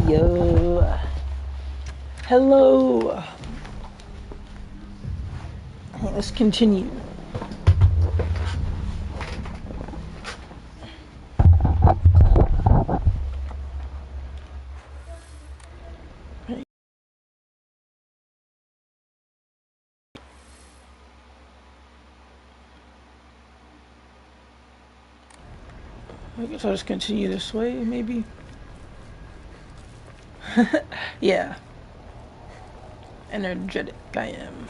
Yo. Hello. Let's continue. I guess I'll just continue this way, maybe. Yeah. Energetic I am.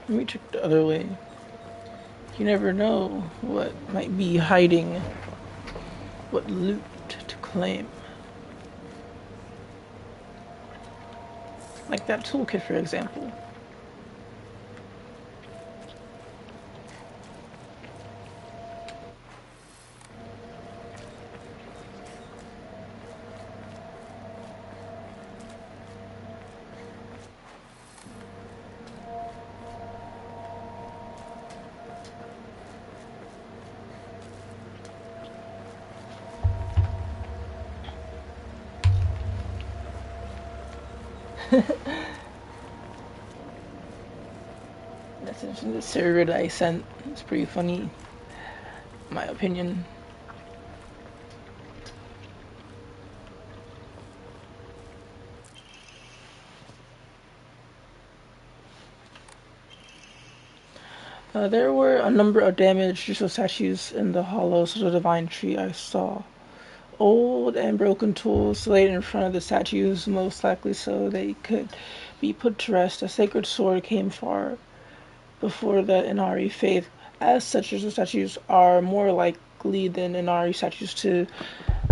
Let me check the other way. You never know what might be hiding, what loot to claim. Like that toolkit, for example. Message in the server that I sent. It's pretty funny, in my opinion. There were a number of damaged Jisoo statues in the hollows of the Divine Tree I saw. Old and broken tools laid in front of the statues, most likely so they could be put to rest. A sacred sword came far before the Inari faith. As such, Jisoo statues are more likely than Inari statues to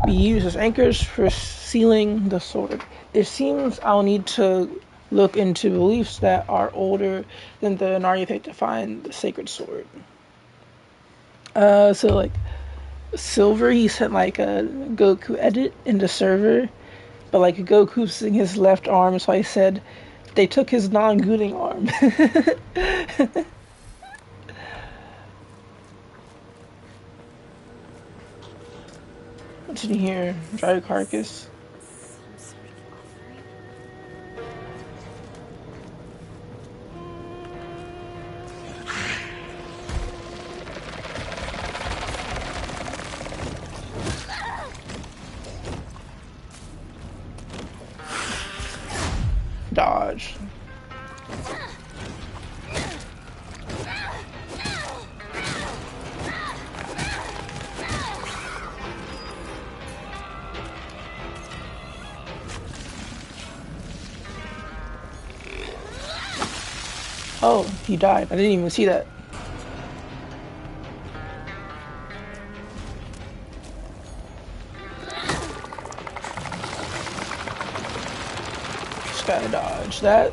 be used as anchors for sealing the sword. It seems I'll need to look into beliefs that are older than the Inari faith to find the sacred sword. So like Silver, he sent like a Goku edit in the server, but like Goku's using his left arm, so I said they took his non-gooning arm. What's in here? Dry carcass. Dodge. Oh, he died. I didn't even see that. Just gotta dodge that.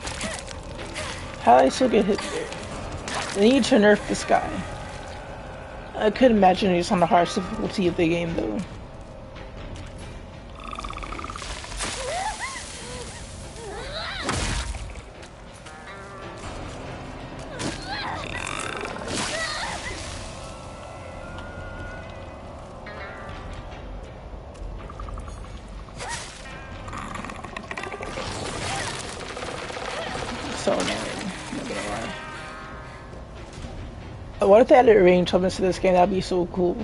How did I still get hit there? They need to nerf this guy. I could imagine he's on the hardest difficulty of the game, though. So annoying. Not gonna lie. What if they added range elements to this game? That'd be so cool.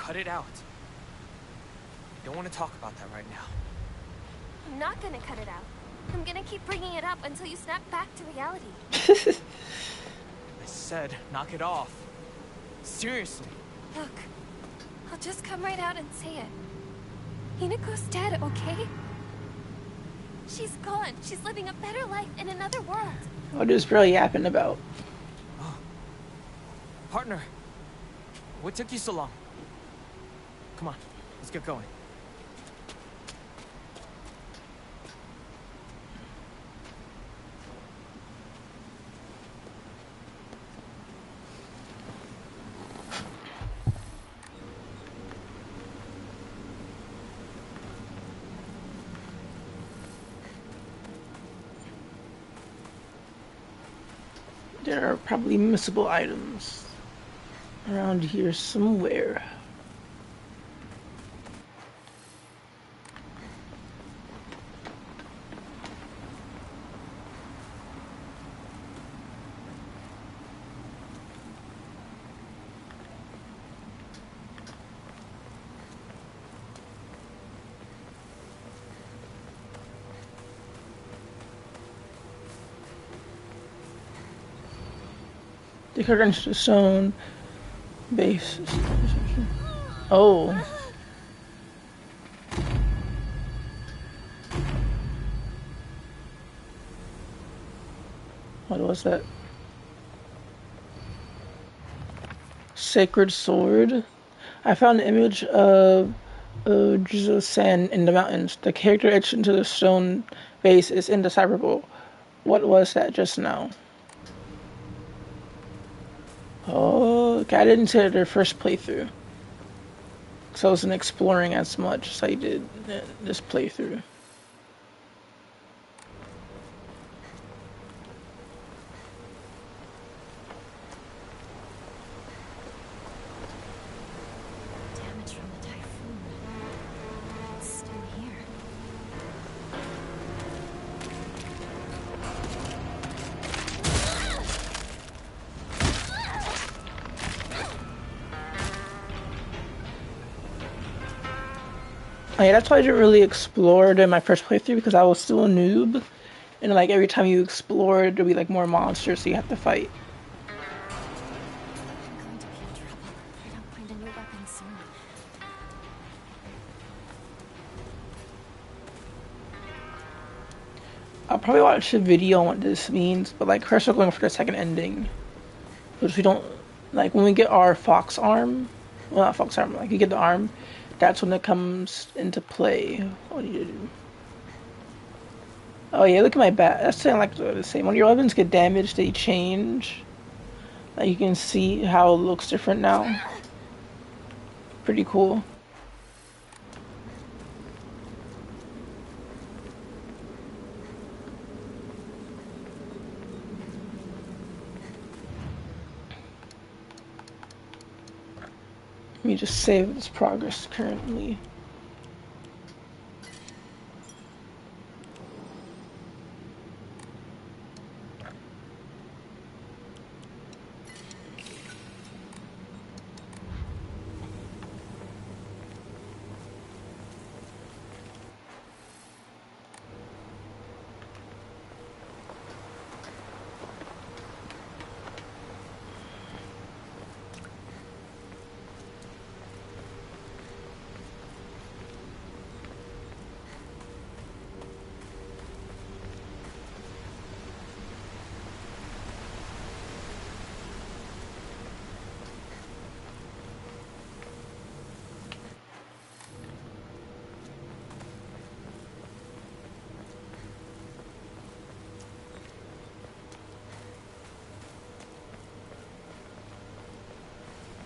cut it out. I don't want to talk about that right now. I'm not gonna cut it out. I'm gonna keep bringing it up until you snap back to reality. I said, knock it off. Seriously. Look, I'll just come right out and say it. Hinako's dead, okay? She's gone. She's living a better life in another world. What is really yapping about? Oh. Partner, what took you so long? Come on, let's get going. There are probably missable items around here somewhere. The current stone base. Oh. What was that? Sacred sword. I found an image of Ojizo-san in the mountains. The character etched into the stone base is indecipherable. What was that just now? Oh, okay, I didn't say their first playthrough. So I wasn't exploring as much as I did this playthrough. Damage from the typhoon. It's still here. Oh, yeah, that's why I didn't really explore in my first playthrough, because I was still a noob. And like every time you explored, there'd be like more monsters, so you have to fight. I'm going to be in trouble if I don't find a new weapon soon. I'll probably watch a video on what this means, but like first we're going for the second ending. Which we don't, like when we get our fox arm, well not fox arm, like you get the arm, that's when it comes into play. What do you do? Oh yeah, look at my bat. That's saying like the same. When your weapons get damaged, they change. Like you can see how it looks different now. Pretty cool. Let me just save this progress currently.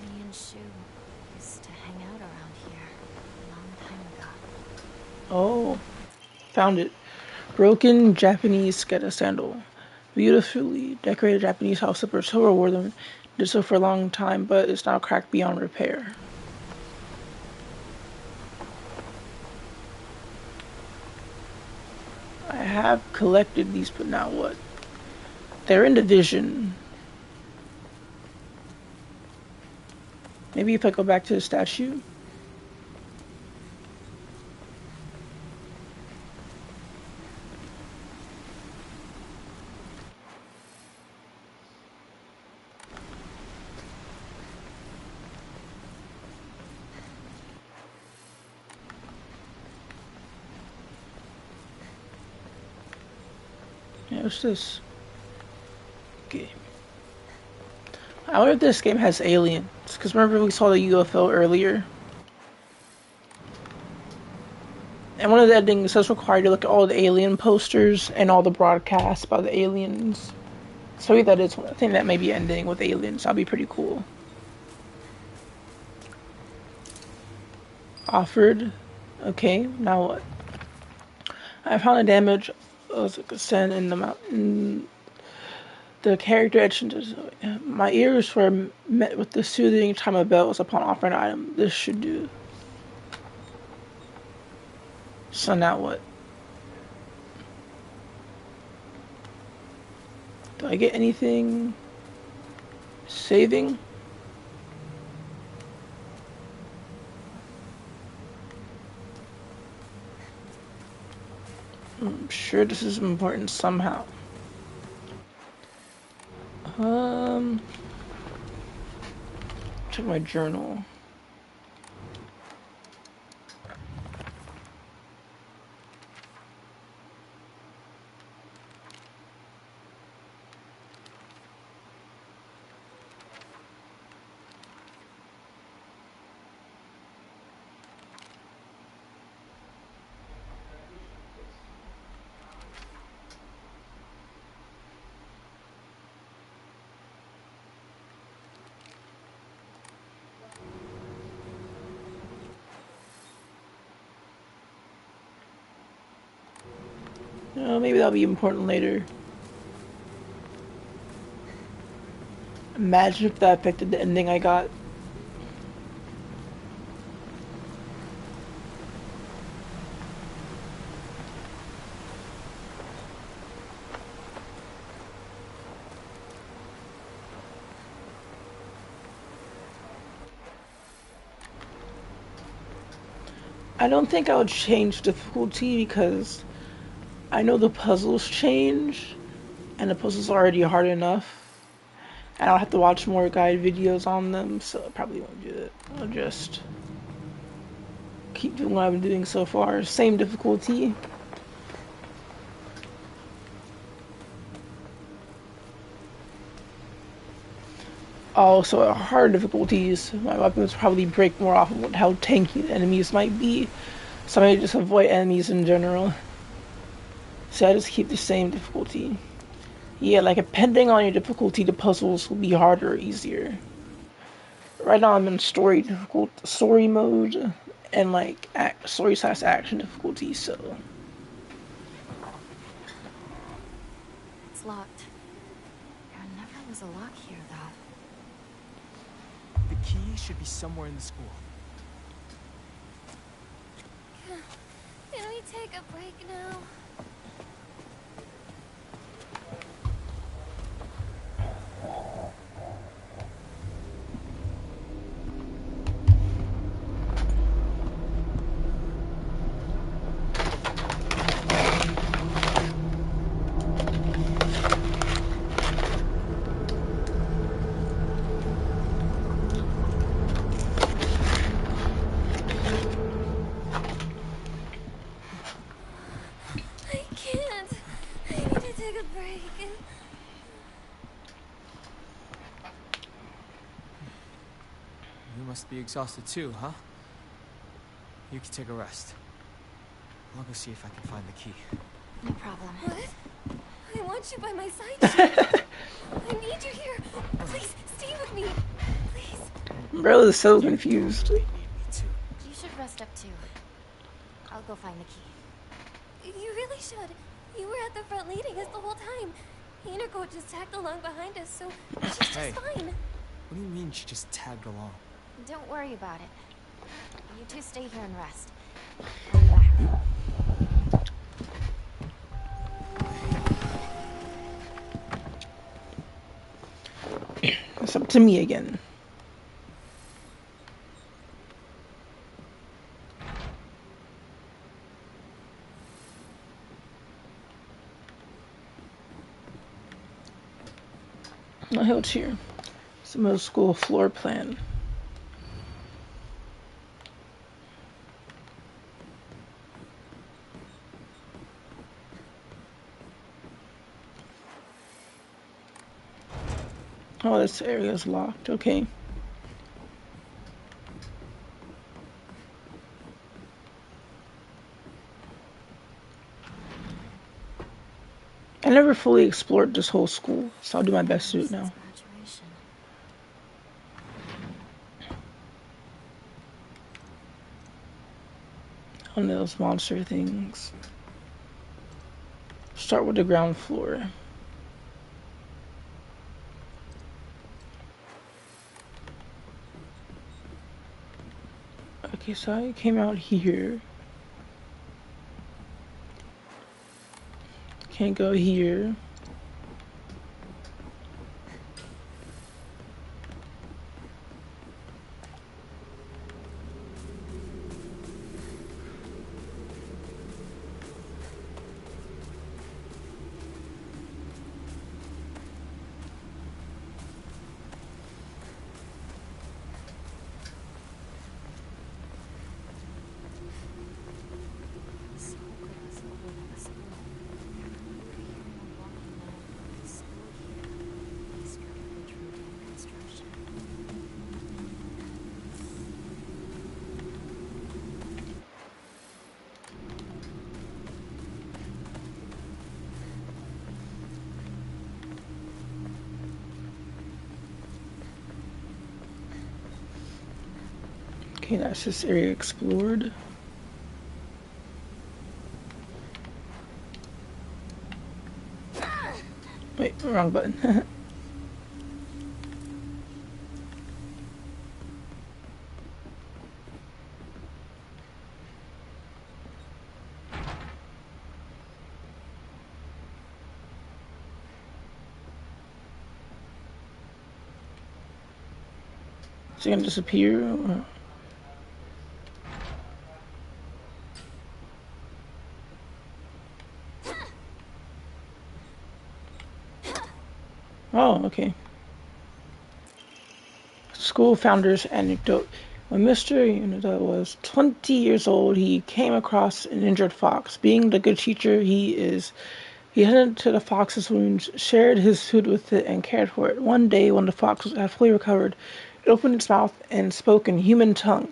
Me and Shu used to hang out around here a long time ago. Oh, found it. Broken Japanese Sketa sandal. Beautifully decorated Japanese house slipper. Silver wore them. Did so for a long time, but it's now cracked beyond repair. I have collected these, but now what? They're in division. Maybe if I go back to the statue. Yeah, what's this? Okay. I wonder if this game has aliens. Because remember we saw the UFO earlier? And one of the endings says required to look at all the alien posters and all the broadcasts about the aliens. So maybe that is one. I think that may be ending with aliens. That'd be pretty cool. Offered. Okay, now what? I found the damage of the sand in the mountain. The character etched into my ears were met with the soothing chime of bells upon offering an item. This should do. So now what? Do I get anything? Saving? I'm sure this is important somehow. Check my journal. Maybe that'll be important later. Imagine if that affected the ending I got. I don't think I would change difficulty because I know the puzzles change, and the puzzles are already hard enough. And I'll have to watch more guide videos on them, so I probably won't do it. I'll just keep doing what I've been doing so far. Same difficulty. Also, at hard difficulties, my weapons probably break more off of how tanky the enemies might be. So I may just avoid enemies in general. So I just keep the same difficulty. Yeah, like depending on your difficulty, the puzzles will be harder or easier. Right now I'm in story mode, and like story / action difficulty, so. It's locked. There never was a lock here, though. The key should be somewhere in the school. Can we take a break now? Be exhausted too, huh? You can take a rest. I'll go see if I can find the key. No problem. What? I want you by my side. I need you here. Please, stay with me. Please. Bro is so confused. You should rest up too. I'll go find the key. You really should. You were at the front leading us the whole time. Hinako just tagged along behind us, so she's just fine. What do you mean she just tagged along? Don't worry about it. You two stay here and rest. I'll be back. It's up to me again. I held here. It's the middle school floor plan. Oh, this area is locked. Okay. I never fully explored this whole school, so I'll do my best to do it now. Graduation. On those monster things. Start with the ground floor. Okay, so I came out here. Can't go here. So glass over the school. Here I'm walking now. The school here. They started the true construction. Okay, that's this area explored. Wait, wrong button. Is it gonna disappear? Or... Oh, okay. School founder's anecdote. When Mr. Unida was 20 years old, he came across an injured fox. Being the good teacher he is, he attended to the fox's wounds, shared his food with it, and cared for it. One day, when the fox had fully recovered, it opened its mouth and spoke in human tongue.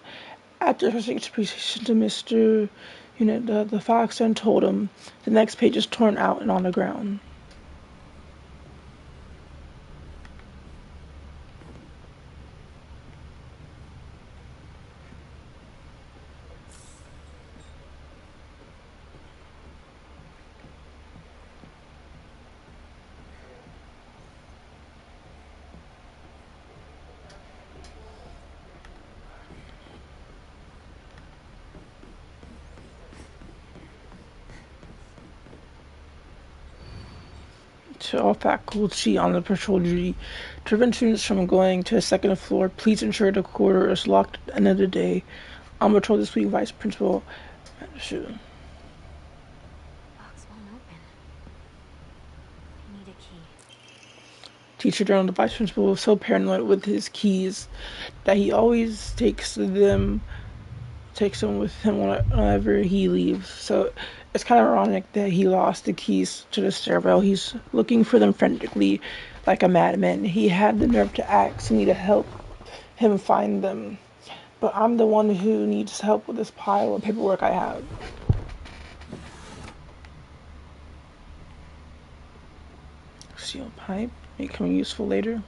After expressing its appreciation to Mr. Unida, the fox then told him the next page is torn out and on the ground. To all faculty on the patrol duty, to prevent students from going to the second floor, please ensure the corridor is locked at the end of the day. On patrol this week, Vice Principal. Box won't open. I need a key. Teacher Journal, the Vice Principal was so paranoid with his keys that he always takes them with him whenever he leaves. So it's kind of ironic that he lost the keys to the stairwell. He's looking for them frantically like a madman. He had the nerve to ask me to help him find them. But I'm the one who needs help with this pile of paperwork I have. Steel pipe, becoming useful later.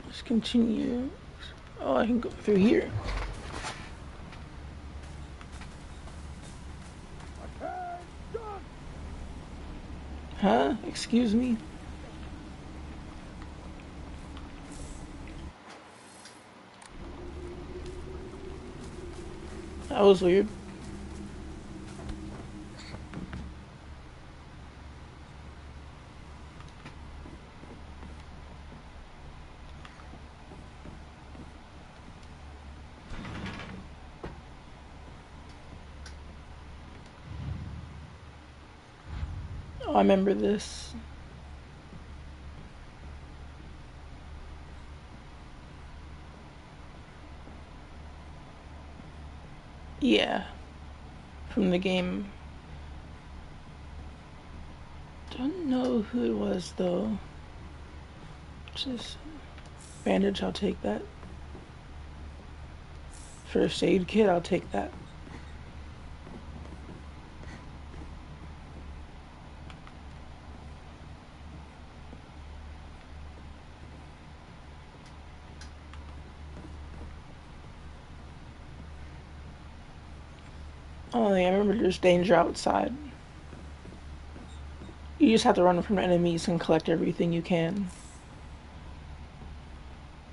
Let's continue. Oh, I can go through here. Huh? Excuse me? That was weird. Oh, I remember this. Yeah, from the game. Don't know who it was though. Just bandage, I'll take that. First aid kit, I'll take that. Oh yeah, I remember there's danger outside. You just have to run from the enemies and collect everything you can.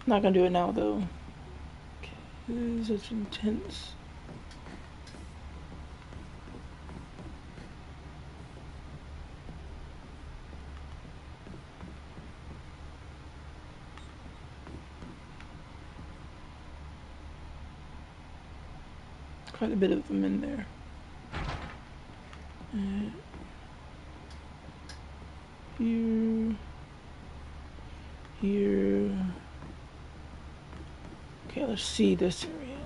Not gonna do it now though. Okay, such intense. Quite a bit of them in there. Here. Here. Okay, let's see this area.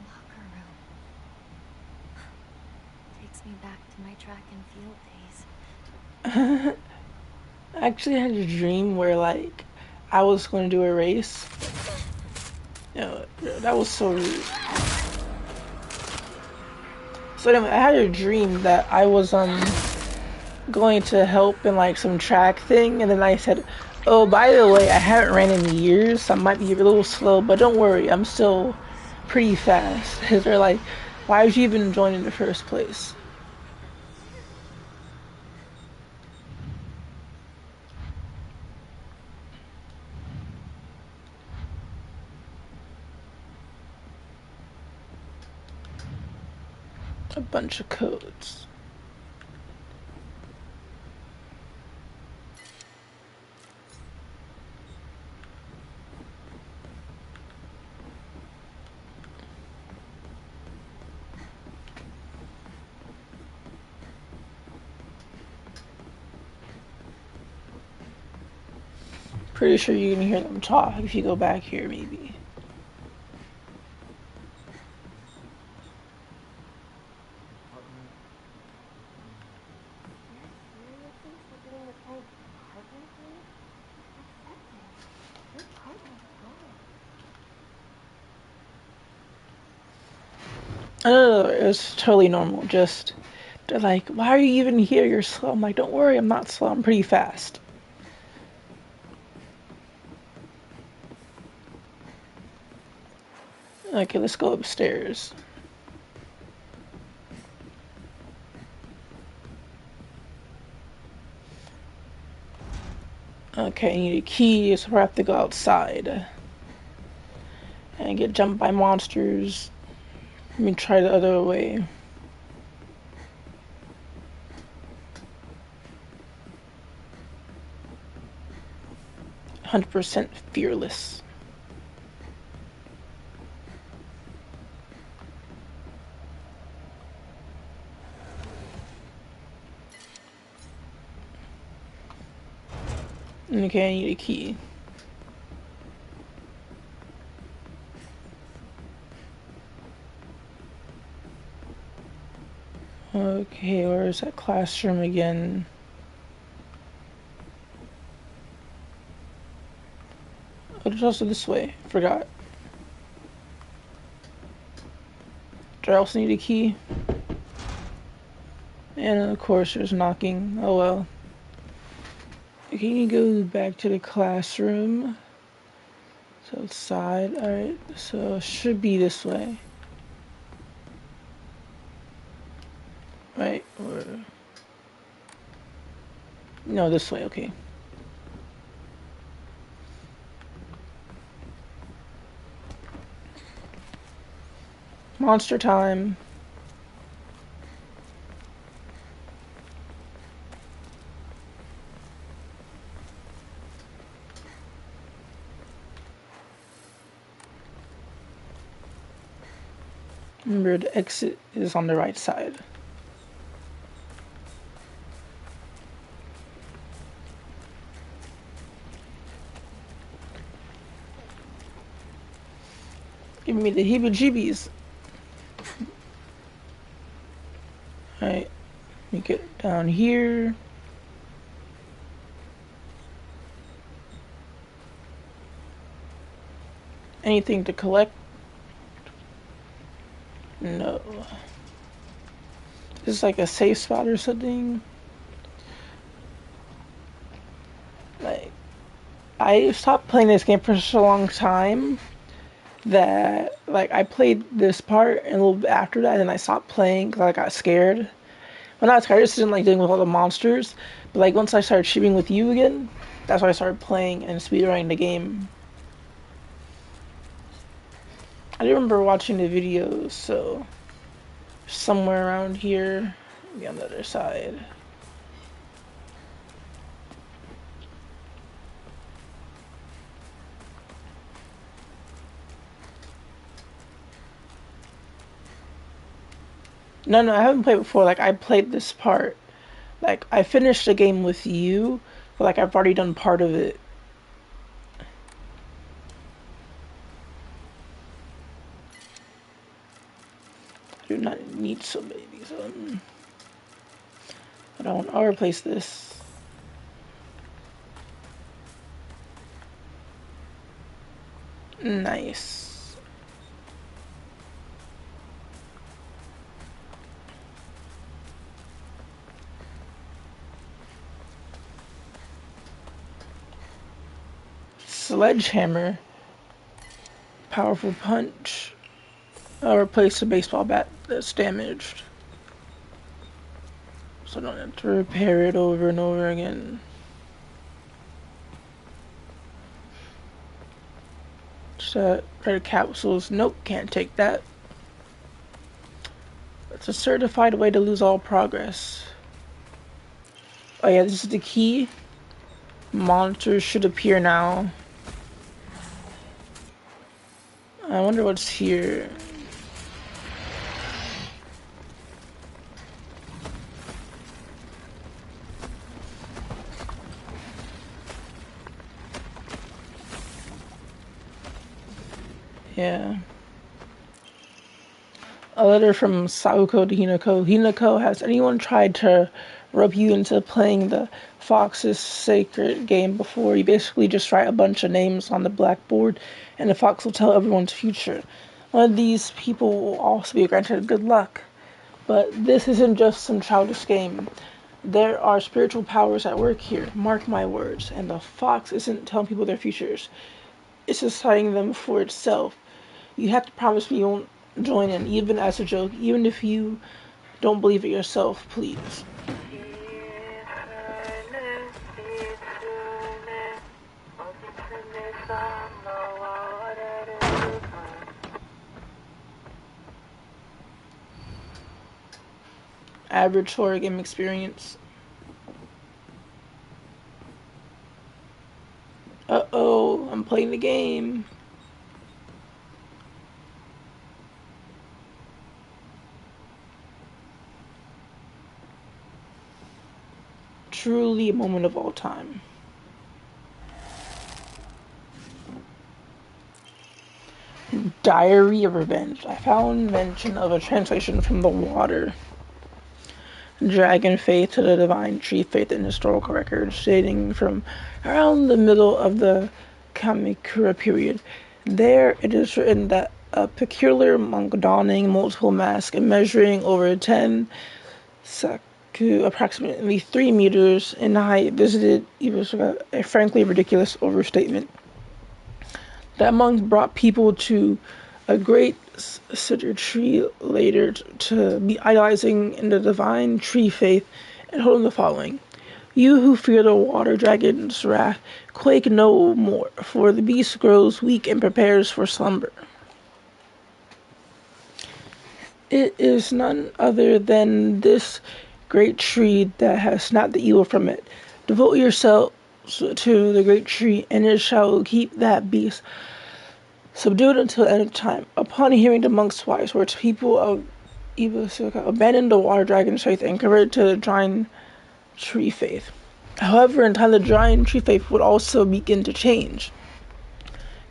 Locker room. Takes me back to my track and field days. I actually had a dream where like I was going to do a race. That was so rude. So anyway, I had a dream that I was going to help in like some track thing, and then I said, "Oh, by the way, I haven't ran in years, so I might be a little slow, but don't worry, I'm still pretty fast." Because they're like, "Why did you even join in the first place?" A bunch of codes. Pretty sure you can hear them talk if you go back here, maybe. No, it's totally normal. Just, they're like, "Why are you even here? You're slow." I'm like, "Don't worry, I'm not slow. I'm pretty fast." Okay, let's go upstairs. Okay, I need a key, so we have to go outside and get jumped by monsters. Let me try the other way. "100% fearless." Okay, I need a key. Okay, where's that classroom again? Oh, there's also this way. Forgot. Do I also need a key? And of course, there's knocking. Oh well. Okay, you go back to the classroom. So outside. Alright, so it should be this way. Right? Or. No, this way, okay. Monster time. Remember, the exit is on the right side. Give me the heebie-jeebies. Alright, let me get down here. Anything to collect? No. This is like a safe spot or something. Like, I stopped playing this game for such a long time that, like, I played this part and a little bit after that, and I stopped playing because I got scared. Well, not scared, I just didn't like dealing with all the monsters. But, like, once I started shooting with you again, that's why I started playing and speedrunning the game. I do remember watching the videos, so somewhere around here, maybe on the other side. No, I haven't played before. Like, I played this part. Like, I finished the game with you, but, like, I've already done part of it. I do not need so many of these. But I'll replace this. Nice. Sledgehammer. Powerful punch. I'll replace the baseball bat that's damaged. So I don't have to repair it over and over again. Red capsules. Nope, can't take that. It's a certified way to lose all progress. Oh yeah, this is the key. Monsters should appear now. I wonder what's here. Yeah. A letter from Saoko to Hinako. Hinako, has anyone tried to rope you into playing the Fox's Sacred game before? You basically just write a bunch of names on the blackboard, and the Fox will tell everyone's future. One of these people will also be granted good luck. But this isn't just some childish game. There are spiritual powers at work here, mark my words, and the Fox isn't telling people their futures. It's deciding them for itself. You have to promise me you won't join in, even as a joke, even if you don't believe it yourself, please. Average horror game experience. Uh-oh, I'm playing the game. Truly a moment of all time. Diary of Revenge. I found mention of a translation from the water. Dragon faith to the divine tree faith in historical records dating from around the middle of the Kamakura period. There it is written that a peculiar monk donning multiple masks and measuring over 10 saku, approximately 3 meters in height, visited Iwasaka, a frankly ridiculous overstatement. That monk brought people to a great cedar tree later to be idolizing in the divine tree faith and holding the following. You who fear the water dragon's wrath, quake no more, for the beast grows weak and prepares for slumber. It is none other than this great tree that has snapped the evil from it. Devote yourselves to the great tree, and it shall keep that beast subdued until the end of time. Upon hearing the monk's wise words, people of Ibisuka abandoned the water dragon's faith and converted to the giant tree faith. However, in time, the giant tree faith would also begin to change.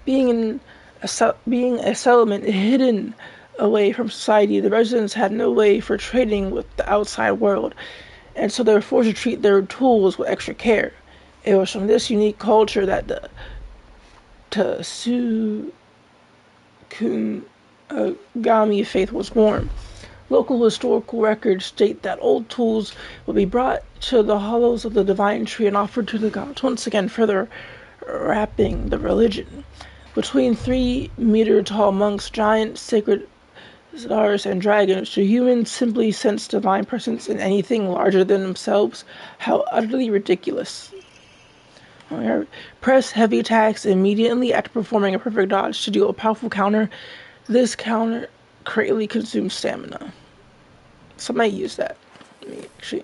Being a settlement hidden away from society, the residents had no way for trading with the outside world, and so they were forced to treat their tools with extra care. It was from this unique culture that the Tsukungami faith was born. Local historical records state that old tools would be brought to the hollows of the divine tree and offered to the gods, once again further wrapping the religion. Between 3-meter-tall monks, giant sacred stars, and dragons, do humans simply sense divine presence in anything larger than themselves? How utterly ridiculous. Press heavy attacks immediately after performing a perfect dodge to deal a powerful counter. This counter greatly consumes stamina. So I might use that. Let me actually.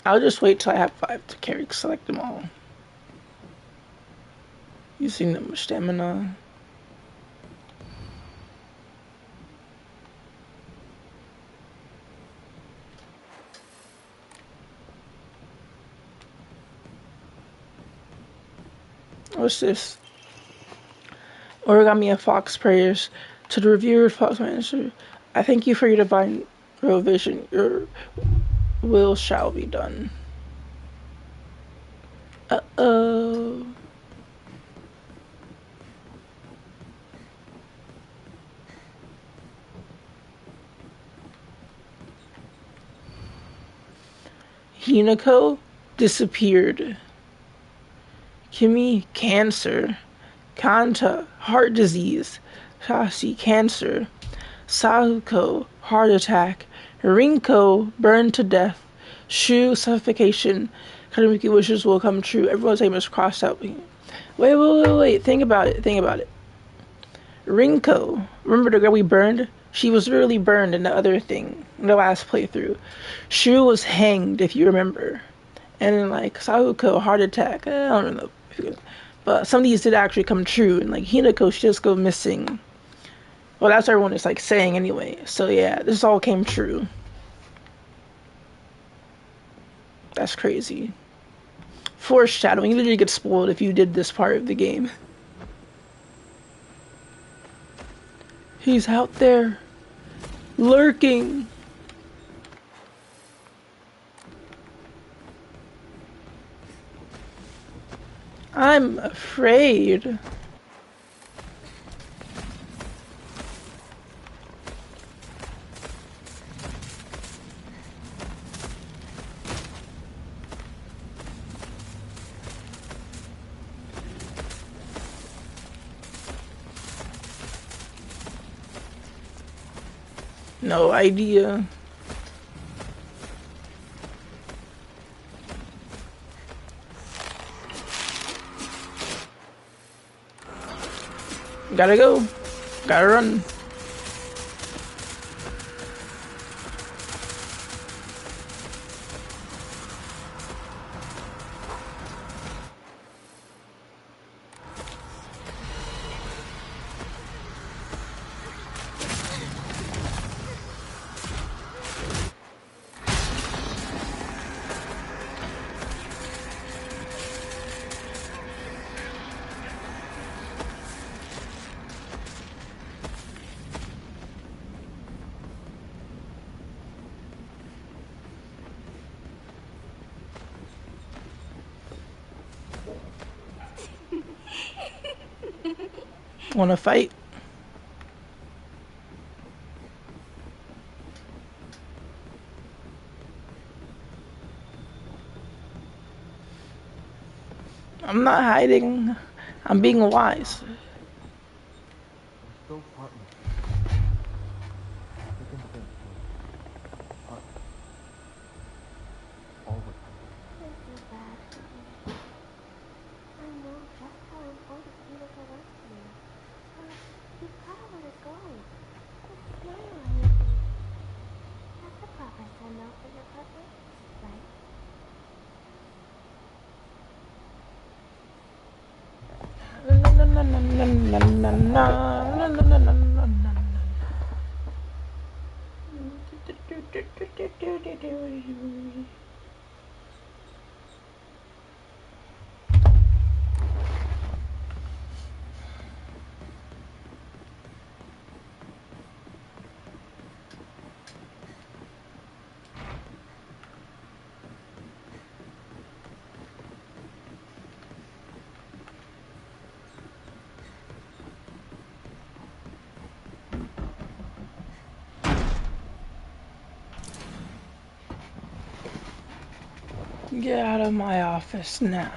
I'll just wait till I have 5 to carry, select them all. Using them with stamina. What's this? Origami of Fox prayers. To the reviewer, Fox answer. I thank you for your divine provision. Your will shall be done. Uh-oh. Hinako disappeared. Kimi, cancer. Kanta, heart disease. Shashi, cancer. Sahuko, heart attack. Rinko, burned to death. Shu, suffocation. Kanamiki wishes will come true. Everyone's name is crossed out. Wait. Think about it. Rinko, remember the girl we burned? She was literally burned in the other thing, in the last playthrough. Shu was hanged, if you remember. And then, like, Sahuko, heart attack. I don't know. But some of these did actually come true. And, like, Hinako, she just go missing. Well, that's what everyone is, like, saying anyway. So, yeah, this all came true. That's crazy. Foreshadowing. You literally get spoiled if you did this part of the game. He's out there. Lurking. I'm afraid. No idea. Gotta go. Gotta run. Wanna fight? I'm not hiding. I'm being wise. Go, partner. We can think. Partner. All the time. I feel bad for you. I know just how important Hinako was to you. But you've gotta let it go. Just smile at Get out of my office now.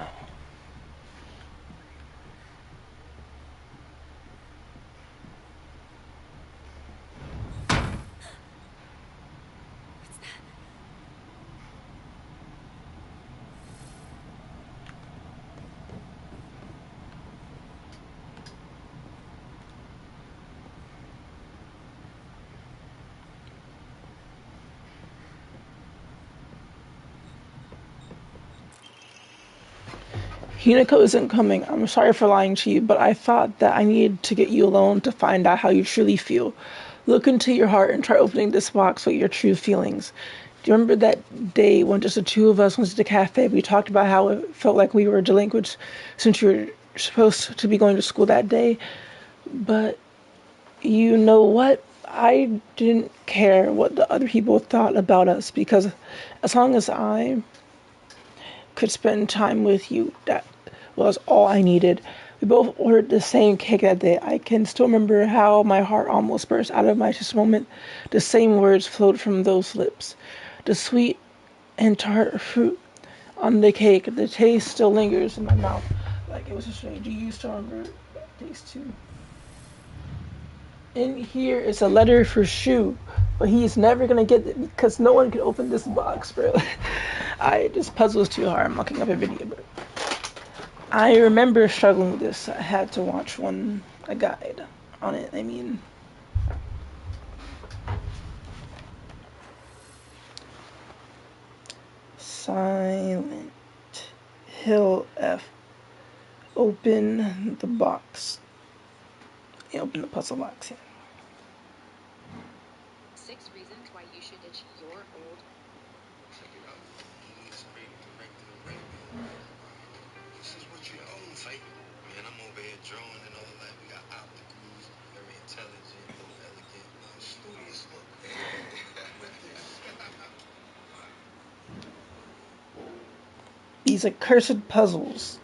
Hinako isn't coming. I'm sorry for lying to you, but I thought that I needed to get you alone to find out how you truly feel. Look into your heart and try opening this box with your true feelings. Do you remember that day when just the two of us went to the cafe? We talked about how it felt like we were delinquents since you were supposed to be going to school that day. But you know what? I didn't care what the other people thought about us because as long as I could spend time with you, that was all I needed. We both ordered the same cake that day. I can still remember how my heart almost burst out of my chest moment. The same words flowed from those lips. The sweet and tart fruit on the cake, the taste still lingers in my mouth. Like it was a strange. Do you still remember that taste too? In here is a letter for Shu, but he's never gonna get it because no one can open this box, bro. This puzzle's too hard. I'm looking up a video, but I remember struggling with this. I had to watch a guide on it. I mean, Silent Hill F. Open the box. Yeah, open the puzzle box. Yeah. 6 reasons why you should ditch your old. Check it out. Straight directed away. This is what you own, Faith. Man, I'm over here drawing and all that. We got opticals, very intelligent, little elegant, studious look. These accursed puzzles.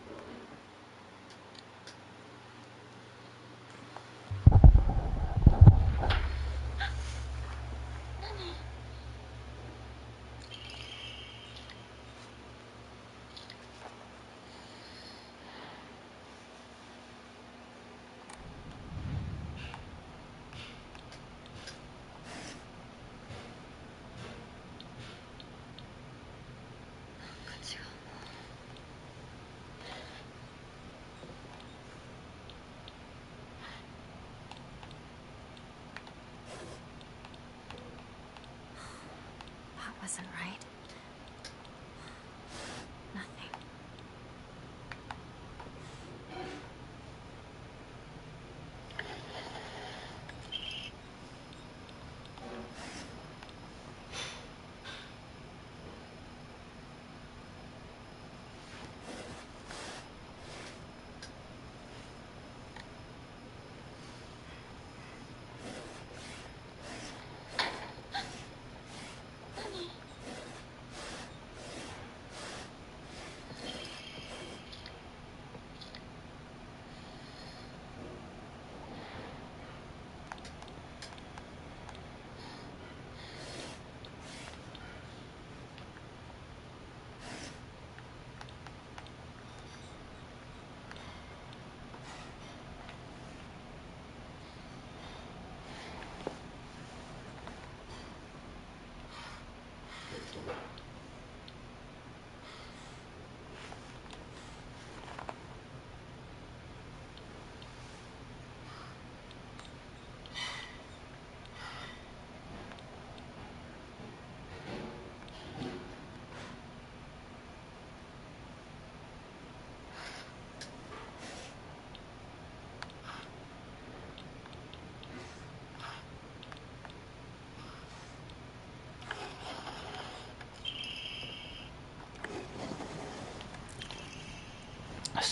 That wasn't right. Nothing.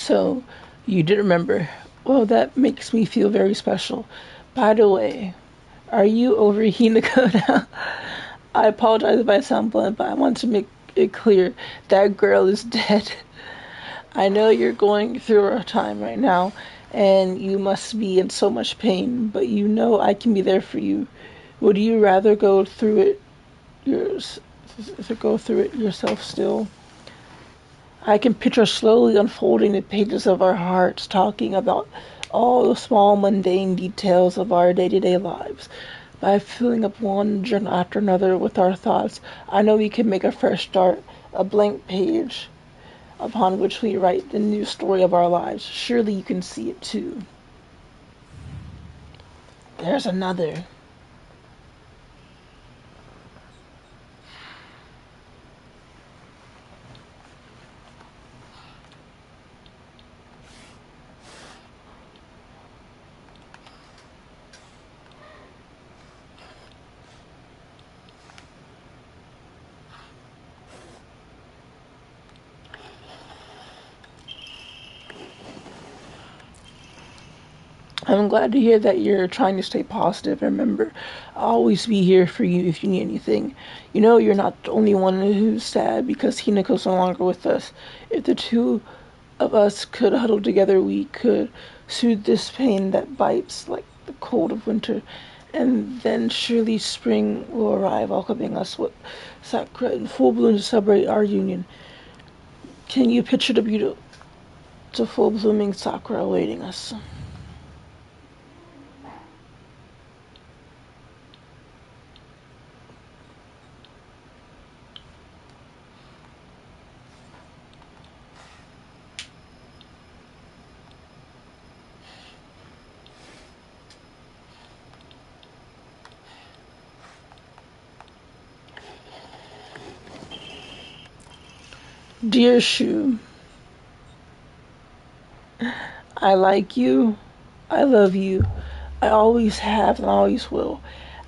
So, you did remember. Well, that makes me feel very special. By the way, are you over Hinako now? I apologize if I sound blunt, but I want to make it clear that girl is dead. I know you're going through a time right now, and you must be in so much pain, but you know I can be there for you. Would you rather yours, go through it yourself still? I can picture slowly unfolding the pages of our hearts, talking about all the small mundane details of our day-to-day lives. By filling up one journal after another with our thoughts, I know we can make a fresh start, a blank page upon which we write the new story of our lives. Surely you can see it too. There's another. I'm glad to hear that you're trying to stay positive. Remember, I'll always be here for you if you need anything. You know, you're not the only one who's sad because Hinako's no longer with us. If the two of us could huddle together, we could soothe this pain that bites like the cold of winter. And then surely spring will arrive, welcoming us with sakura in full bloom to celebrate our union. Can you picture the beautiful blooming sakura awaiting us? Dear Shu, I like you. I love you. I always have and always will.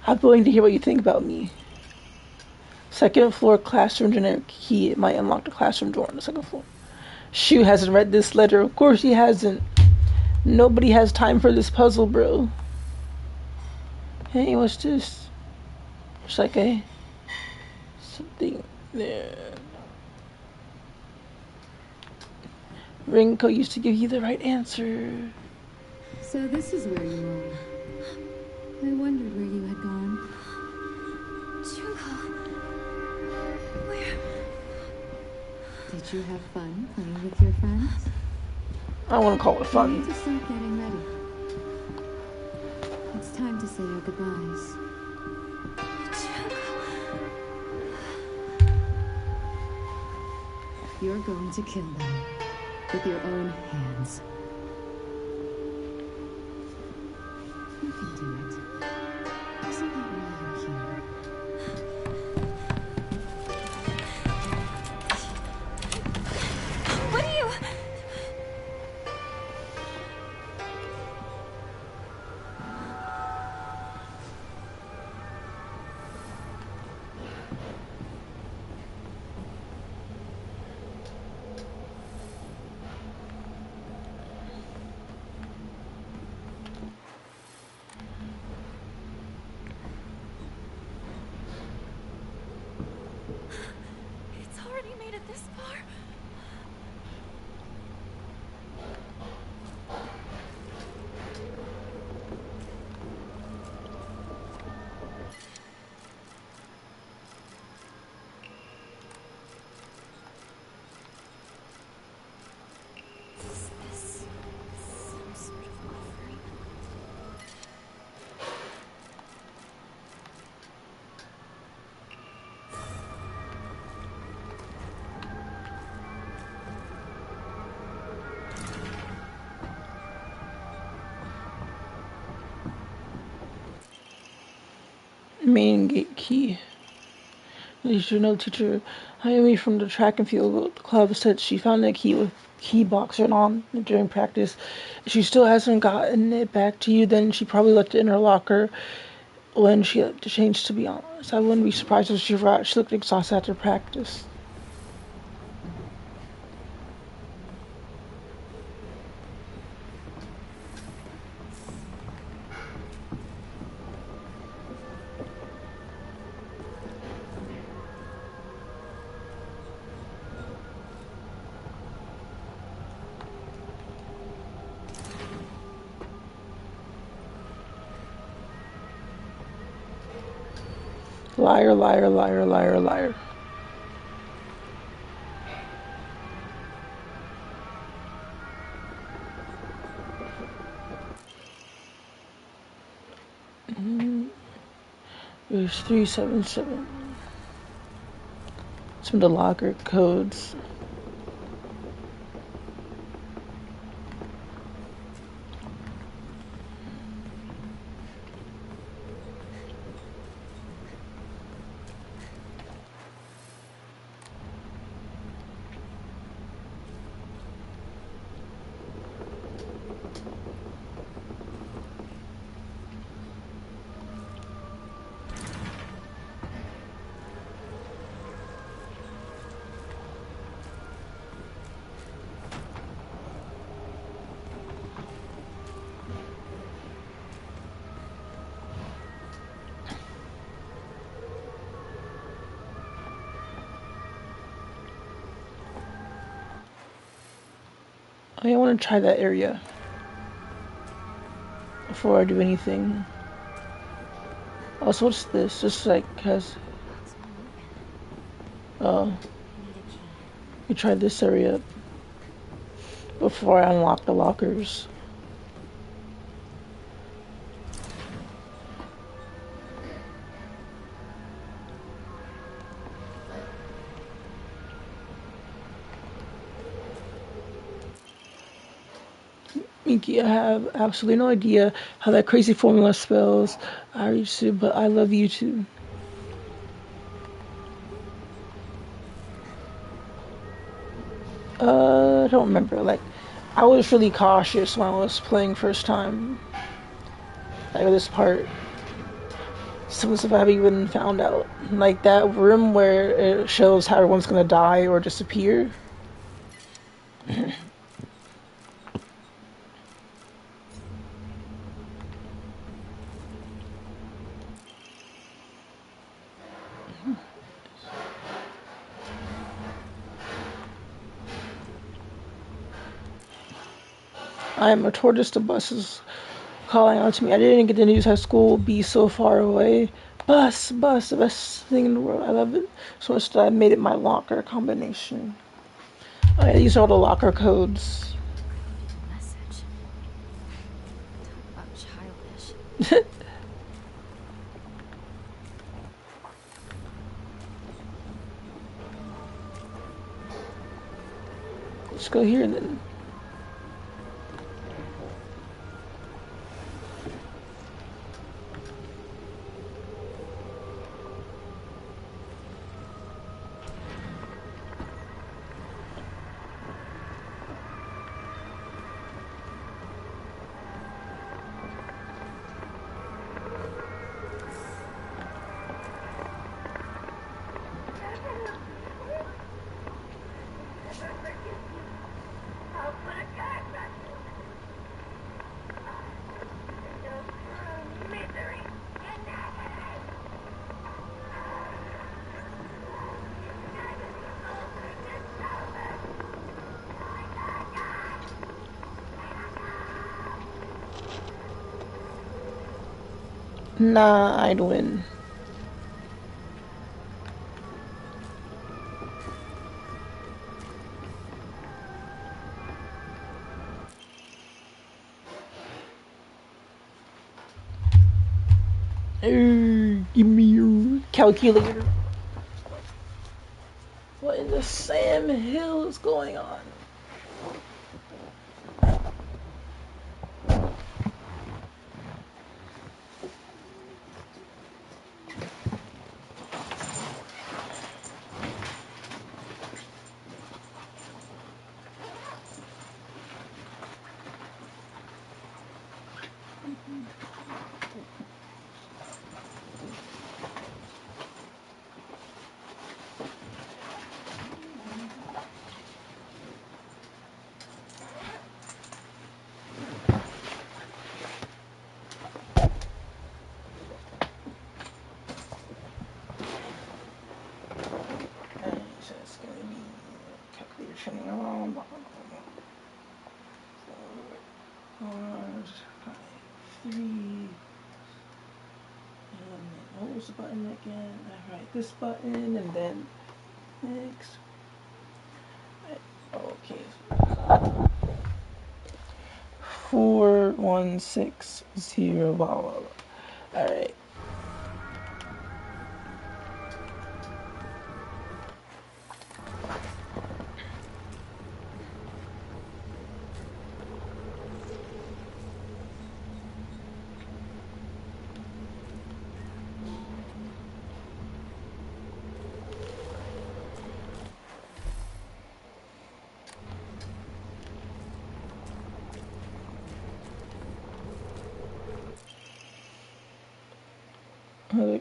I'm willing to hear what you think about me. Second floor classroom generic key. It might unlock the classroom door on the second floor. Shu hasn't read this letter. Of course he hasn't. Nobody has time for this puzzle, bro. Hey, what's this? It's like something there. Rinko used to give you the right answer. So this is where you are. I wondered where you had gone. Junko, where? Did you have fun playing with your friends? I want to call it You fun. need to start getting ready. It's time to say our goodbyes. You're going to kill them with your own hands. You can do it. Isn't that why you're here? What are you? It's already made it this far. Is this some sort of offering? Main gate key. You should know, teacher Hayumi from the track and field club said she found a key with key box on during practice. If she still hasn't gotten it back to you, then she probably left it in her locker when she had to change, to be honest. I wouldn't be surprised if she forgot. She looked exhausted after practice. Liar, liar, liar, liar, liar. There's 377. Some of the locker codes. I want to try that area before I do anything. Also, what's this? Just like has. Oh, you try this area before I unlock the lockers. Minky, I have absolutely no idea how that crazy formula spells. I used to, but I love you too. I don't remember. Like, I was really cautious when I was playing first time. Like this part, some stuff I haven't even found out. Like that room where it shows how everyone's gonna die or disappear. I am a tortoise. The bus is calling out to me. I didn't get the news that school will be so far away. Bus, bus, the best thing in the world. I love it so much that I made it my locker combination. Oh, yeah, these are all the locker codes. Message. Talk about childish. Let's go here then. Nah, I'd win. Give me your calculator. What in the Sam Hill is going on? So it's gonna be calculator turning around. 4, 5, 3. close the button again. Alright, this button and then next. Okay. 4160. Blah, blah, blah. Alright.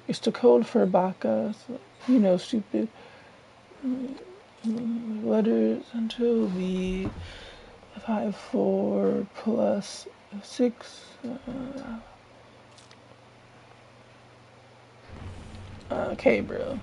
It's the code for Baka, so, you know, stupid letters until B 54 plus 6. Okay, bro.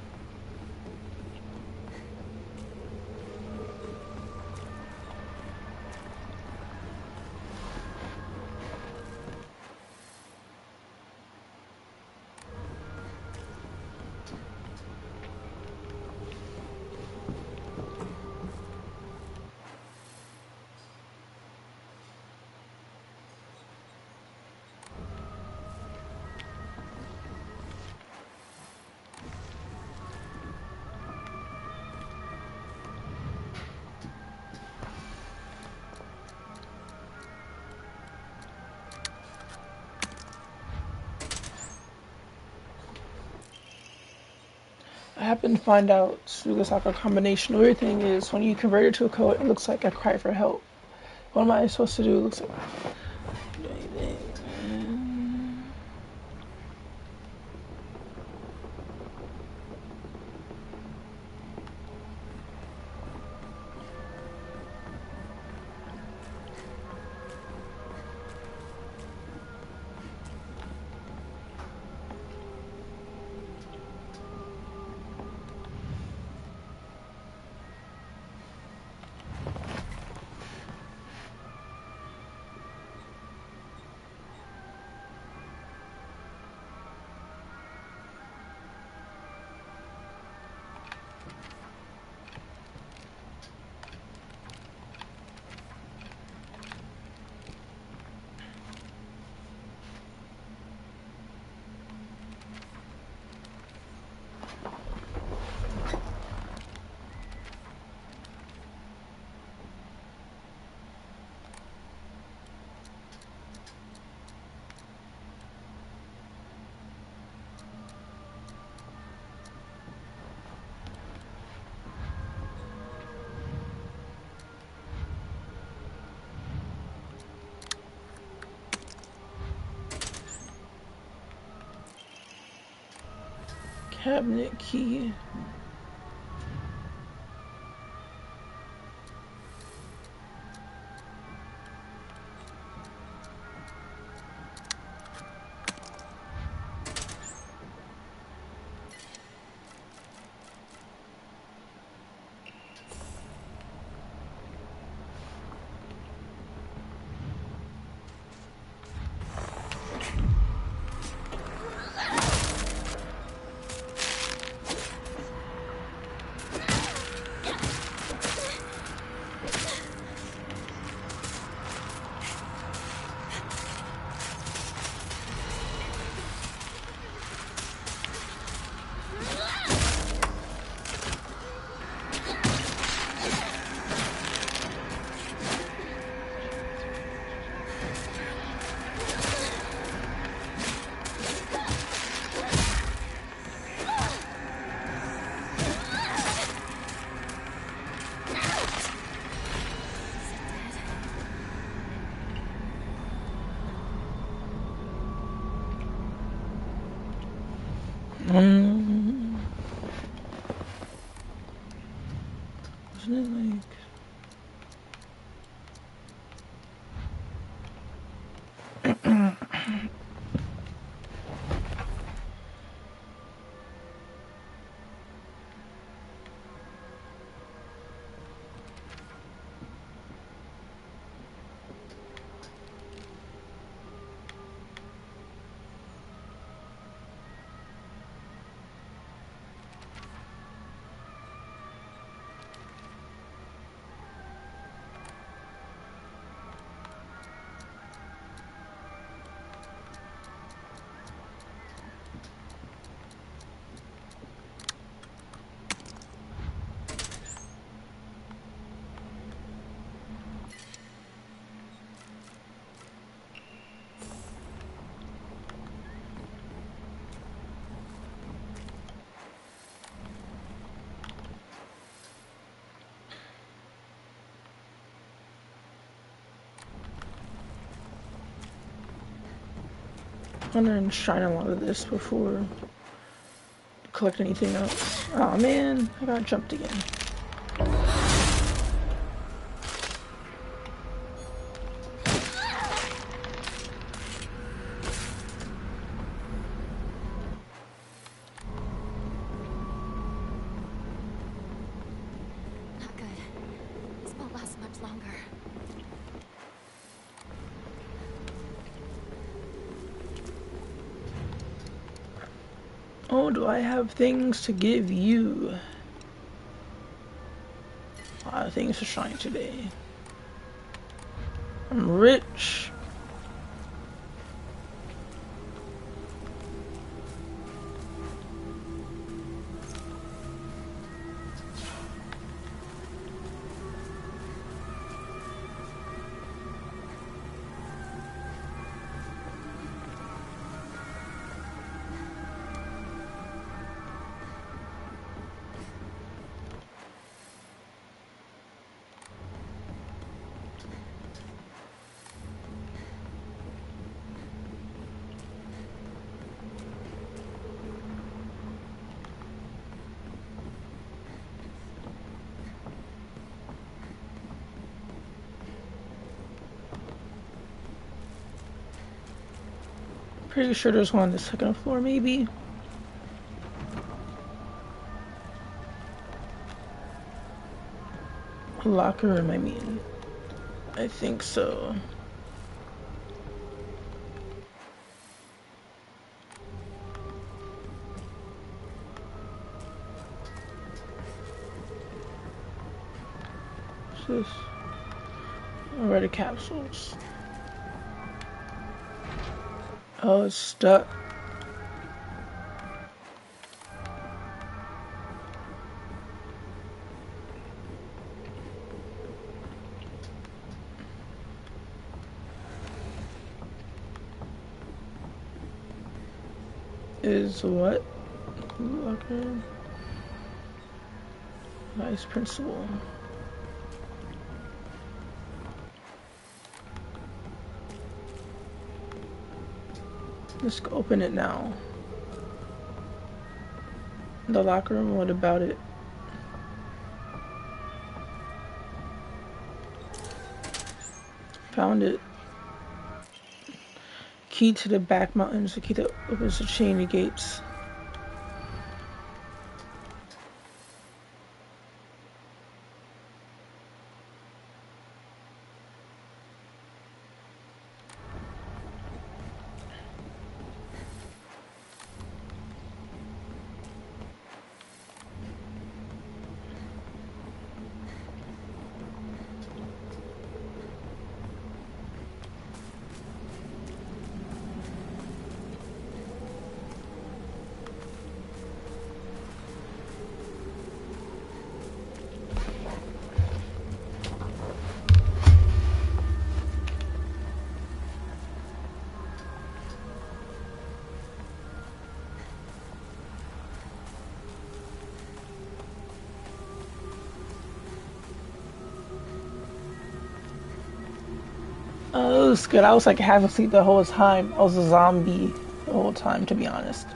I happened to find out Sugasaka combination. The weird thing is when you convert it to a code, it looks like a cry for help. What am I supposed to do? It looks like cabinet key. Wasn't it like I'm gonna enshrine a lot of this before collect anything else. Oh man, I got jumped again. Not good. This won't last much longer. Oh, do I have things to give you? A lot of things to shine today. I'm rich. Pretty sure there's one on the second floor, maybe. Locker room, I mean. I think so. What's this? Already capsules. Oh, it's stuck. Is what? Locker. Vice principal. Let's go open it now. The locker room, what about it? Found it. Key to the back mountains, the key that opens the chain of gates. Oh, it was good. I was like half asleep the whole time. I was a zombie the whole time, to be honest.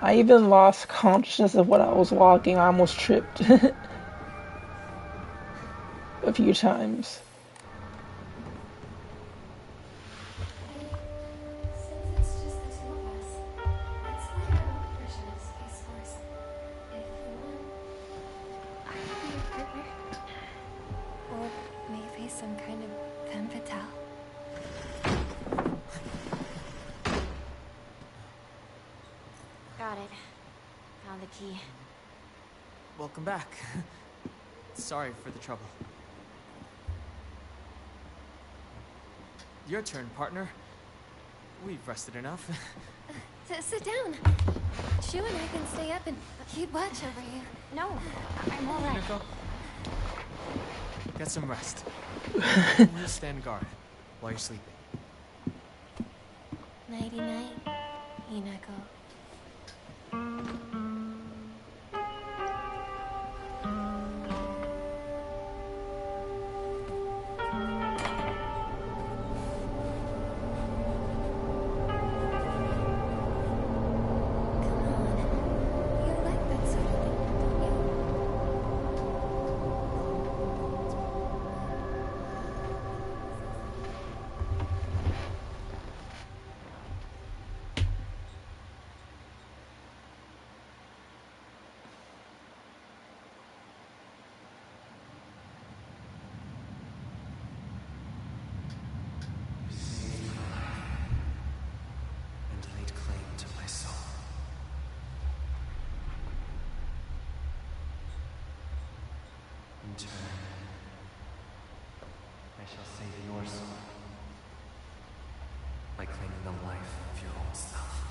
I even lost consciousness of what I was walking. I almost tripped a few times. Since it's just the two of us, let's let our own version of Space Force. If you want, I could be your partner. Or maybe some kind of femme fatale. Got it. Found the key. Welcome back. Sorry for the trouble. Your turn, partner. We've rested enough. Sit down. Shu and I can stay up and keep watch over you. No, I'm all right. Nico, get some rest. We'll stand guard while you're sleeping. Nighty night, Hinako. by claiming the life of your own self.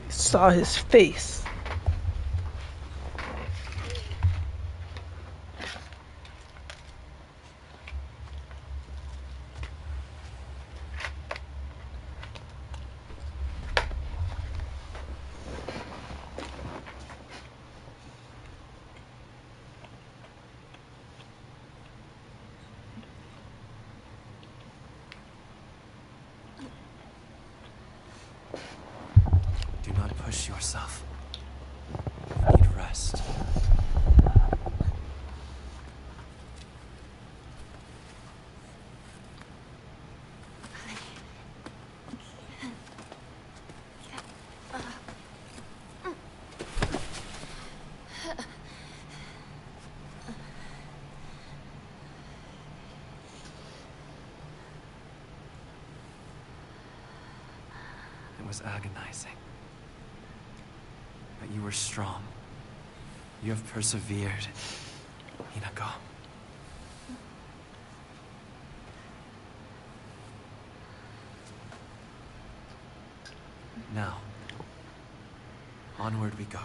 Saw his face. Do not push yourself. You need rest. It was agonizing. But you were strong. You have persevered, Hinako. Now, onward we go.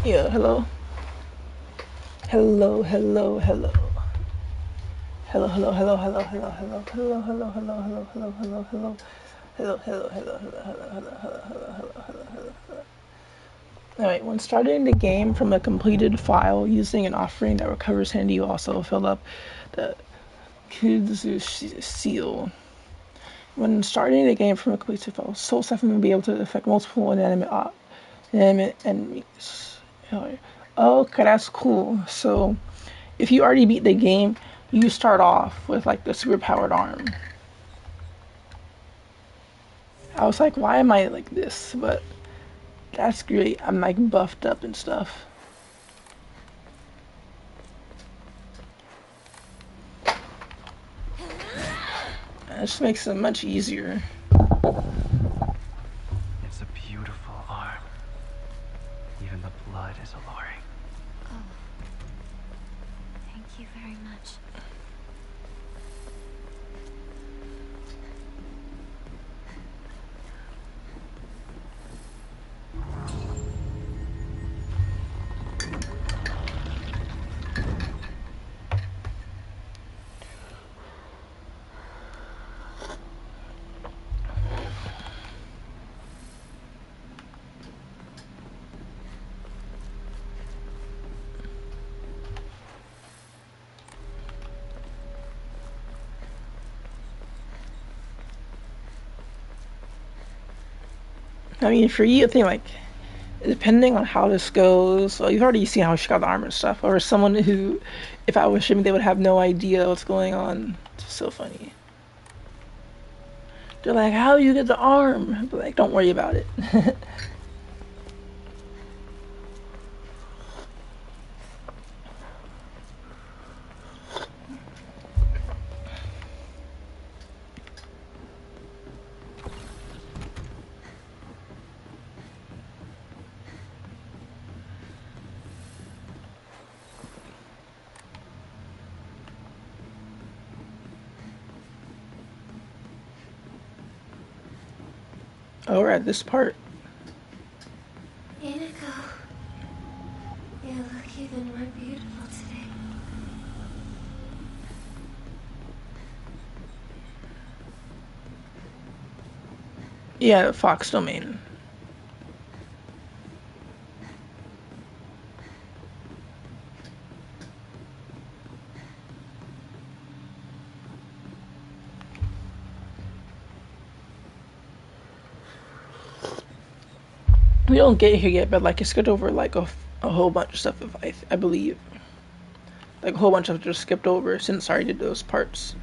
Yeah, hello. Hello, hello, hello. Hello, hello, hello, hello, hello, hello, hello, hello, hello, hello, hello, hello, hello. Hello, hello, hello, hello, hello, hello, hello, hello, hello, hello, hello. Alright, when starting the game from a completed file using an offering that recovers handy, you also fill up the Kudzu seal. When starting the game from a completed file, Soul Siphon will be able to affect multiple inanimate enemies. Okay, that's cool. So, if you already beat the game, you start off with like the super powered arm. I was like, why am I like this? But that's great. I'm like buffed up and stuff. It just makes it much easier. It's a beautiful arm. Even the blood is alluring. Oh. Thank you very much. I mean, for you, I think like depending on how this goes, well, you've already seen how she got the armor and stuff. Or someone who, if I was shipping, they would have no idea what's going on. It's so funny. They're like, "How do you get the arm?" But like, don't worry about it. Oh, we're at this part. Inako, you look even more beautiful today. Yeah, Fox domain. We don't get here yet, but like it's skipped over like a whole bunch of stuff. If I believe, like a whole bunch of just skipped over since I already did those parts.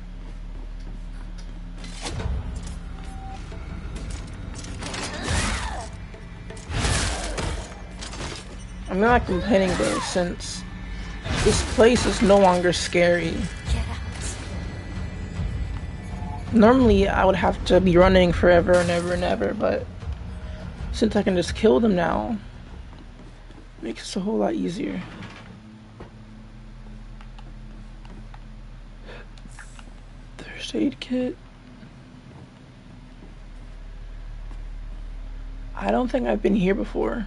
I'm not complaining though, since this place is no longer scary. Get out. Normally, I would have to be running forever and ever and ever, but since I can just kill them now, it makes it a whole lot easier. First aid kit. I don't think I've been here before.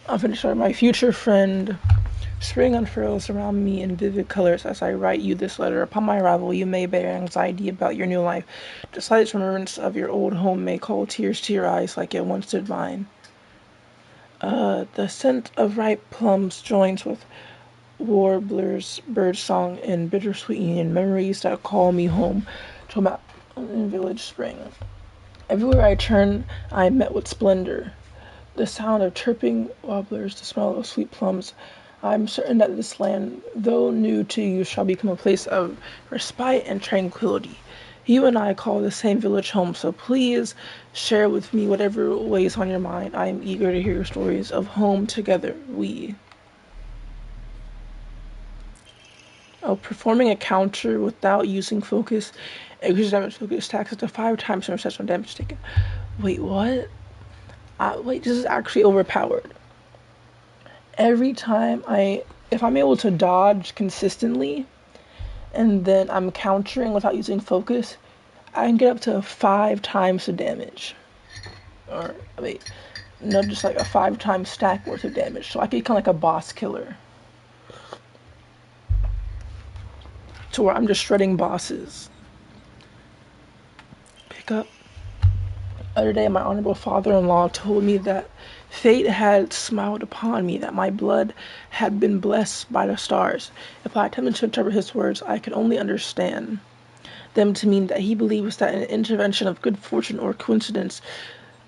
I'll finish with my future friend. Spring unfurls around me in vivid colors as I write you this letter. Upon my arrival, you may bear anxiety about your new life. The slightest remembrance of your old home may call tears to your eyes like it once did mine. The scent of ripe plums joins with warblers, bird song, and bittersweet union, memories that call me home to my in village spring. Everywhere I turn, I am met with splendor. The sound of chirping warblers, the smell of sweet plums. I'm certain that this land, though new to you, shall become a place of respite and tranquility. You and I call the same village home, so please share with me whatever weighs on your mind. I am eager to hear your stories of home together, we. Oh, performing a counter without using focus increases damage focus attacks up to 5 times from exceptional damage taken. Wait, what? Wait, this is actually overpowered. Every time if I'm able to dodge consistently, and then I'm countering without using focus, I can get up to 5 times the damage. Or, wait, no, just like a 5 times stack worth of damage. So I can become like a boss killer. To where I'm just shredding bosses. Pick up. Other day, my honorable father-in-law told me that fate had smiled upon me, that my blood had been blessed by the stars. If I attempted to interpret his words, I could only understand them to mean that he believes that an intervention of good fortune or coincidence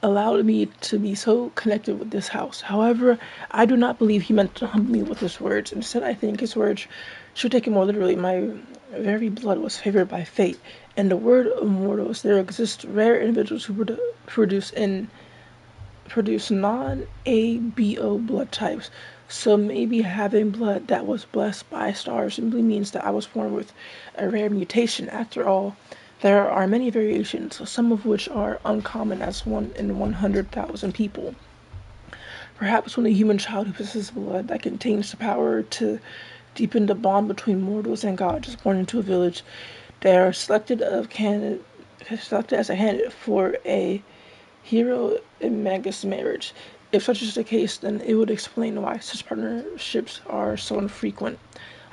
allowed me to be so connected with this house. However, I do not believe he meant to humble me with his words. Instead, I think his words should take it more literally. My very blood was favored by fate. In the word of mortals, there exist rare individuals who produce non-ABO blood types. So maybe having blood that was blessed by stars simply means that I was born with a rare mutation. After all, there are many variations, some of which are uncommon, as 1 in 100,000 people. Perhaps when a human child who possesses blood that contains the power to deepen the bond between mortals and gods is born into a village, they are selected as a candidate for a hero in Magus marriage. If such is the case, then it would explain why such partnerships are so infrequent.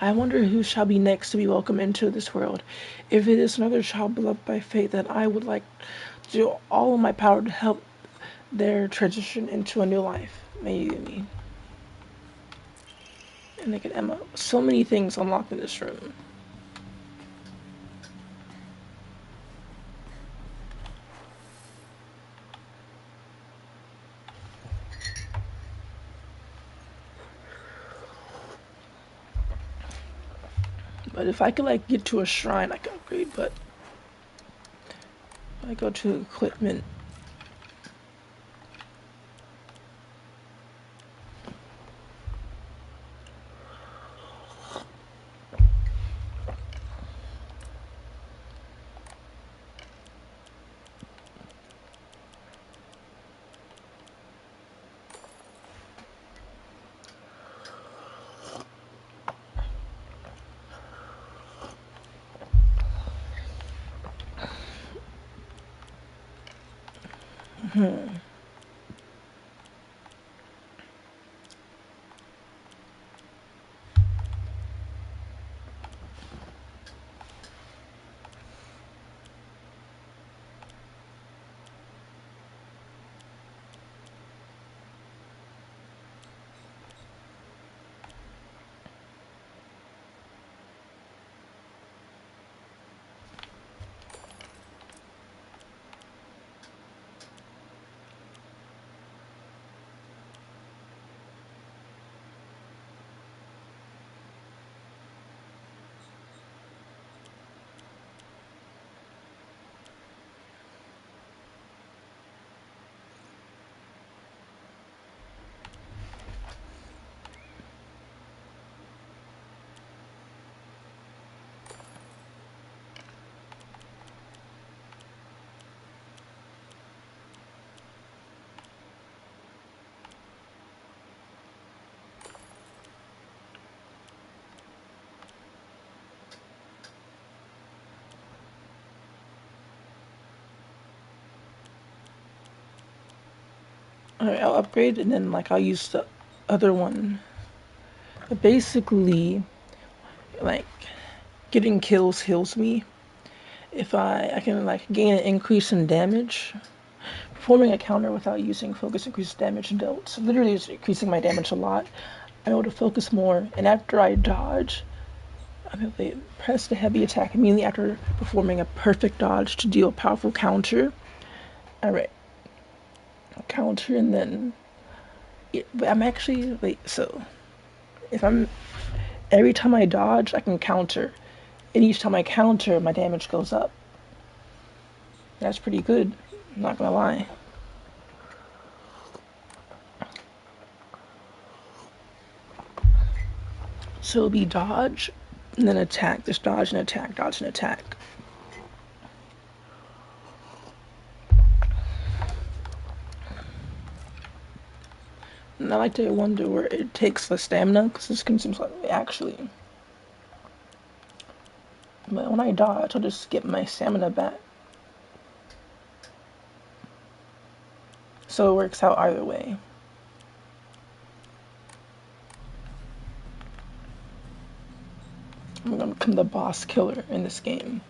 I wonder who shall be next to be welcomed into this world. If it is another child beloved by fate, then I would like to do all of my power to help their transition into a new life. Maybe. And look at Emma. So many things unlocked in this room. But if I could like get to a shrine, I could upgrade. But if I go to equipment, I'll upgrade and then like I'll use the other one. But basically, like getting kills heals me. If I can like gain an increase in damage, performing a counter without using focus increases damage dealt. So literally it's increasing my damage a lot. I'm able to focus more, and after I dodge, I'm able to press the heavy attack immediately after performing a perfect dodge to deal a powerful counter. Alright. Counter and then but I'm actually wait, so if I'm every time I dodge I can counter. And each time I counter my damage goes up. That's pretty good, I'm not gonna lie. So it'll be dodge and then attack. Just dodge and attack, dodge and attack. And I like to wonder where it takes the stamina, because this consumes like actually. But when I dodge, I'll just get my stamina back. So it works out either way. I'm gonna become the boss killer in this game.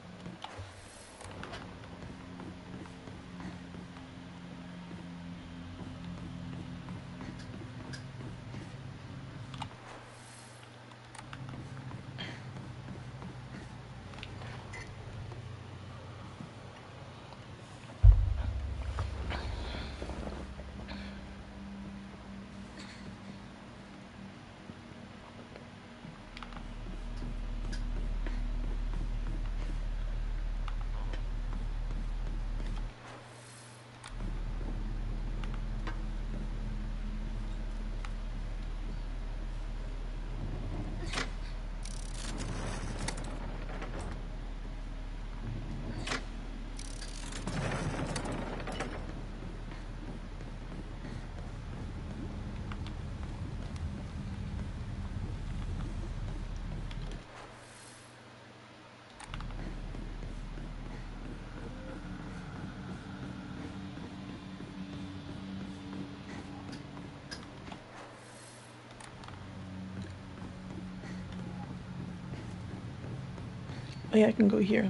Oh yeah, I can go here.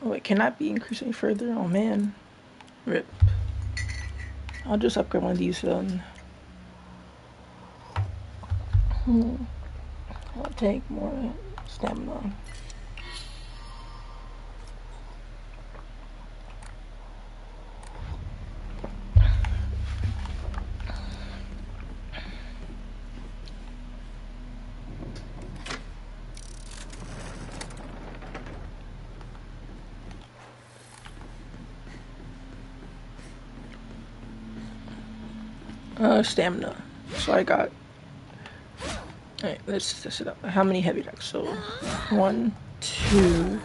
Oh, it cannot be increased any further? Oh man. RIP. I'll just upgrade one of these then. I'll take more stamina. Stamina. So I got. Alright, let's test it up. How many heavy attacks? So, 1, 2,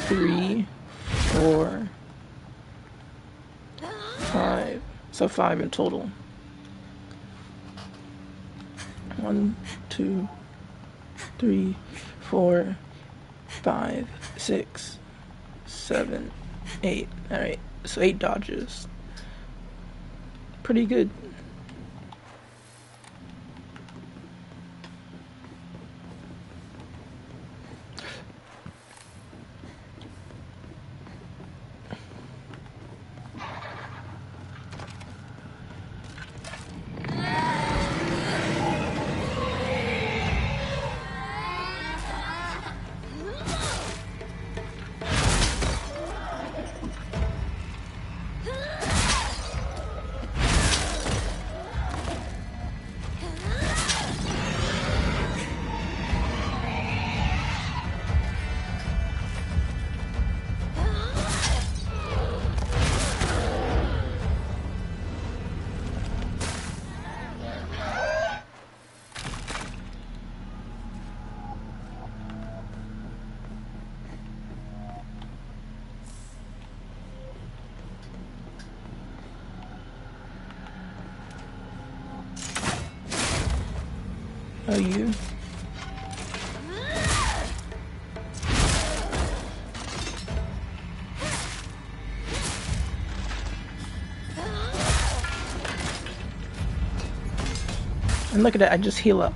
3, 4, 5. So 5 in total. 1, 2, 3, 4, 5, 6, 7, 8. Alright, so 8 dodges. Pretty good. Oh, you? And look at that, I just heal up.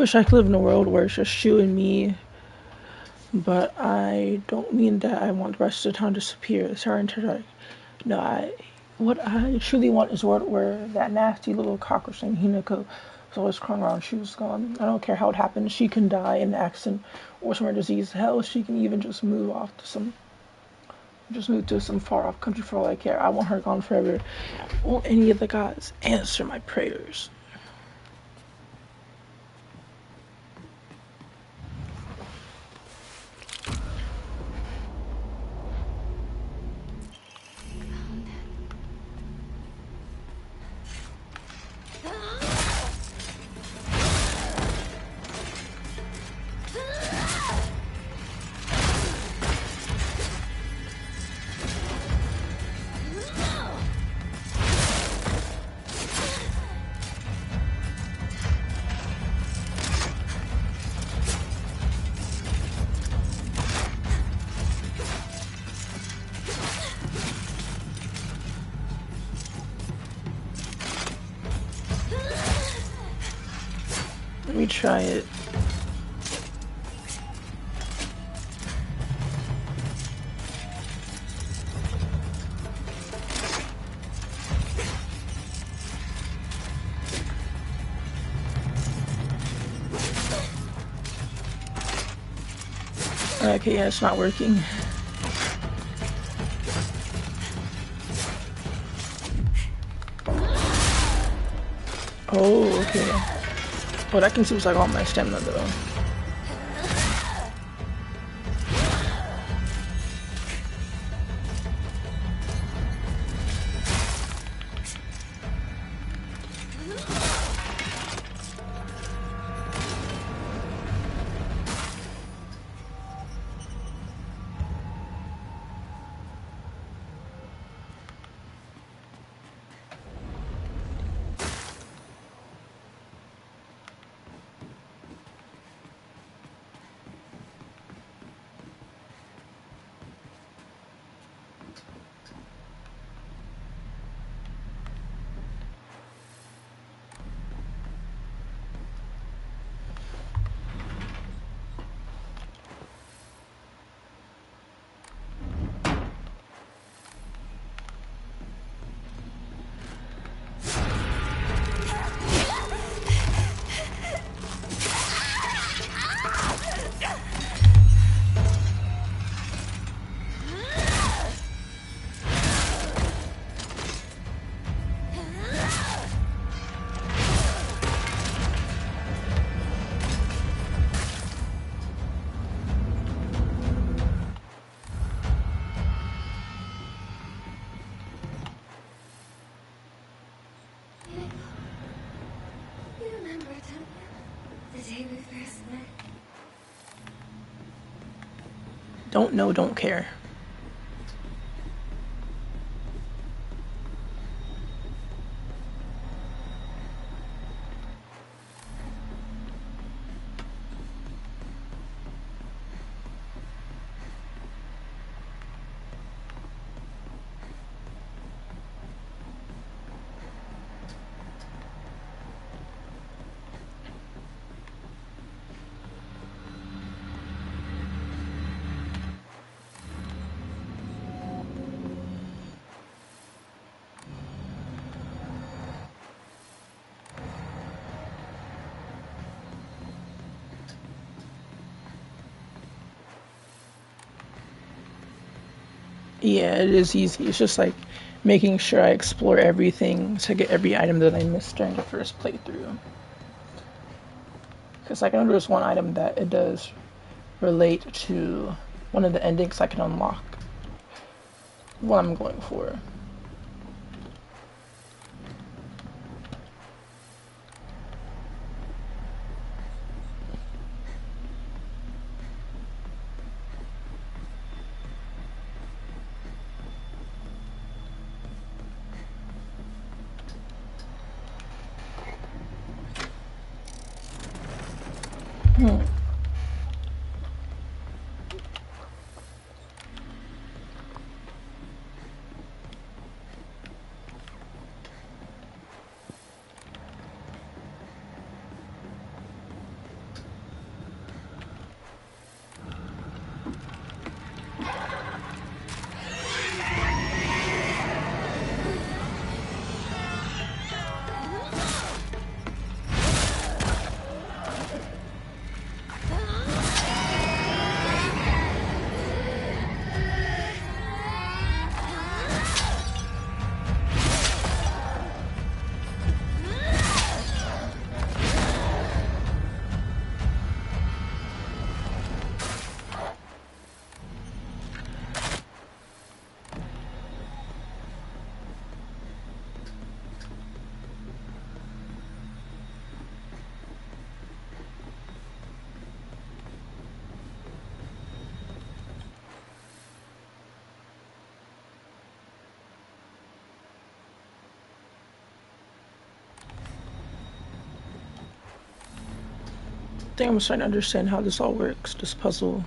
wish I could live in a world where it's just you and me, but I don't mean that I want the rest of the town to disappear. It's hard to like, no, what I truly want is a world where that nasty little cockroach named Hinako is always crawling around. She was gone. I don't care how it happened. She can die in an accident or some disease. Hell, she can even just move to some far off country for all I care. I want her gone forever. Won't any of the gods answer my prayers? Let me try it. Okay, yeah, it's not working. Oh, okay. Well, that consumes like all my stamina though. You remember, don't you? The day we first met. Don't know, don't care. Yeah, it is easy. It's just like making sure I explore everything to get every item that I missed during the first playthrough. Because like, I know there's one item that it does relate to one of the endings I can unlock. What I'm going for. I think I'm starting to understand how this all works, this puzzle.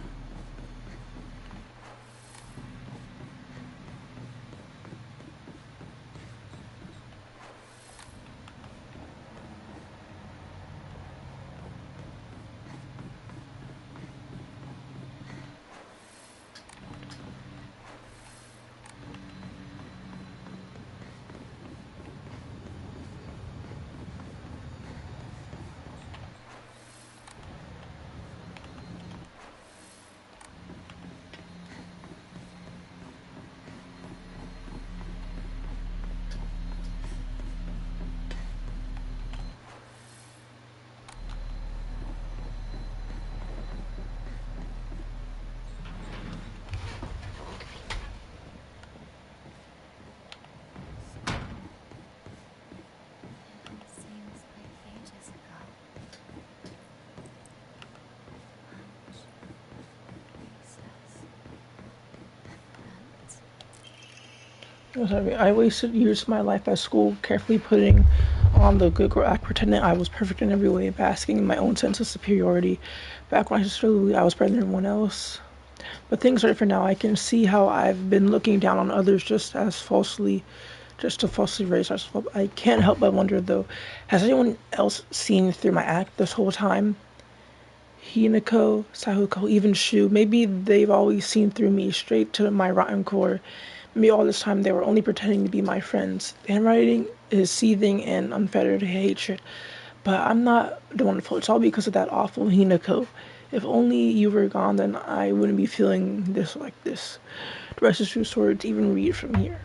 Seems like ages ago. I wasted years of my life at school carefully putting on the good girl act, pretending I was perfect in every way, basking in my own sense of superiority. Back when I was better than everyone else. But things are different now. I can see how I've been looking down on others just to falsely raise ourselves. I can't help but wonder, though, has anyone else seen through my act this whole time? Hinako, Sahuko, even Shu. Maybe they've always seen through me, straight to my rotten core. Maybe all this time they were only pretending to be my friends. The handwriting is seething in unfettered hatred. But I'm not the one fault. It's all because of that awful Hinako. If only you were gone, then I wouldn't be feeling this like this. The rest is too sordid to even read from here.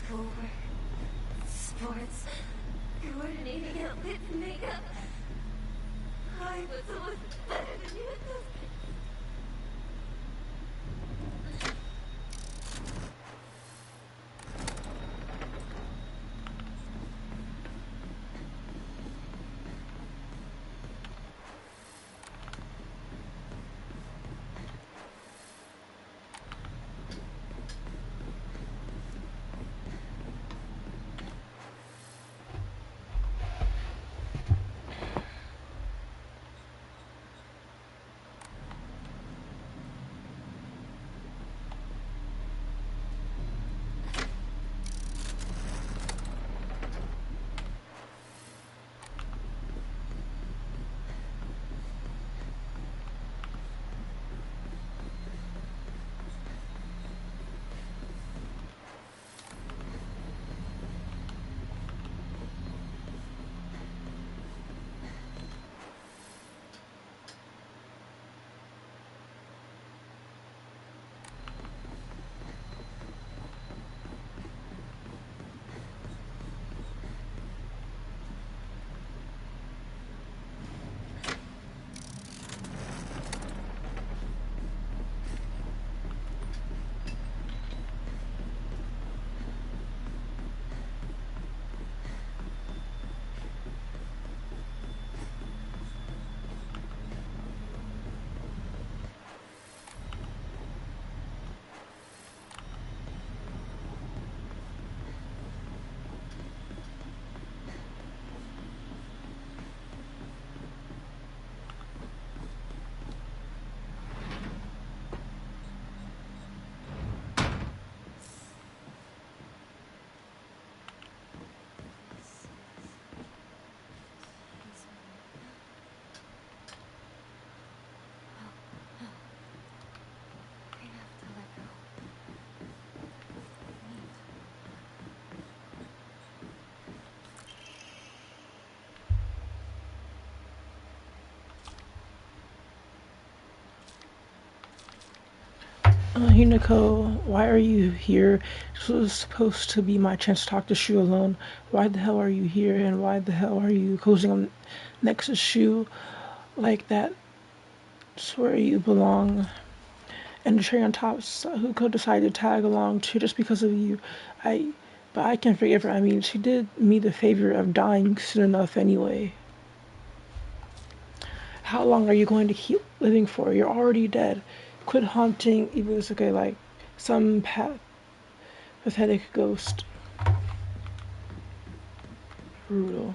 Schoolwork, sports, coordinating outfits and makeup. I was almost better than you at this. Hinako, why are you here? This was supposed to be my chance to talk to Shu alone. Why the hell are you here? And why the hell are you closing on next to Shu like that? It's where you belong. And the cherry on top, who could decide to tag along too just because of you? But I can forgive her. I mean, she did me the favor of dying soon enough anyway. How long are you going to keep living for? You're already dead. Quit haunting Ibusuke like some pathetic ghost. Brutal.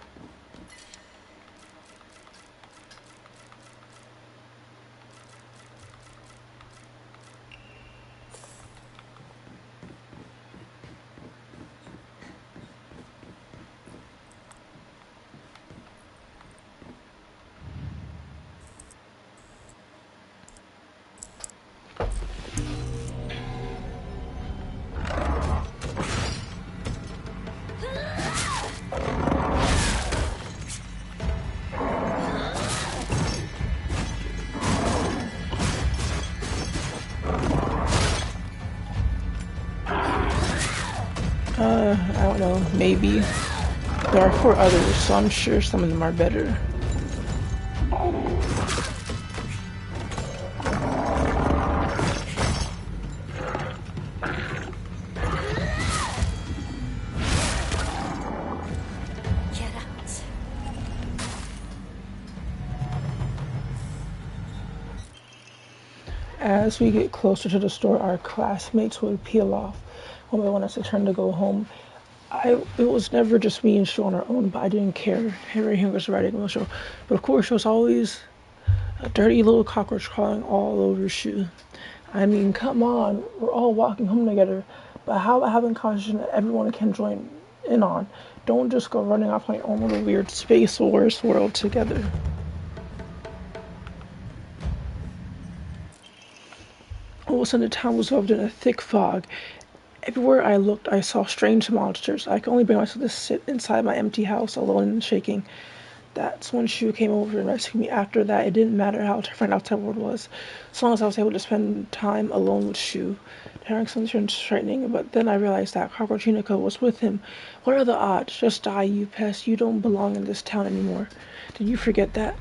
I don't know, maybe. There are 4 others, so I'm sure some of them are better. Get out. As we get closer to the store, our classmates would peel off when we want us to turn to go home. It was never just me and Shu on our own, but I didn't care. Henry was writing on the show. But of course, there was always a dirty little cockroach crawling all over Shu. I mean, come on, we're all walking home together. But how about having a conversation that everyone can join in on? Don't just go running off on your own little weird space wars world together. All of a sudden, the town was enveloped in a thick fog. Everywhere I looked, I saw strange monsters. I could only bring myself to sit inside my empty house, alone and shaking. That's when Shu came over and rescued me. After that, it didn't matter how different outside world was, as long as I was able to spend time alone with Shu. Hearing something frightening, but then I realized that Cockroach Hinako was with him. What are the odds? Just die, you pest. You don't belong in this town anymore. Did you forget that?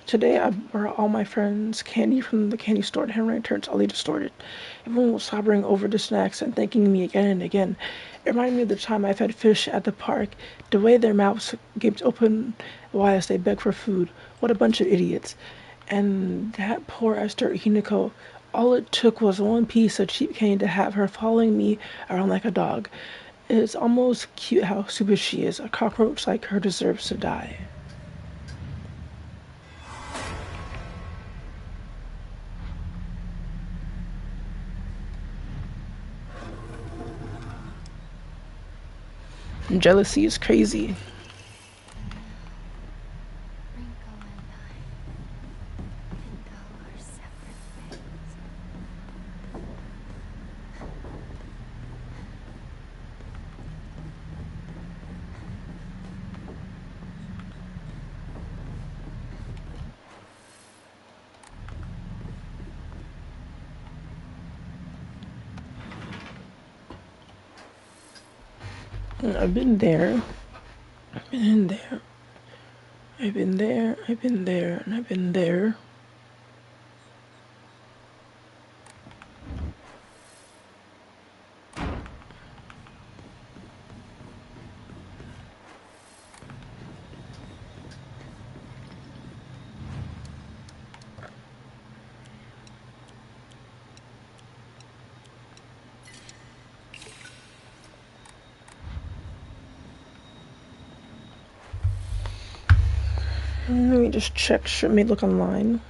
Today I brought all my friends candy from the candy store, and Henry turns oddly distorted. Everyone was sobbing over the snacks and thanking me again and again. It reminded me of the time I fed fish at the park, the way their mouths gaped open wide as they begged for food. What a bunch of idiots. And that poor Esther Hinako, all it took was one piece of cheap candy to have her following me around like a dog. It's almost cute how stupid she is. A cockroach like her deserves to die. Jealousy is crazy. Rinko and I can go our separate ways. I've been there. I've been there. I've been there. I've been there. And I've been there. Let me just check. Should me look online.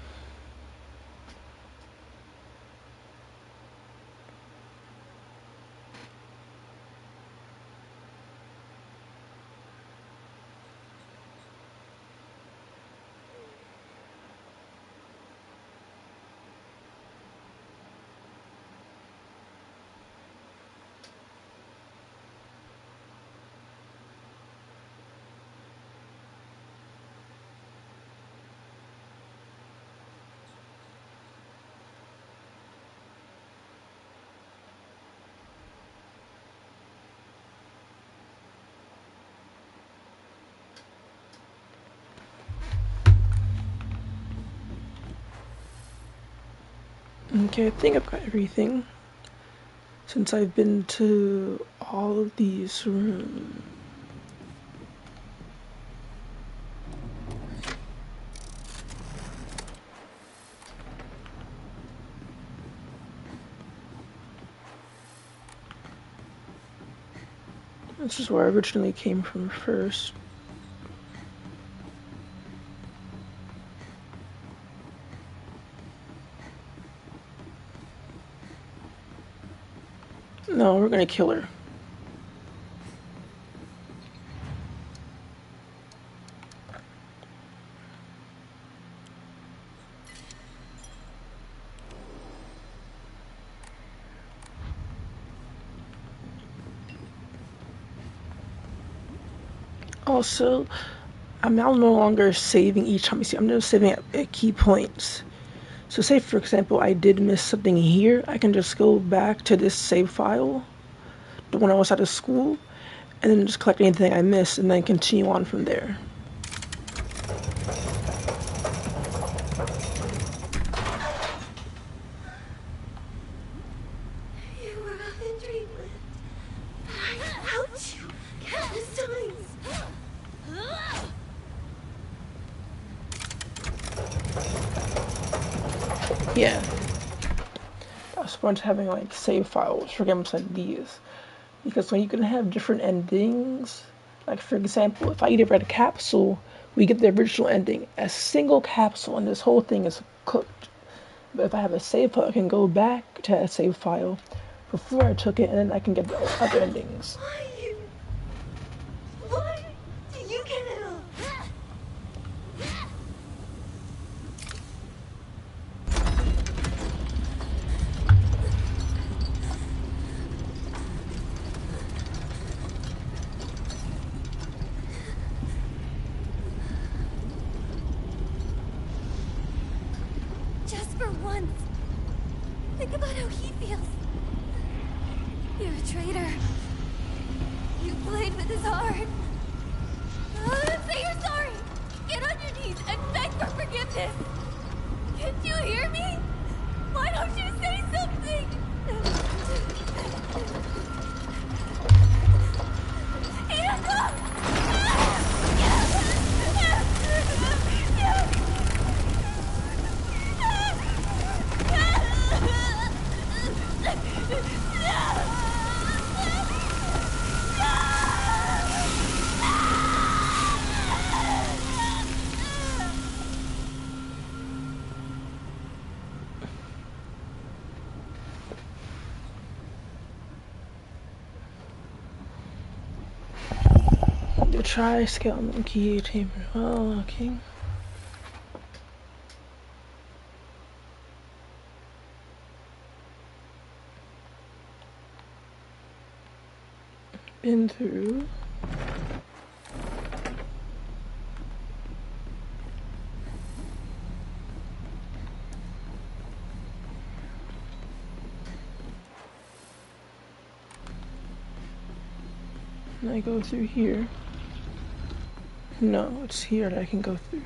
Okay, I think I've got everything. Since I've been to all of these rooms. This is where I originally came from first. No, we're gonna kill her. Also, I'm now no longer saving each time you see. I'm just saving at key points. So say for example I did miss something here, I can just go back to this save file, the one I was out of school, and then just collect anything I missed and then continue on from there. You were up in Dreamland. I helped you countless times. Yeah. I was once having like save files for games like these. Because when you can have different endings, like for example, if I eat a red capsule, we get the original ending, a single capsule, and this whole thing is cooked. But if I have a save file, I can go back to a save file before I took it, and then I can get the other endings. Why do you get it all? Just for once, think about how he feels. You're a traitor. You played with his heart. Say you're sorry. Get on your knees and beg for forgiveness. Can't you hear me? Why don't you say something? The tri-scale monkey tamer. Oh, okay. Been through. And I go through here. No, it's here that I can go through.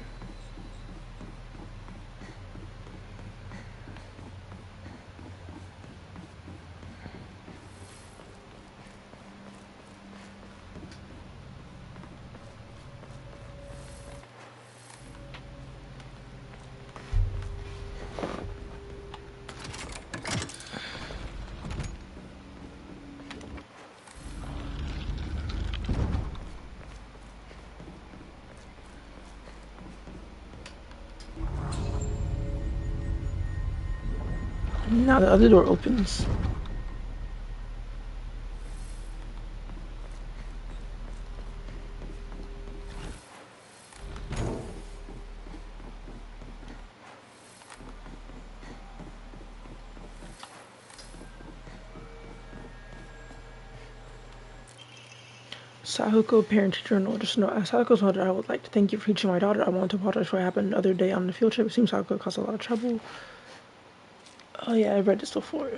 Now the other door opens. Sahuko Parent Journal. Just know, as Sahuko's mother, I would like to thank you for teaching my daughter. I want to apologize for what happened the other day on the field trip. It seems Sahuko caused a lot of trouble. Oh yeah, I've read this before.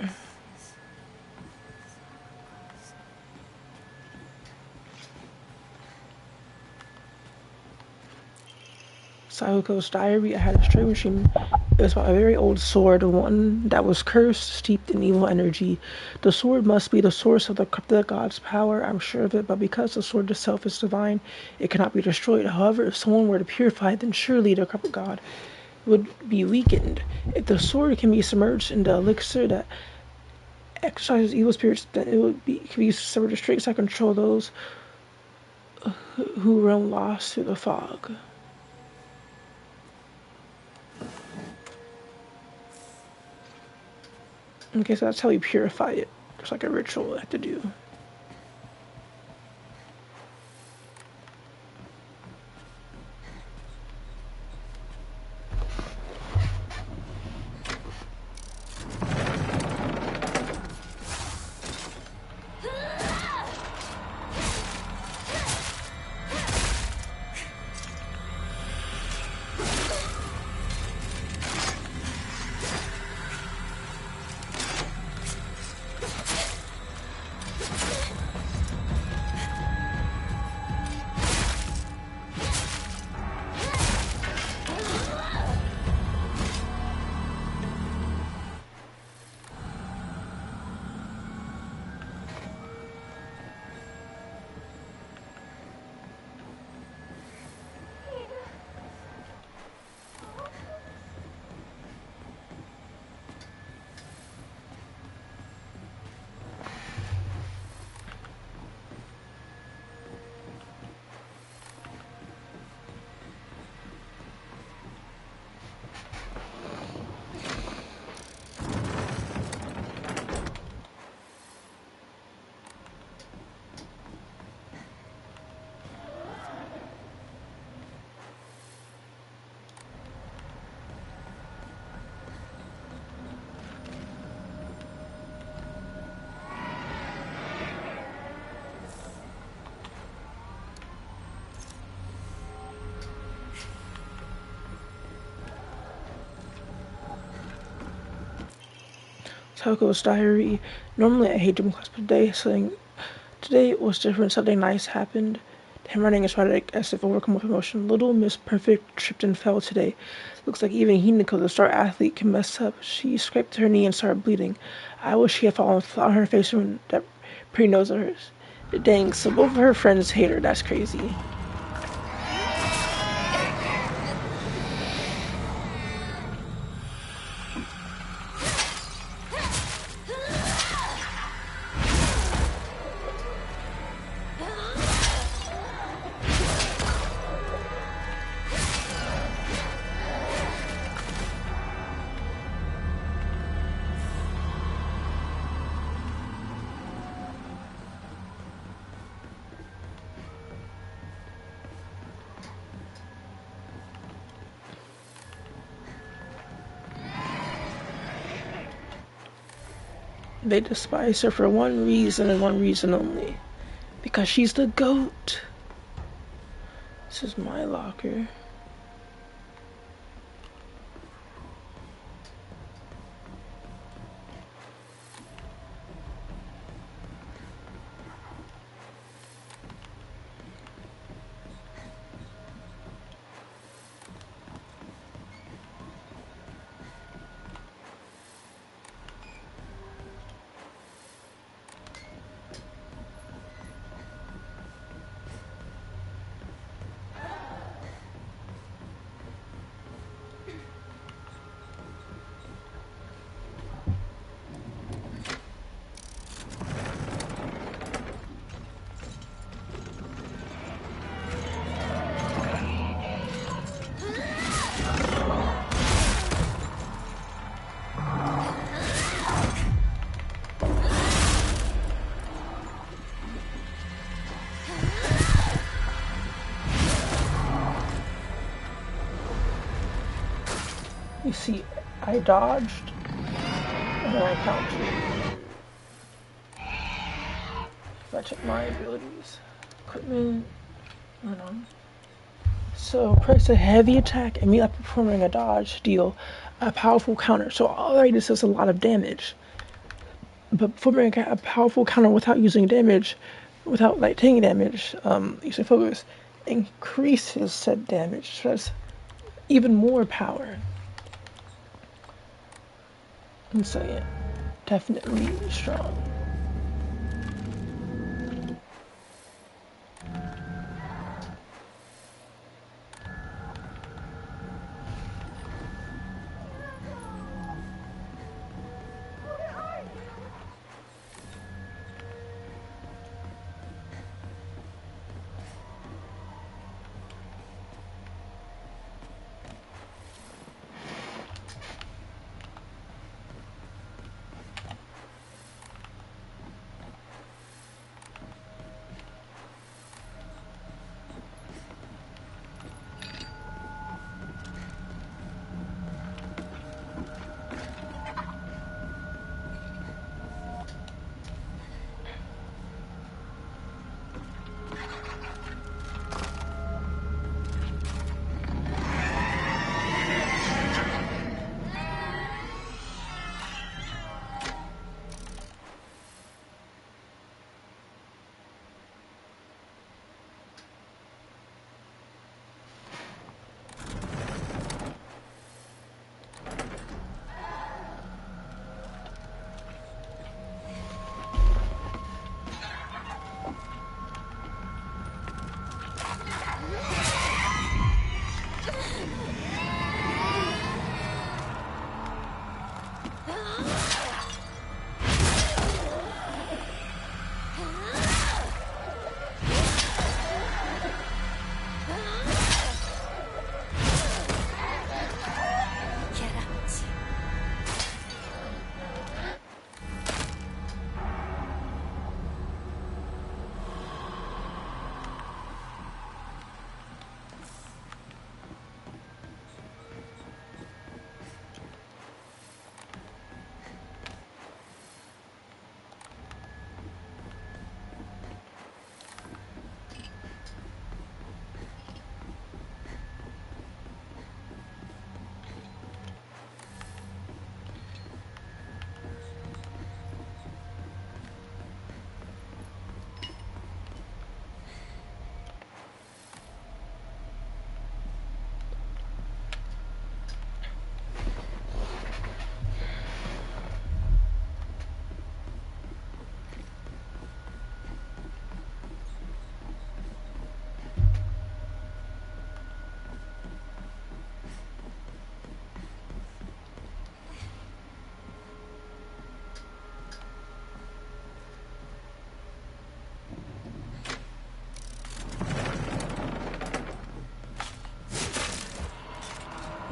Sahuko's diary. I had a stray machine It was a very old sword, one that was cursed, steeped in evil energy. The sword must be the source of the god's power, I'm sure of it, but because the sword itself is divine, it cannot be destroyed. However, if someone were to purify it, then surely the corrupt god would be weakened. If the sword can be submerged in the elixir that exercises evil spirits, then it could be severed to strengths that control those who roam lost through the fog. Okay, so that's how you purify it. It's like a ritual I have to do. Toko's diary. Normally I hate gym class, but today was different. Something nice happened. Him running is erratic as if overcome with emotion. Little Miss Perfect tripped and fell today. Looks like even Hinako, the star athlete, can mess up. She scraped her knee and started bleeding. I wish she had fallen flat on her face when that pretty nose of hers. Dang, so both of her friends hate her. That's crazy. They despise her for one reason and one reason only. Because she's the GOAT. This is my locker. You see, I dodged, and then I countered. If I check my abilities, equipment, hold on. So, press a heavy attack and me like performing a dodge, deal a powerful counter. So already this does a lot of damage. But performing a powerful counter without using damage, without like taking damage, using focus, increases said damage. So that's even more power. and say it. Definitely strong.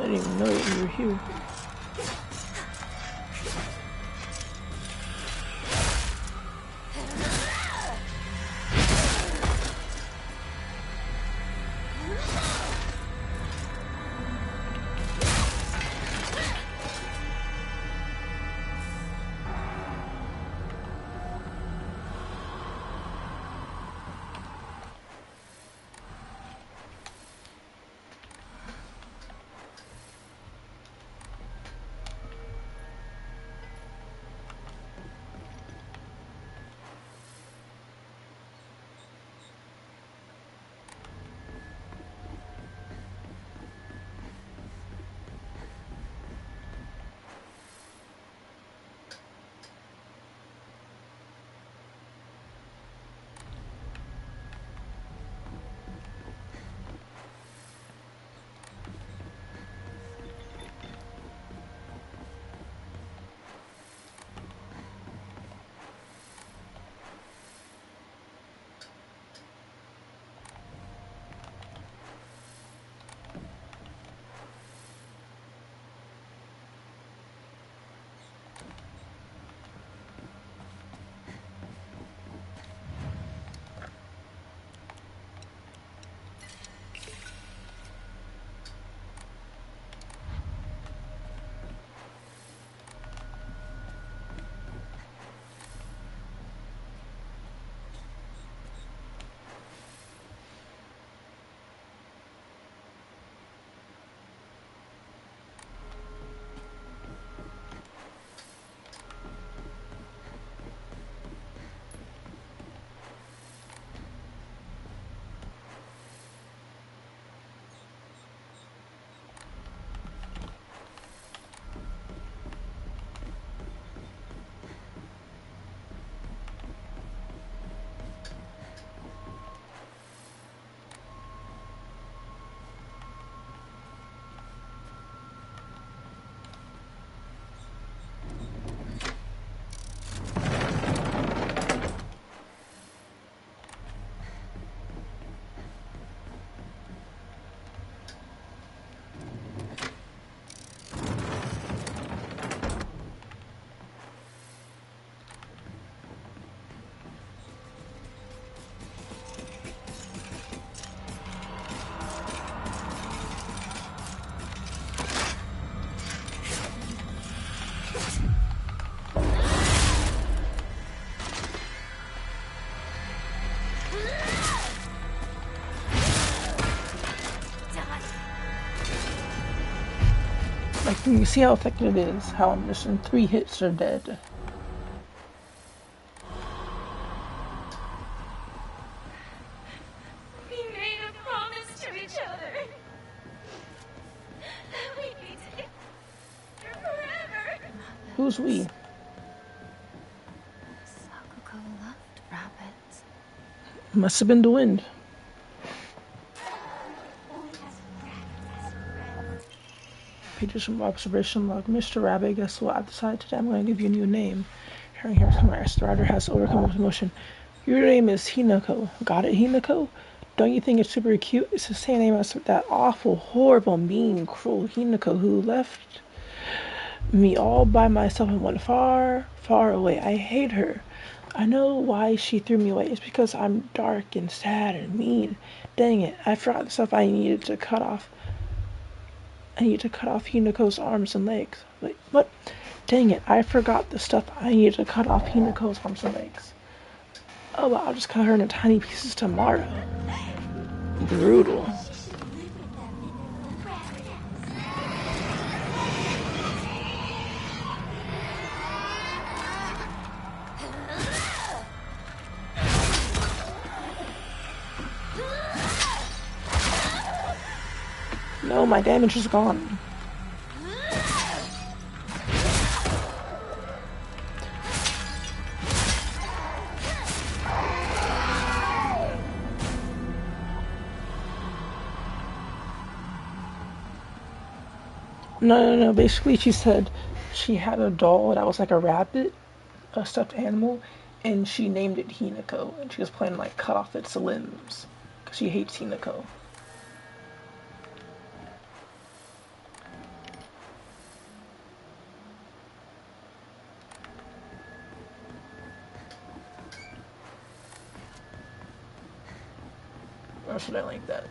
I didn't even know that you were here. Like, you see how effective it is, how I'm just in 3 hits are dead. We made a promise to each other. That we'd be together forever. Who's we? Sakuko loved rabbits. Must have been the wind. Pages from observation log. Mr. Rabbit, guess what? I've decided today I'm going to give you a new name. Hearing here from our rider has overcome with emotion. Your name is Hinako. Got it, Hinako? Don't you think it's super cute? It's the same name as that awful, horrible, mean, cruel Hinako who left me all by myself and went far, far away. I hate her. I know why she threw me away. It's because I'm dark and sad and mean. Dang it, I forgot the stuff I needed to cut off. I need to cut off Hinako's arms and legs. Wait, what? Dang it, I forgot the stuff I need to cut off Hinako's arms and legs. Oh, well, I'll just cut her into tiny pieces tomorrow. Brutal. No, my damage is gone. No. Basically, she said she had a doll that was like a rabbit, a stuffed animal, and she named it Hinako, and she was planning to like cut off its limbs because she hates Hinako. Or should I like that?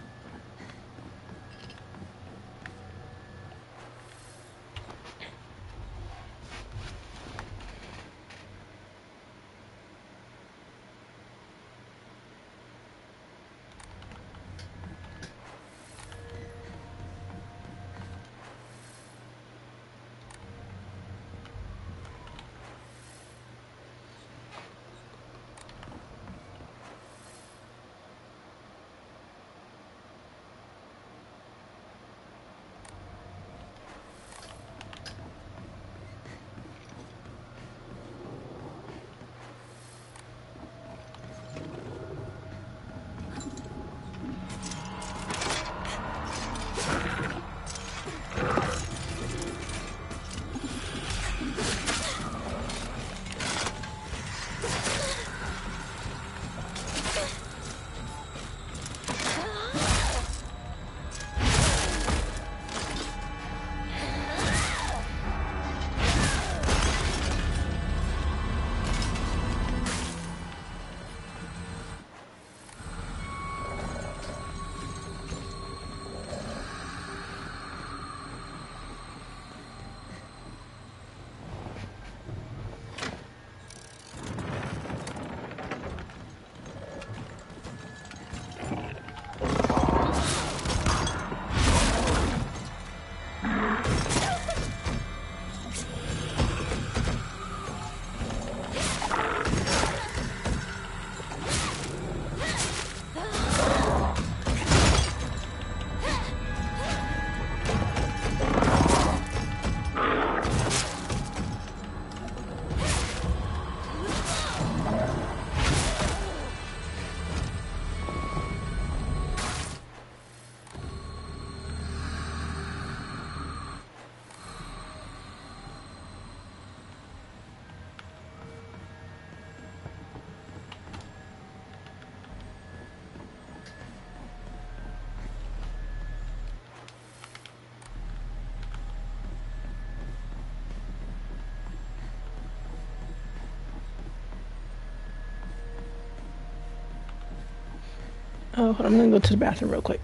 Oh, I'm gonna go to the bathroom real quick.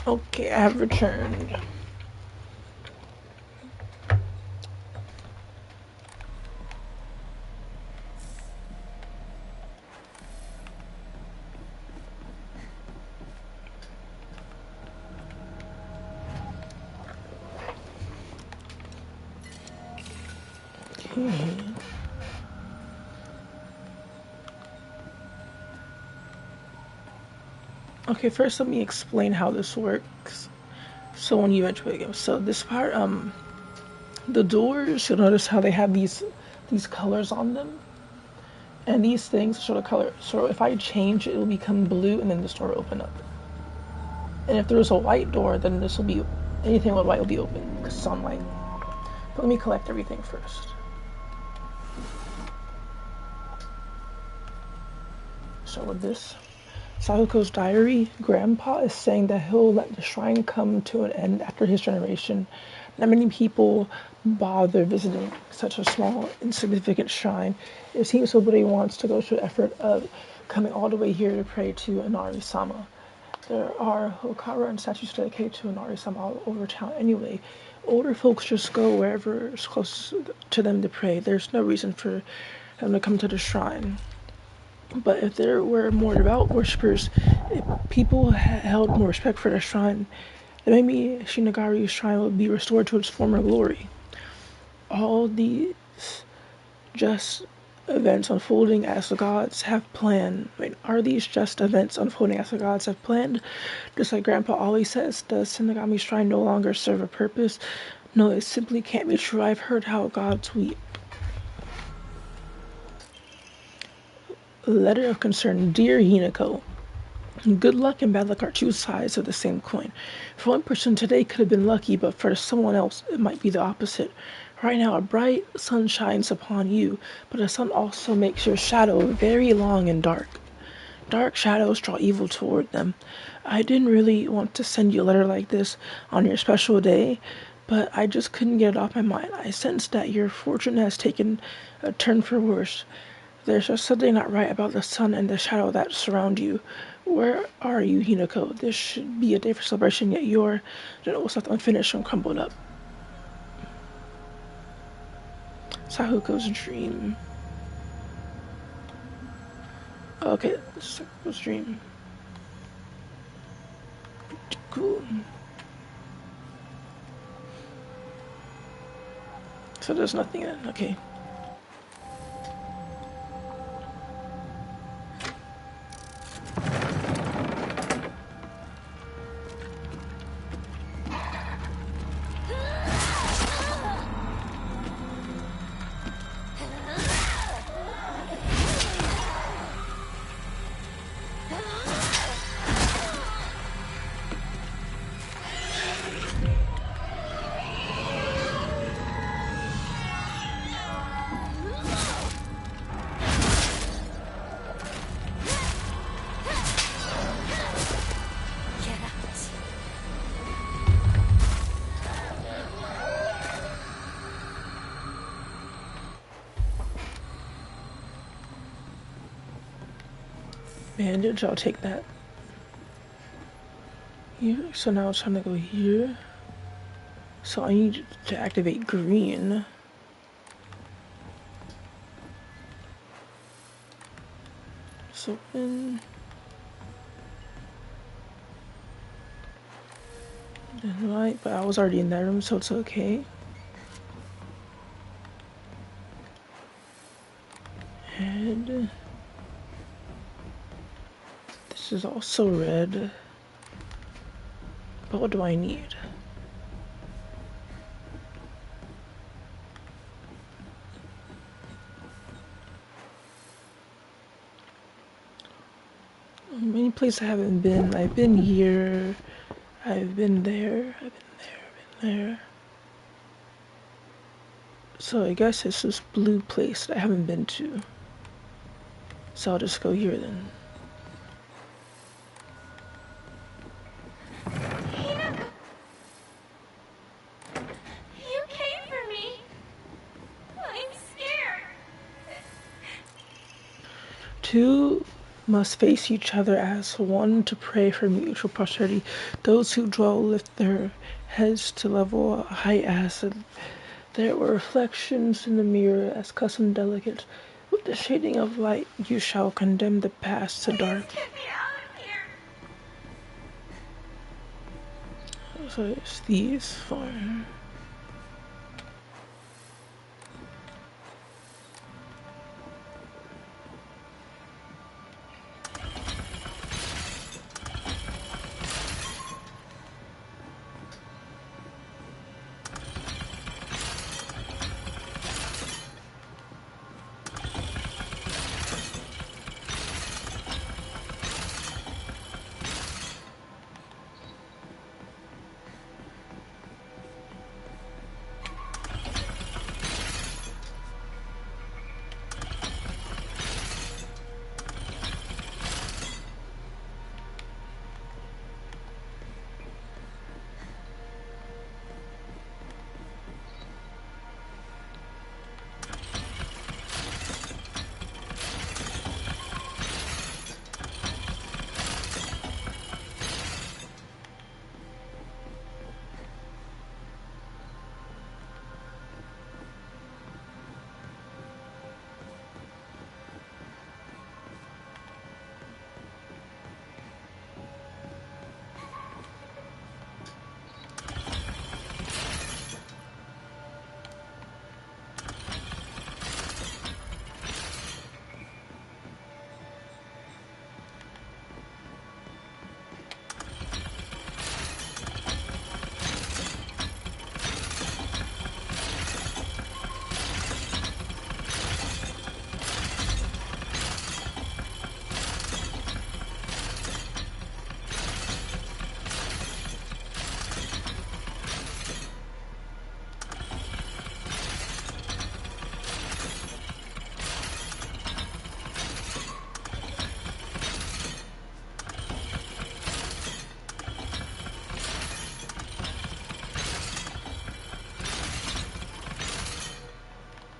Okay, I have returned. Okay. Okay, first let me explain how this works. So when you enter the game, so this part, the doors, you'll notice how they have these colors on them, and these things show the color. So if I change it, will become blue, and then this door will open up. And if there's a white door, then this will be anything with white will be open because it's on white. But let me collect everything first. So with this, Sakuko's diary, Grandpa is saying that he'll let the shrine come to an end after his generation. Not many people bother visiting such a small, insignificant shrine. It seems somebody wants to go to the effort of coming all the way here to pray to Inari-sama. There are Hokara and statues dedicated to Inari-sama all over town anyway. Older folks just go wherever is close to them to pray. There's no reason for them to come to the shrine. But if there were more devout worshippers, if people held more respect for the shrine, then maybe Shinigari's shrine would be restored to its former glory. All these just events unfolding as the gods have planned. Wait, are these just events unfolding as the gods have planned? Just like Grandpa always says, does Shinigami's shrine no longer serve a purpose? No, it simply can't be true. I've heard how gods weep. Letter of concern. Dear Hinako, good luck and bad luck are two sides of the same coin. For one person, today could have been lucky, but for someone else, it might be the opposite. Right now, a bright sun shines upon you, but the sun also makes your shadow very long and dark. Dark shadows draw evil toward them. I didn't really want to send you a letter like this on your special day, but I just couldn't get it off my mind. I sense that your fortune has taken a turn for worse. There's just something not right about the sun and the shadow that surround you. Where are you, Hinako? This should be a day for celebration, yet you're almost left unfinished and crumbled up. Sakuko's dream. Okay, Sakuko's dream. Cool. So there's nothing in it. Okay. Bandage, I'll take that. Here, so now it's time to go here. So I need to activate green. So then light, but I was already in that room, so it's okay. And this is also red. But what do I need? Many places I haven't been. I've been here. I've been there. I've been there. I've been there. So I guess it's this blue place that I haven't been to. So I'll just go here then. You came for me. I'm scared. To must face each other as one to pray for mutual prosperity. Those who dwell lift their heads to level height as there were reflections in the mirror as custom delicate. With the shading of light you shall condemn the past to dark. So it's these fine.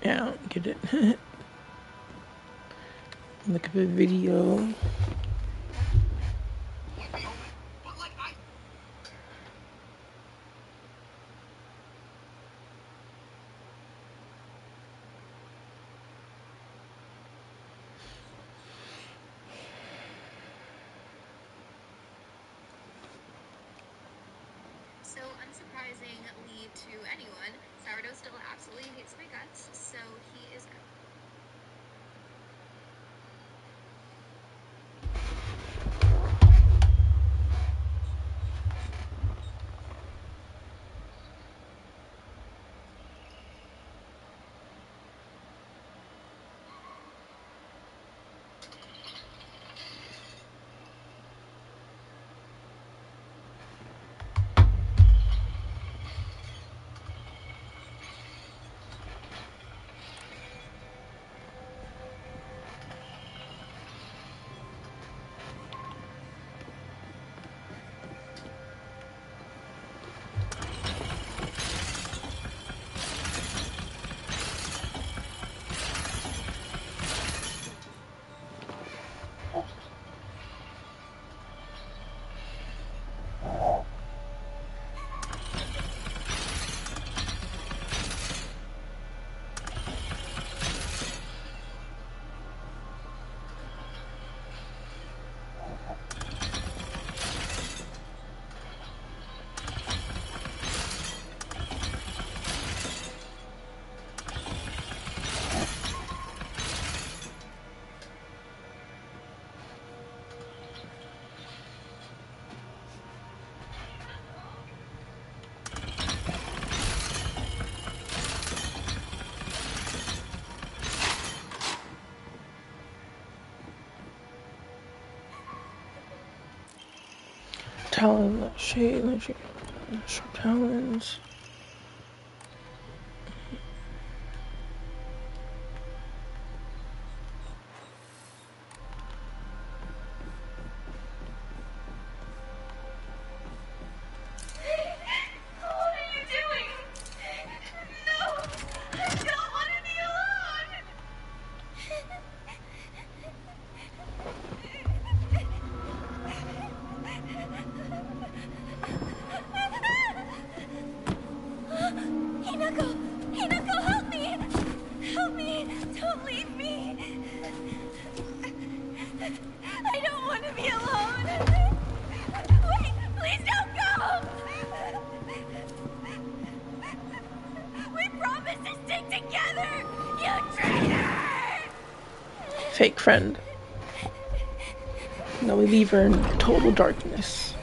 Yeah, I don't get it. Look at the video. So unsurprisingly to anyone, Sourdough still absolutely hates my guts, so he is out. Talon, shade, sharp talons. Don't leave me. I don't want to be alone. Wait, please don't go. We promised to stick together. You traitor! Fake friend. Now we leave her in total darkness.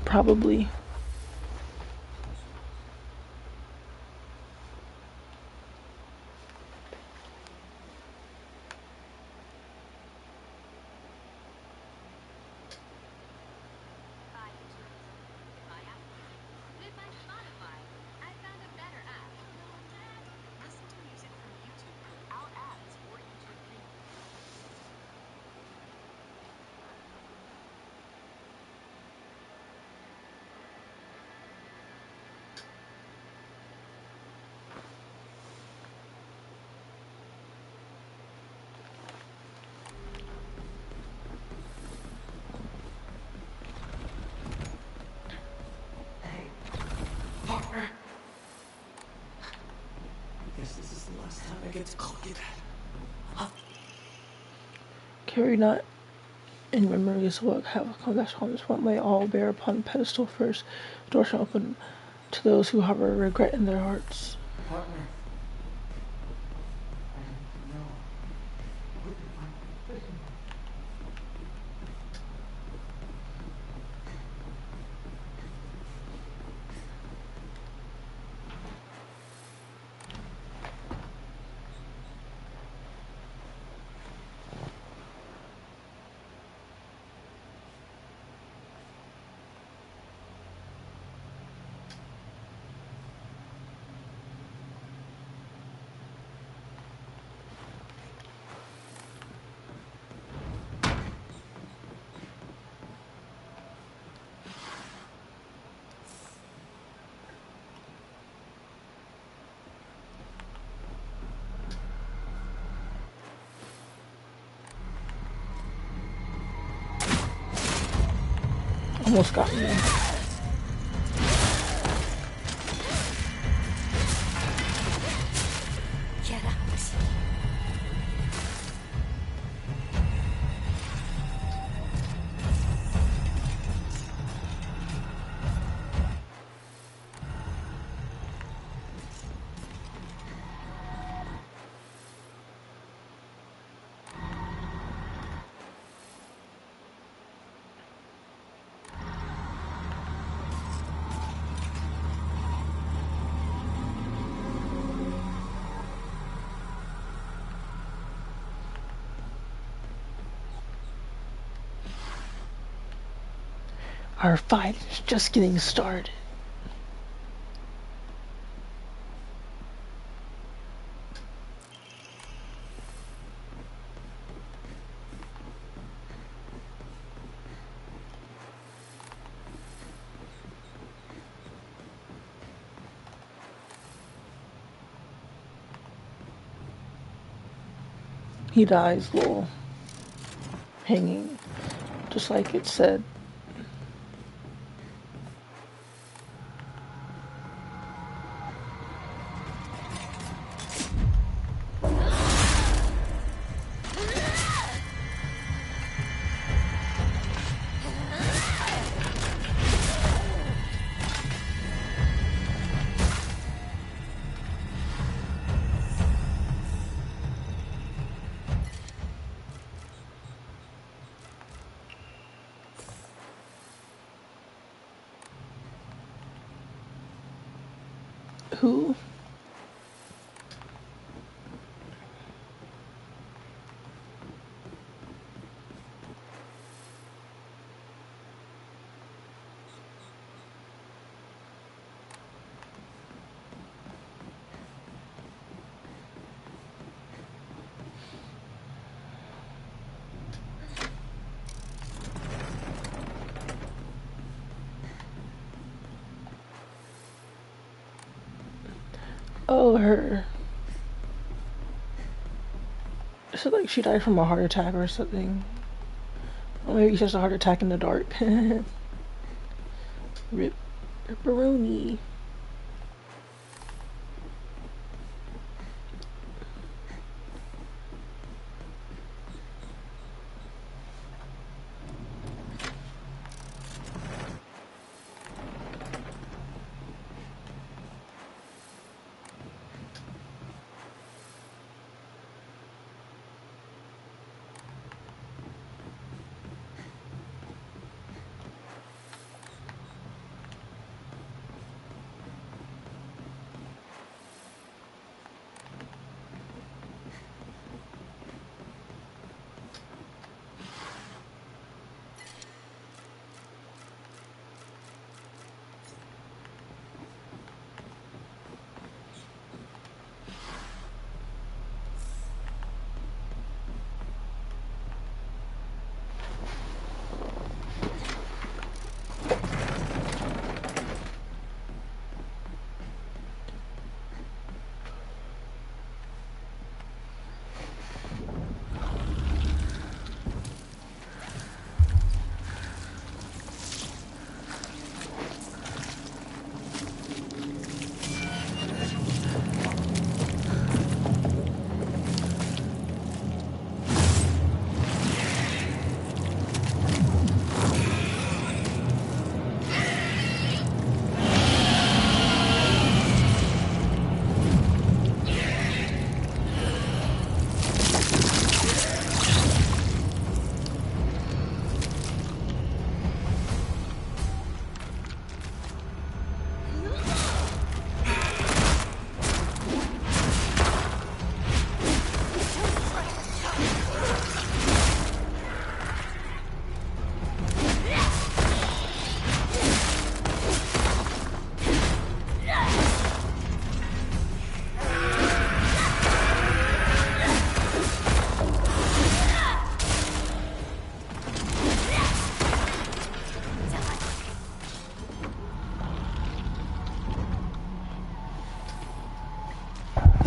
Probably. Partner. I guess this is the last time I get to call you that. Carry not in memories what have come that on this one may all bear upon pedestal first. Door shall open to those who harbor regret in their hearts. Partner. Almost got me. Get out. Our fight is just getting started. He dies, lol. Hanging. just like it said. Who? Oh, her. Is it like she died from a heart attack or something? Or maybe just a heart attack in the dark. Rip. Ripperoni.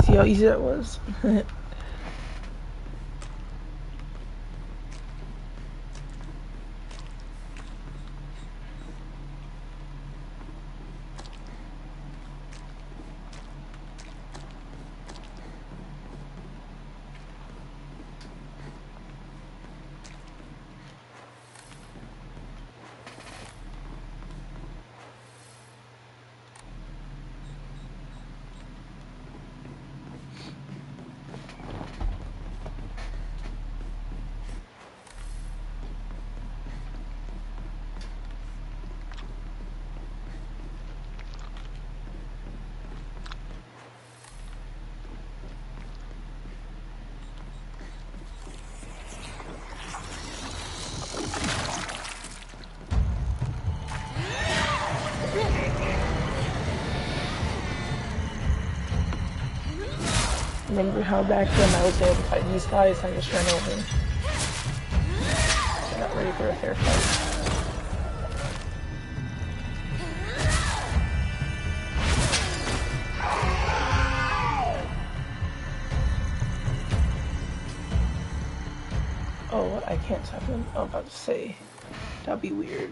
See how easy that was? Remember how back then I was able to fight these guys? I just ran over. I'm not ready for a fair fight. Oh, what? I can't tap him. I'm about to say. That'd be weird.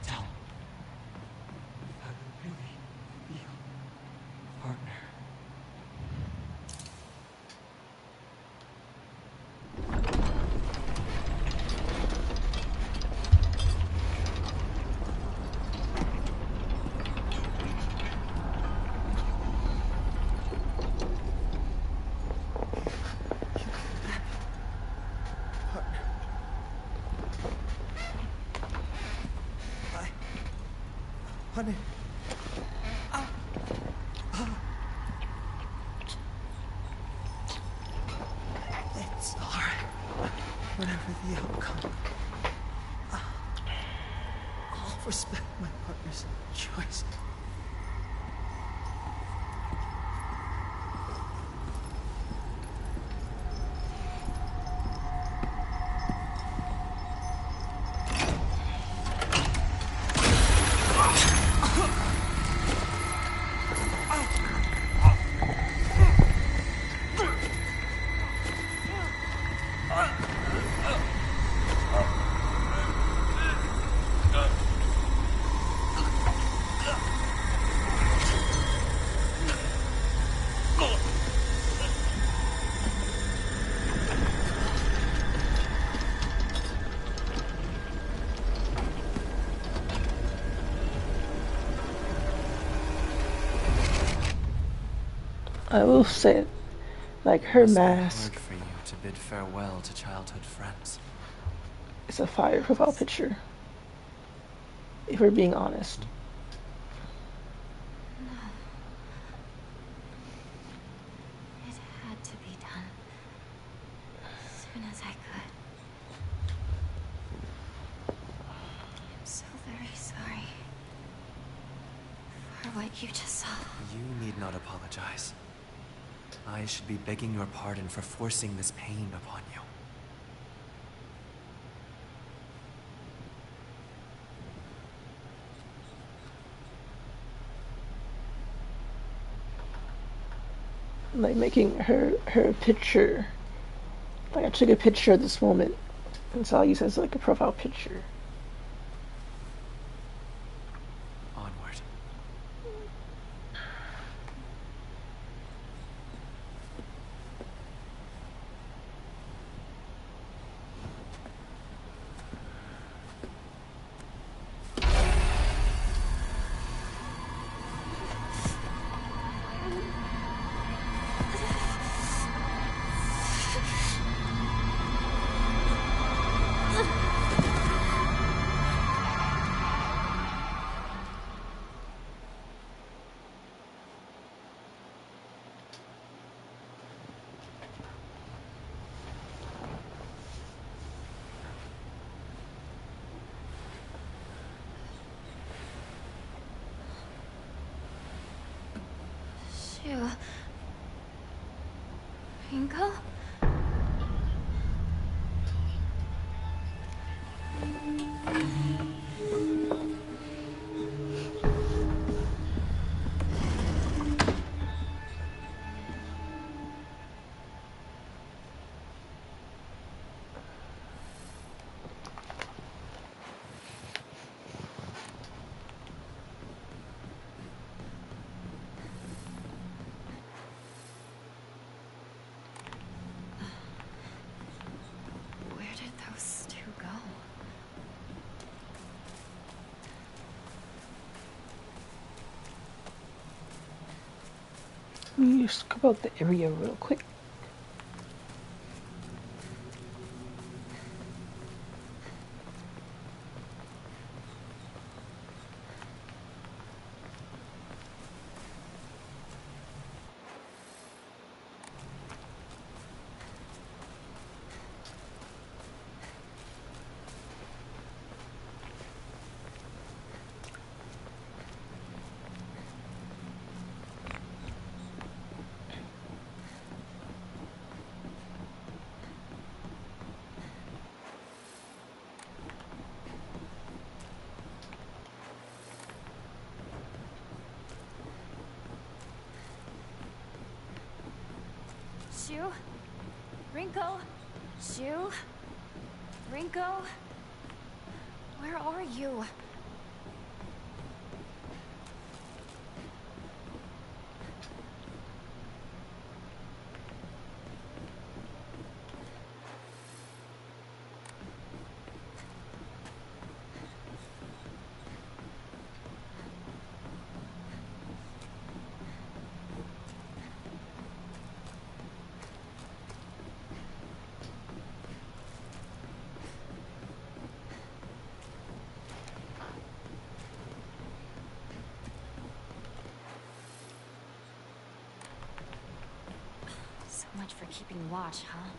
Tell. How do you really feel, partner? Honey. It's alright. Whatever the outcome, I'll respect my partner's choice. I will say, like, her Must be mask hard for you to bid farewell to childhood friends. is a fire profile picture. If we're being honest. It had to be done as soon as I could. I'm so very sorry for what you just saw. You need not apologize. I should be begging your pardon for forcing this pain upon you. Like, making her picture. Like, I took a picture of this moment, and so I'll use it as like a profile picture. Onward. Shu. Ringo? Let me just scope out the area real quick. Shu? Rinko? Shu? Rinko? Where are you? So much for keeping watch, huh?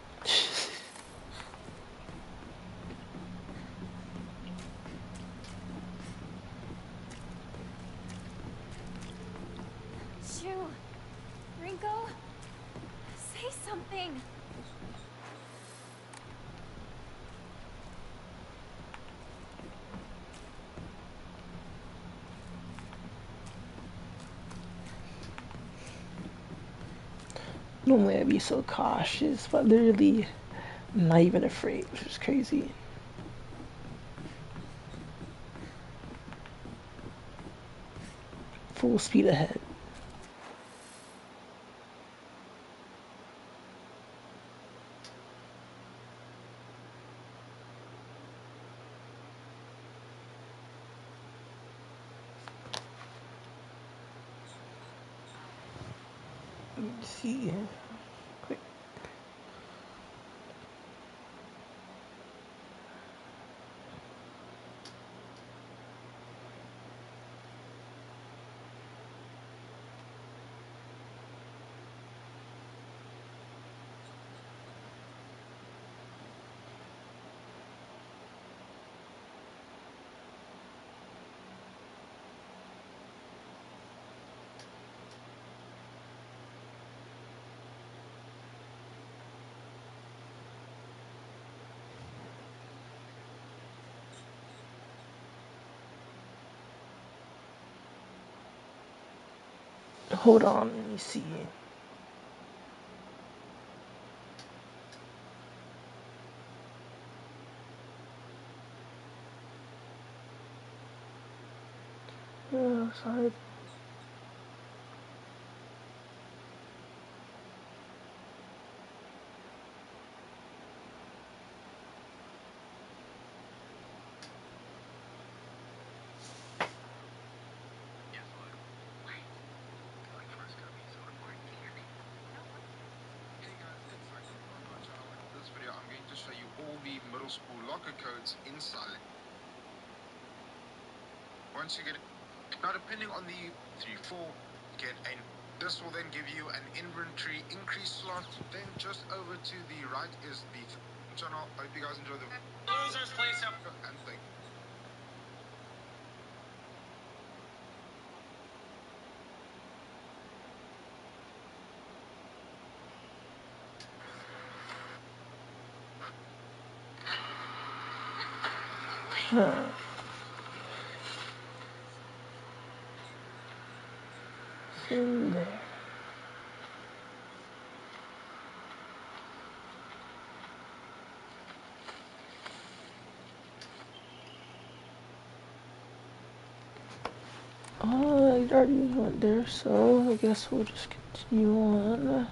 Shu? Rinko? Say something! Normally I'd be so cautious, but literally I'm not even afraid, which is crazy. Full speed ahead. Let me see. Quick. Hold on, let me see. Sorry. This video, I'm going to show you all the middle school locker codes inside. Once you get it, now depending on the 3-4, get a. This will then give you an inventory increase slot. Then just over to the right is the channel. I hope you guys enjoy the losers, please help. And thank you. In there. Oh, I already went there, so I guess we'll just continue on.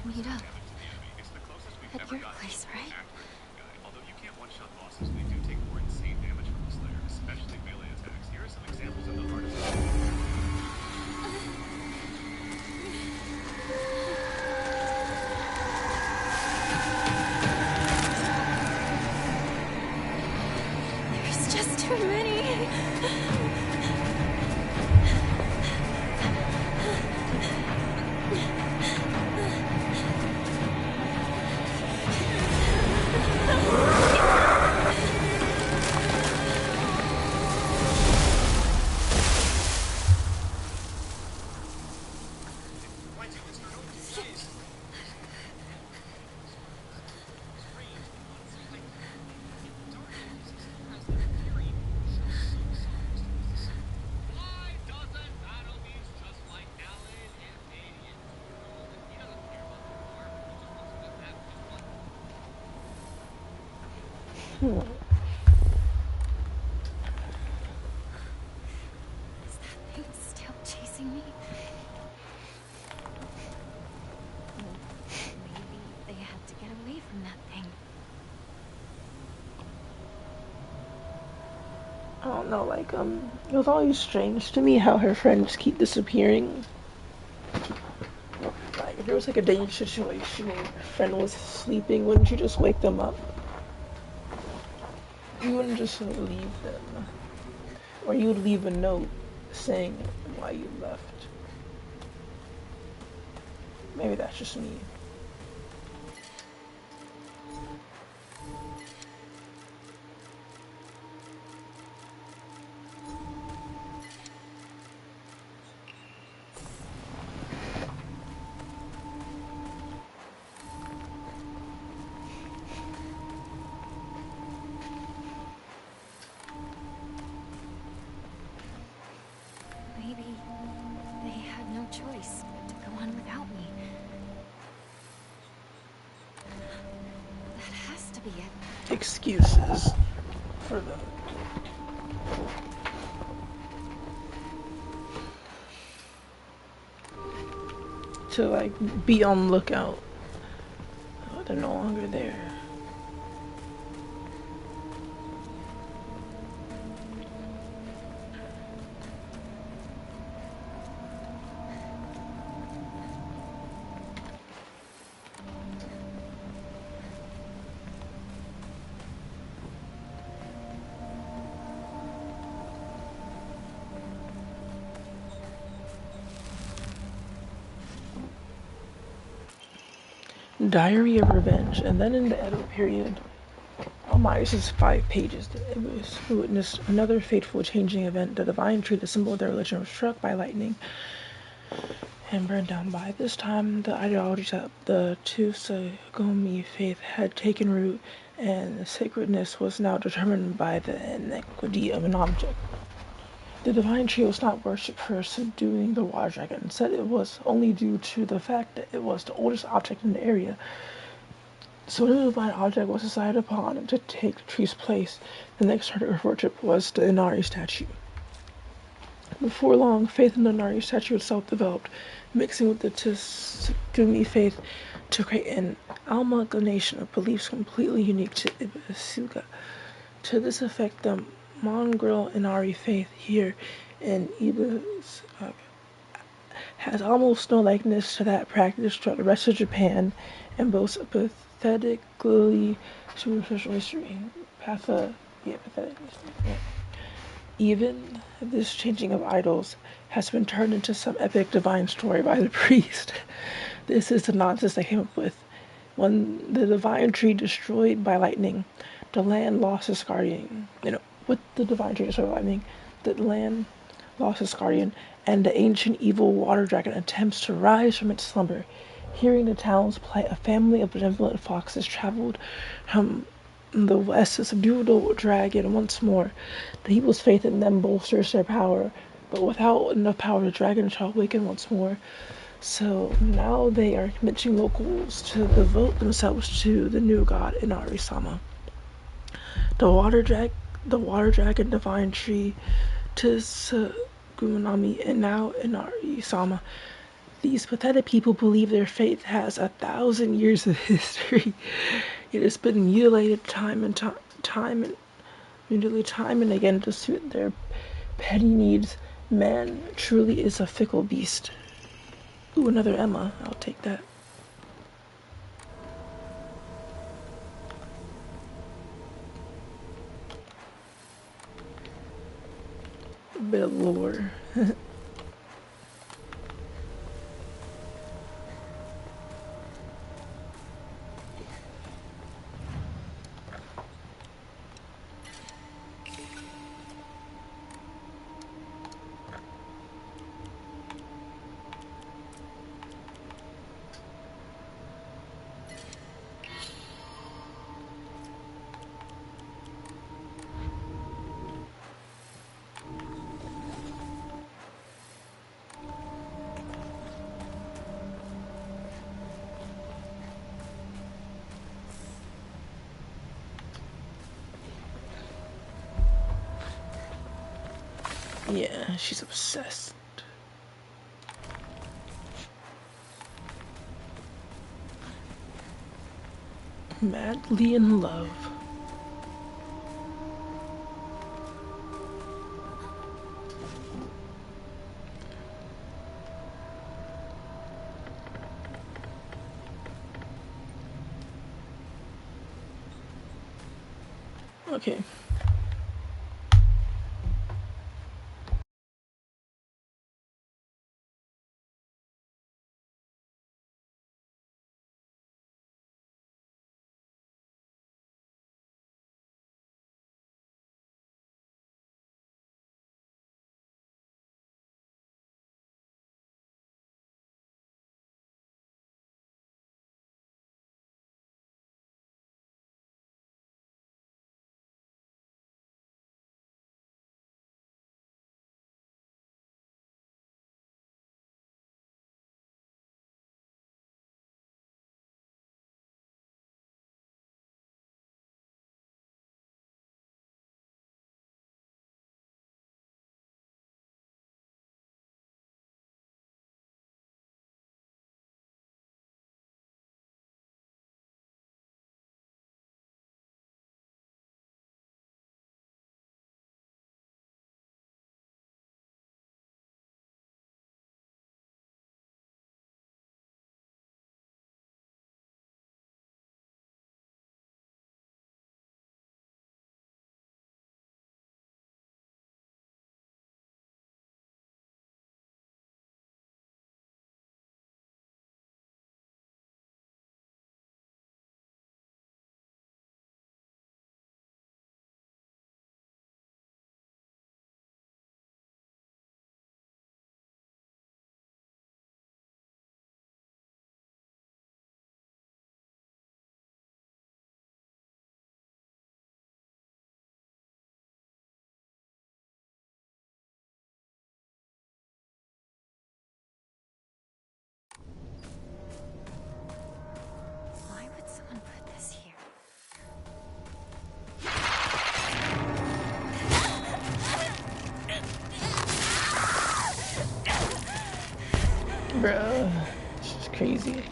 meet up at your place, right? Although you can't one-shot bosses, they do take more insane damage from the Slayer, especially melee attacks. Here are some examples of the hardest. There's just too many. Hmm. Is that thing still chasing me? Maybe they had to get away from that thing. I don't know, like, it was always strange to me how her friends keep disappearing. Like, if there was like a dangerous situation and your friend was sleeping, wouldn't you just wake them up? You wouldn't just leave them. Or you would leave a note saying why you left. Maybe that's just me. Maybe they had no choice but to go on without me. That has to be it. Excuses for them. To like be on lookout. Oh, they're no longer there. Diary of Revenge, and then in the Edo period, oh my, this is 5 pages. It was who witnessed another fateful changing event. The divine tree, the symbol of their religion, was struck by lightning and burned down. By this time, the ideologies of the Tsukuyomi faith had taken root, and sacredness was now determined by the iniquity of an object. The divine tree was not worshipped for subduing the water dragon. Instead, it was only due to the fact that it was the oldest object in the area. So when the divine object was decided upon to take the tree's place, the next target of worship was the Inari statue. Before long, faith in the Inari statue itself developed, mixing with the Tsukumi faith to create an amalgamation of beliefs completely unique to Ibisuka. To this effect, the Mongol Inari faith here in Ibisuka has almost no likeness to that practiced throughout the rest of Japan and boasts a pathetically superficial history. Pathetic history. Yeah. Even this changing of idols has been turned into some epic divine story by the priest. This is the nonsense they came up with. When the divine tree destroyed by lightning, the land lost its guardian. With the divine tree destroyed by lightning, the land lost its guardian, and the ancient evil water dragon attempts to rise from its slumber. Hearing the town's plight, a family of benevolent foxes traveled from the west to subdue the dragon once more. The people's faith in them bolsters their power, but without enough power, the dragon shall awaken once more. So now they are convincing locals to devote themselves to the new god Inari-sama. The water dragon divine tree, Tsukuyomi, and now Inari-sama. These pathetic people believe their faith has 1,000 years of history. It has been mutilated time and again to suit their petty needs. Man truly is a fickle beast. Ooh, another Emma. I'll take that. A bit of lore. Yeah, she's obsessed. Madly in love. Okay. Why would someone put this here? Bruh. She's crazy.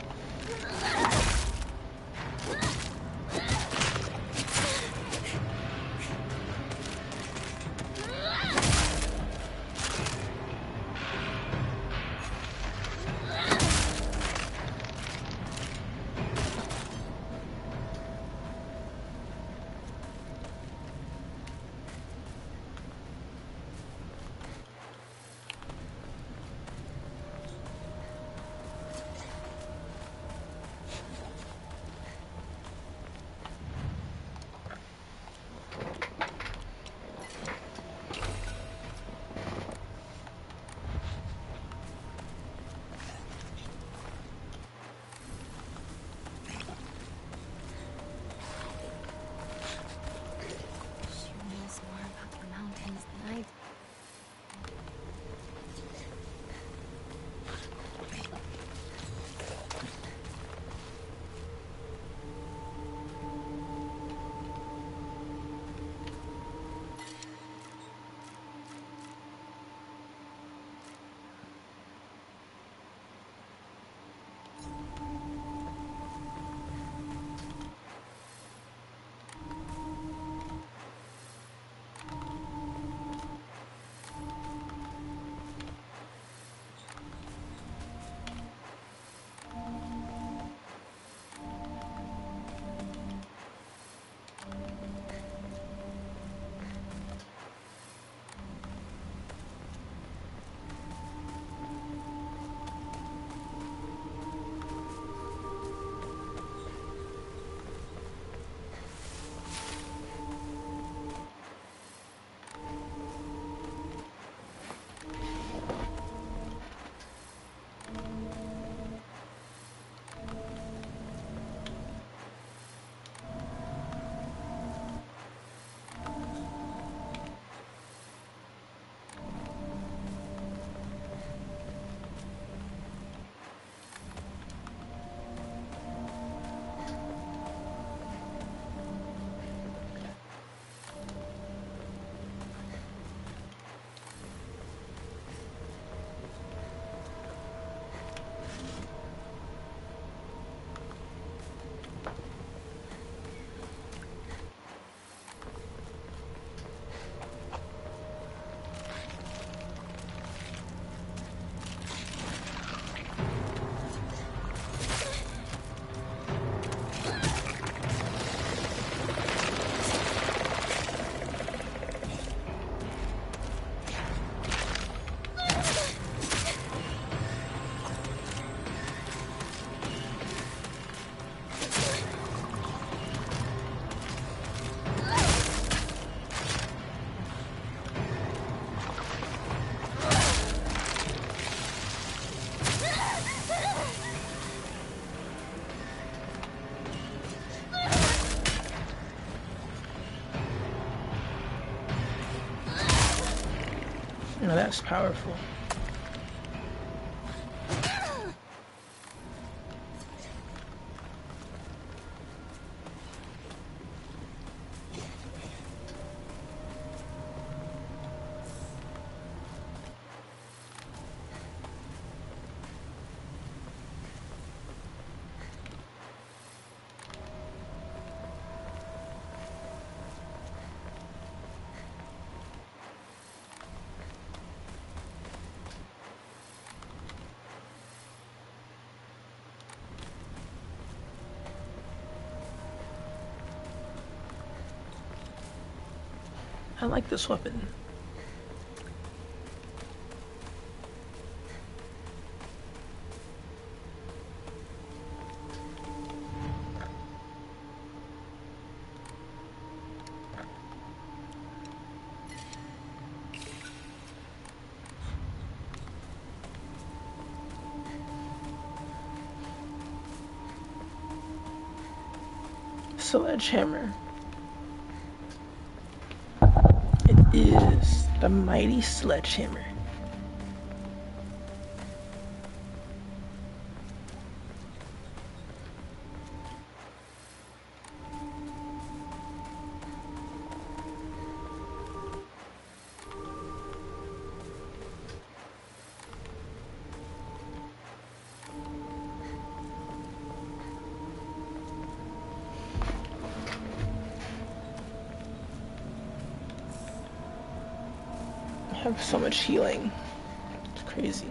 Now that's powerful. I like this weapon. Sledgehammer. It is the mighty sledgehammer. I have so much healing. It's crazy.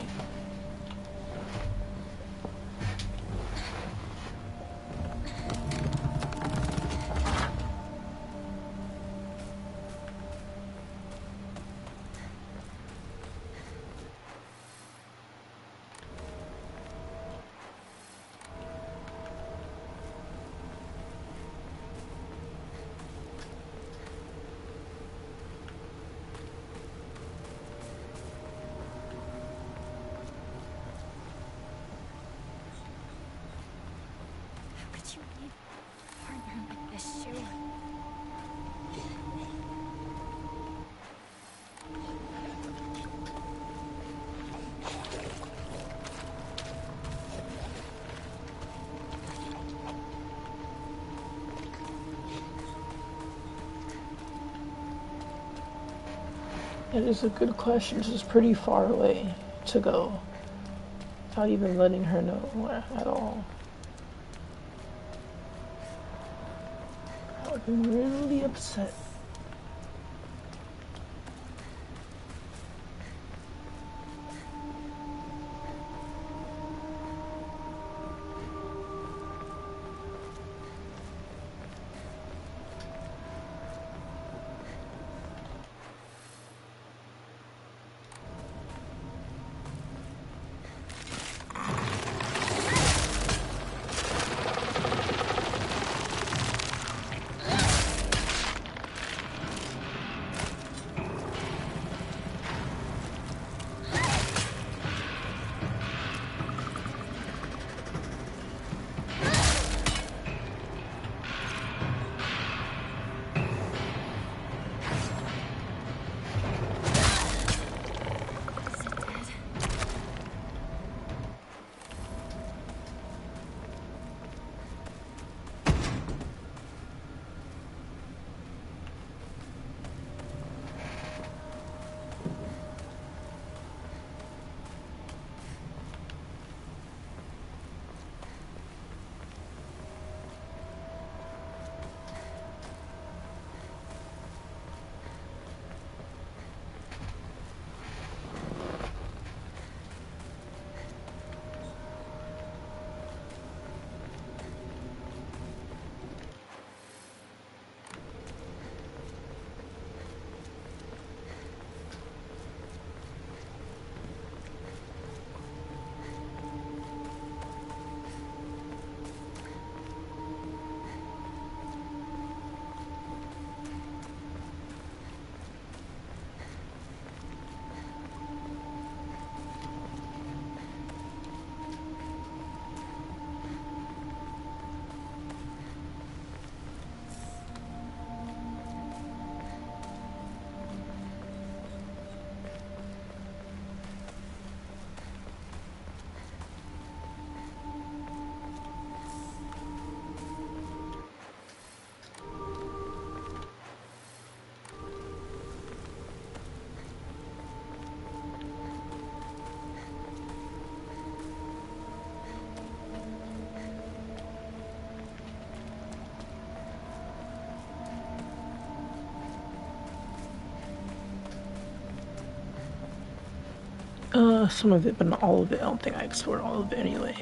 It is a good question. This is pretty far away to go without even letting her know at all. I would be really upset. Some of it, but not all of it. I don't think I explored all of it anyway.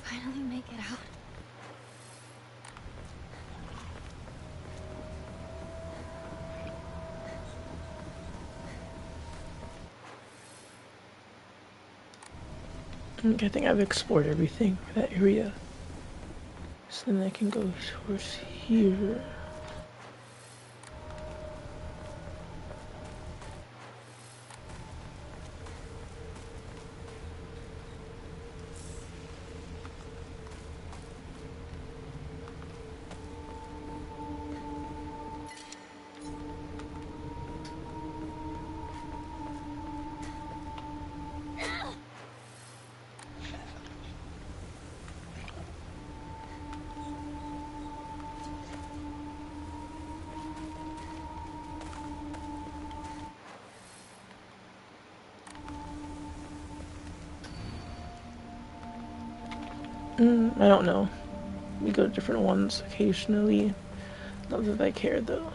finally make it out? I think I've explored everything for that area. So then I can go towards here. I don't know. We go to different ones occasionally. Not that I care though.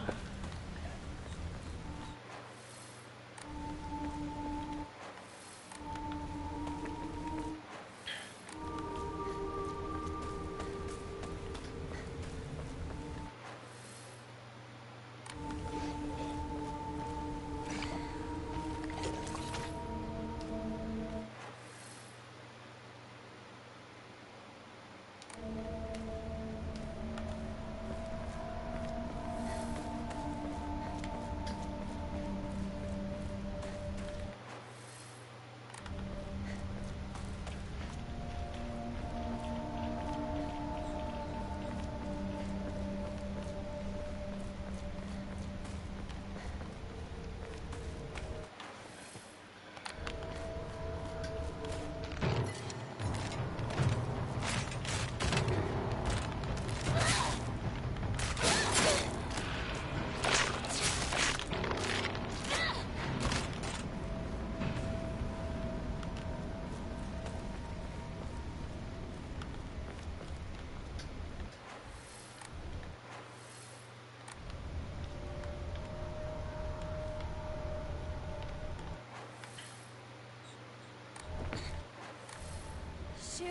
Shu...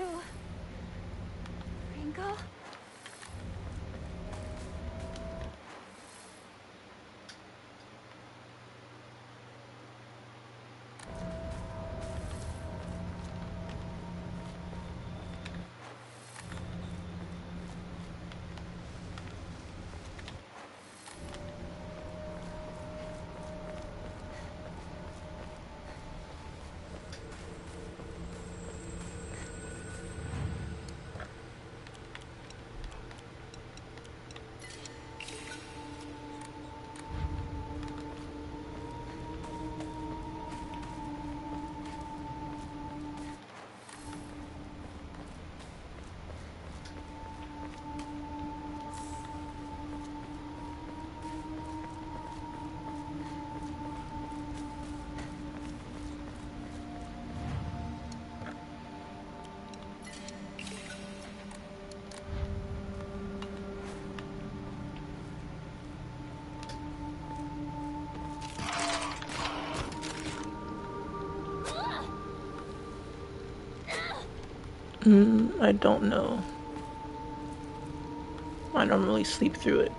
Ringo? I don't know. I normally sleep through it.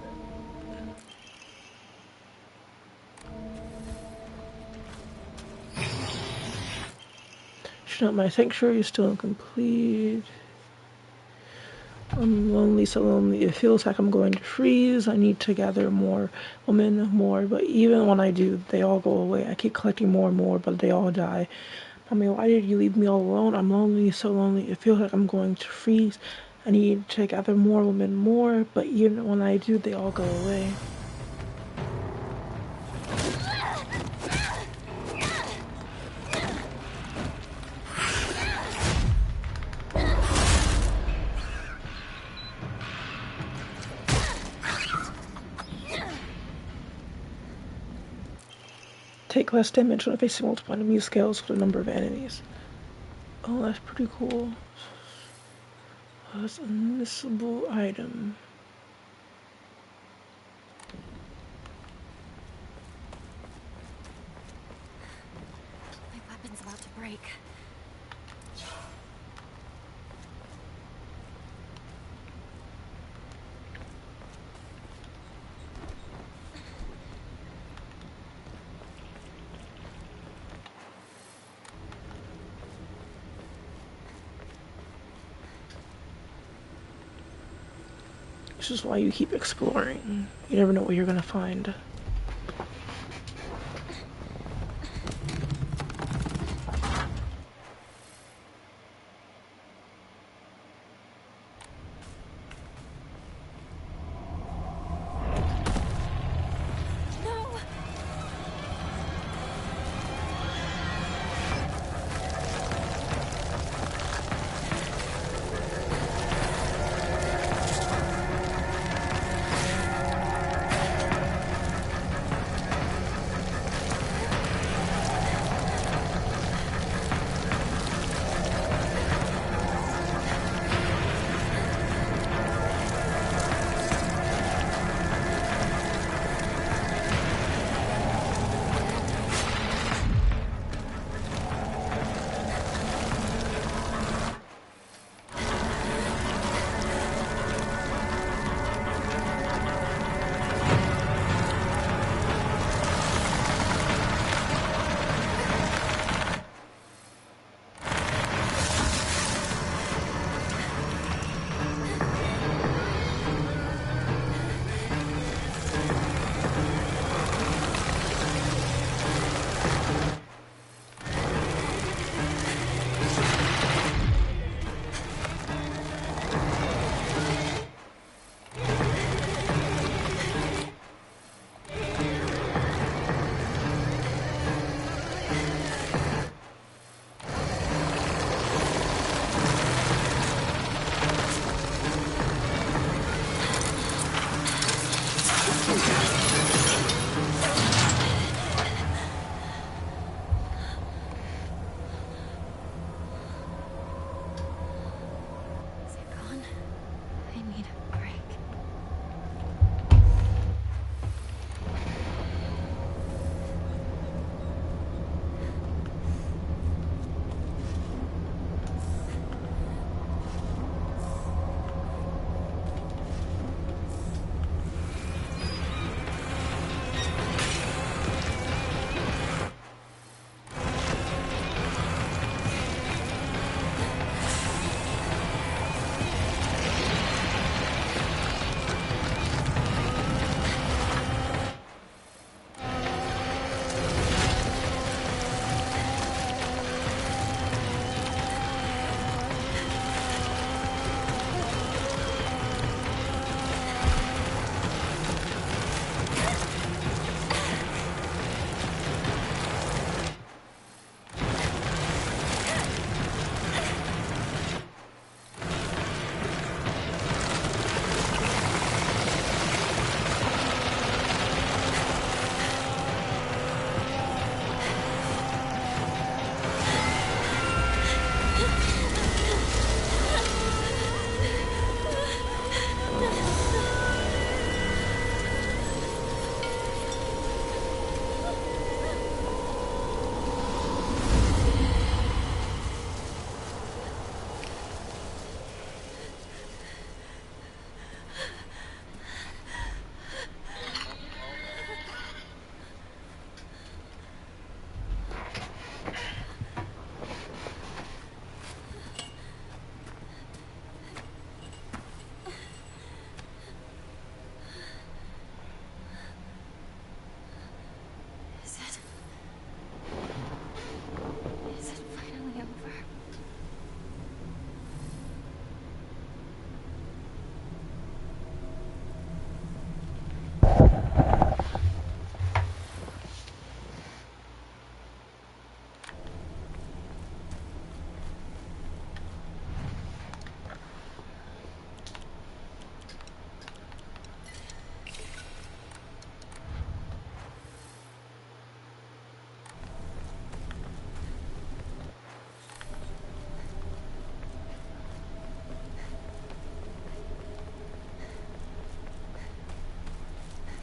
Should note my sanctuary is still incomplete. I'm lonely, so lonely. It feels like I'm going to freeze. I need to gather more women, but even when I do, they all go away. I keep collecting more and more, but they all die. Mommy, why did you leave me all alone? I'm lonely, so lonely. It feels like I'm going to freeze. I need to gather more women, but even when I do, they all go away. Take less damage when facing multiple enemy scales with a number of enemies. Oh, that's pretty cool. That's a missable item. My weapon's about to break. This is why you keep exploring. You never know what you're gonna find. Is it gone? I need a break. Is it finally over?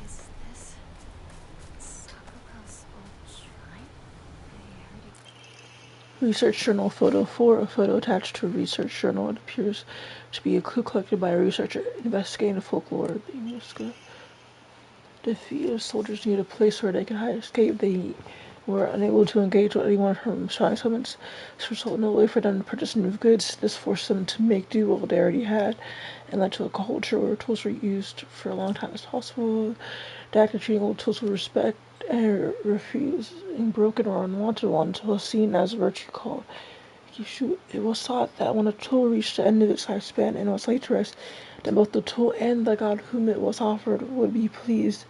Is this Sakuga's old shrine? I heard it. Research Journal Photo 4. A photo attached to a research journal. It appears to be a clue collected by a researcher investigating the folklore of the Muska. Defeated soldiers need a place where they can hide, escape. They were unable to engage with anyone from shy settlements. This resulted in no way for them to purchase new goods. This forced them to make do with what they already had, and led to a culture where tools were used for a long time as possible. The act of treating old tools with respect and refusing broken or unwanted ones was seen as a virtue called Kishu. It was thought that when a tool reached the end of its lifespan and was laid to rest, then both the tool and the god whom it was offered would be pleased.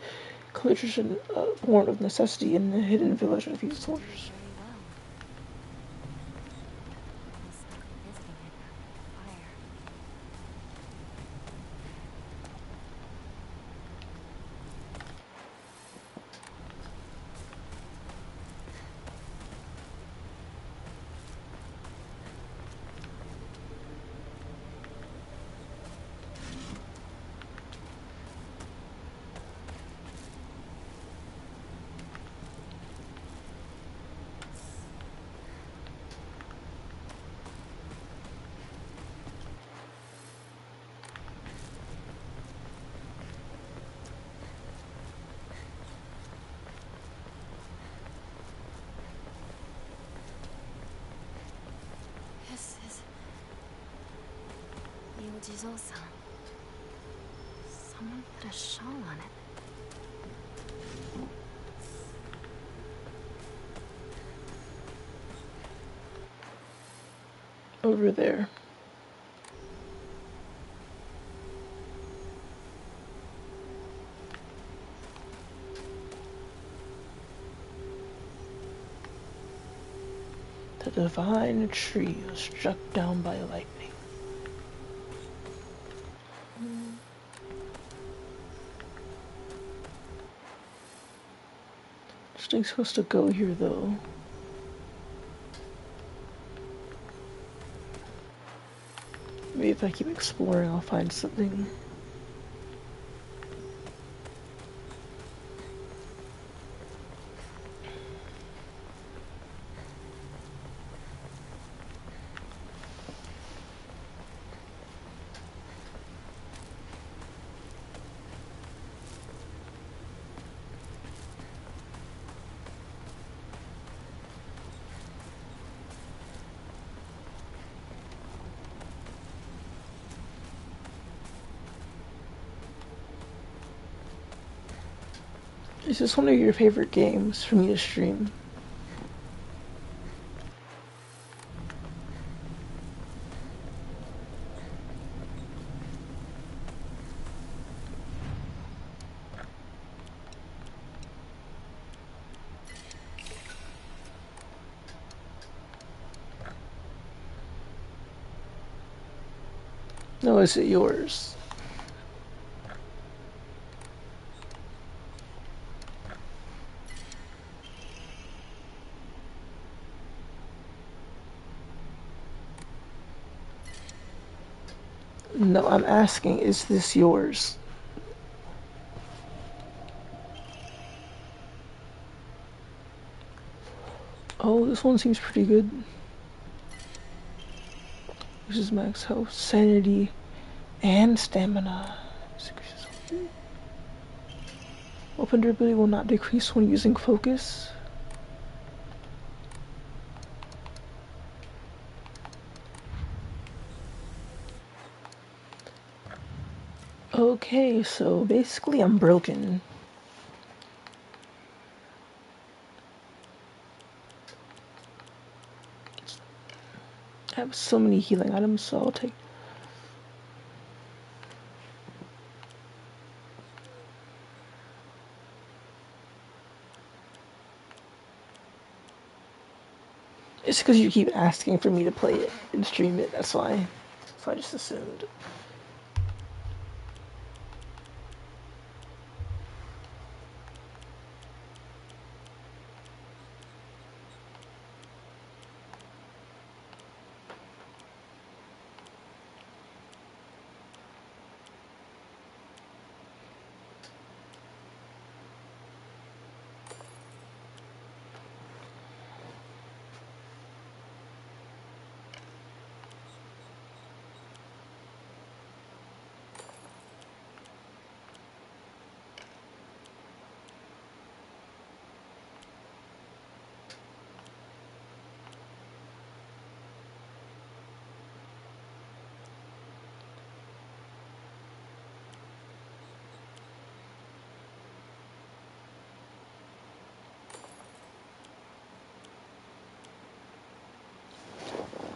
Tradition born of necessity in the hidden village of these soldiers. Very well. Almost like revisiting it around the fire. This is Yojizo-san. Someone put a shawl on it. Over there. The divine tree was struck down by lightning. This thing's supposed to go here though. Maybe if I keep exploring, I'll find something. Is this one of your favorite games for me to stream? No, is it yours? No, I'm asking, is this yours? Oh, this one seems pretty good. This is max health, sanity, and stamina. Weapon durability will not decrease when using focus. Okay, so basically I'm broken. I have so many healing items, so I'll take. It's because you keep asking for me to play it and stream it, that's why. So I just assumed.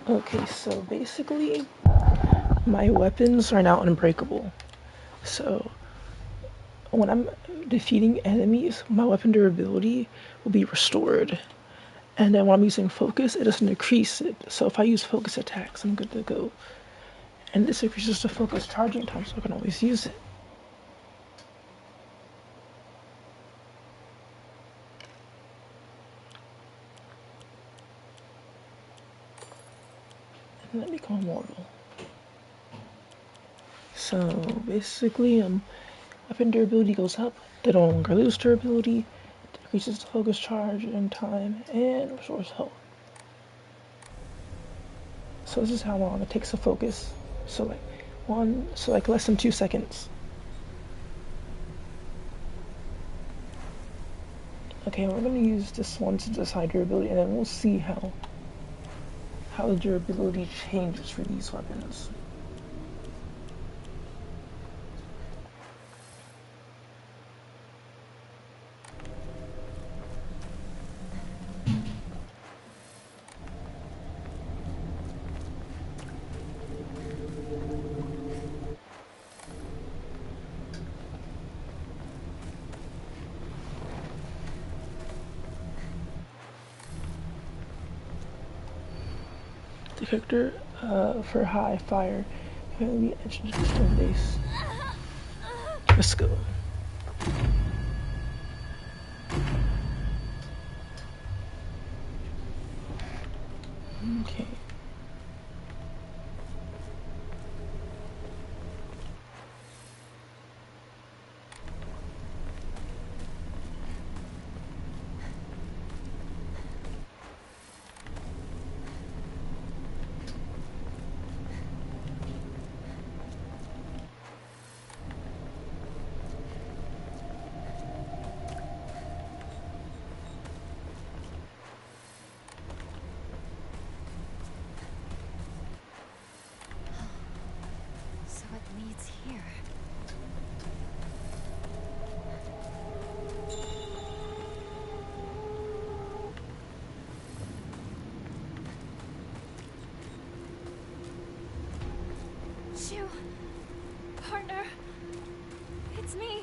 Okay, so basically, my weapons are now unbreakable. So when I'm defeating enemies, my weapon durability will be restored. And then when I'm using focus, it doesn't increase it. So if I use focus attacks, I'm good to go. And this increases the focus charging time, so I can always use it. And let me call mortal. So basically, weapon durability goes up. They no longer lose durability. It decreases the focus charge and time, and restores health. So this is how long it takes to focus. So like less than 2 seconds. Okay, we're gonna use this one to decide durability, and then we'll see how the durability changes for these weapons. Detector for high fire. Heavily etched into the stone base. Let's go. Okay. So it leads here. Shu, partner, it's me.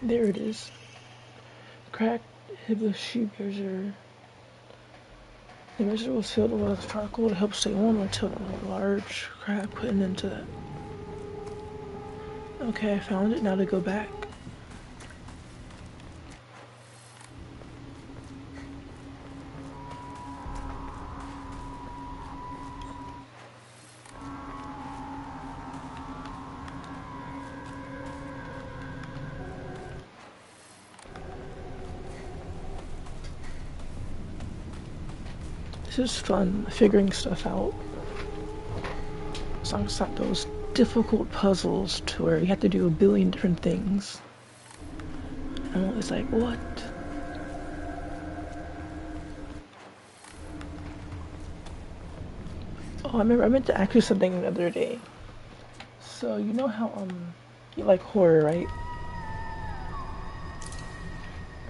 There it is. Cracked Hibashi Berger. The measure was filled with charcoal to help stay warm until a large crack put an end to that. Okay, I found it. Now to go back. This is fun, figuring stuff out. As long as it's not those difficult puzzles to where you have to do a billion different things. I'm always like, what? Oh, I remember I meant to ask you something the other day. So you know how you like horror, right?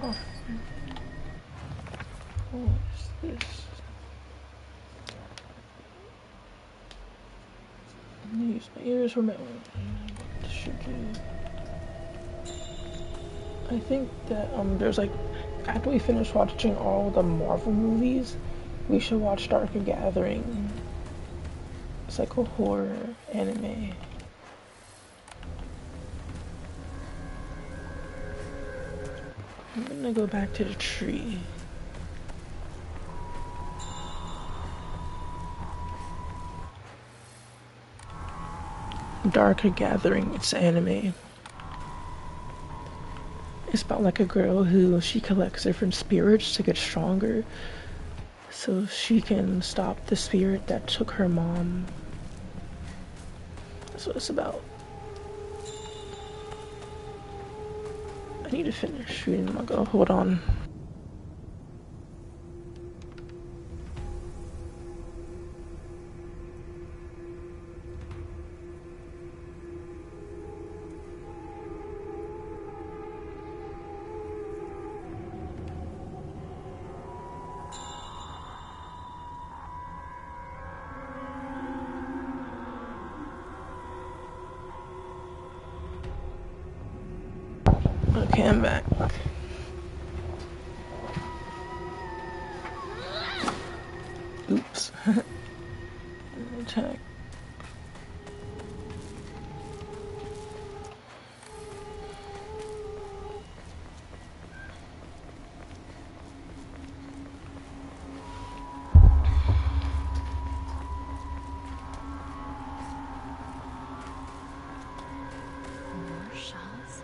Oh, what's this? I'm gonna use my ears for my what should do. I think that there's like after we finish watching all the Marvel movies, we should watch Darker Gathering. It's like a horror anime. I'm gonna go back to the tree. Darker Gathering, it's anime. It's about like a girl who she collects different spirits to get stronger so she can stop the spirit that took her mom That's what it's about. I need to finish reading my go. Hold on. Okay, I'm back. Oops. Attack. More shells?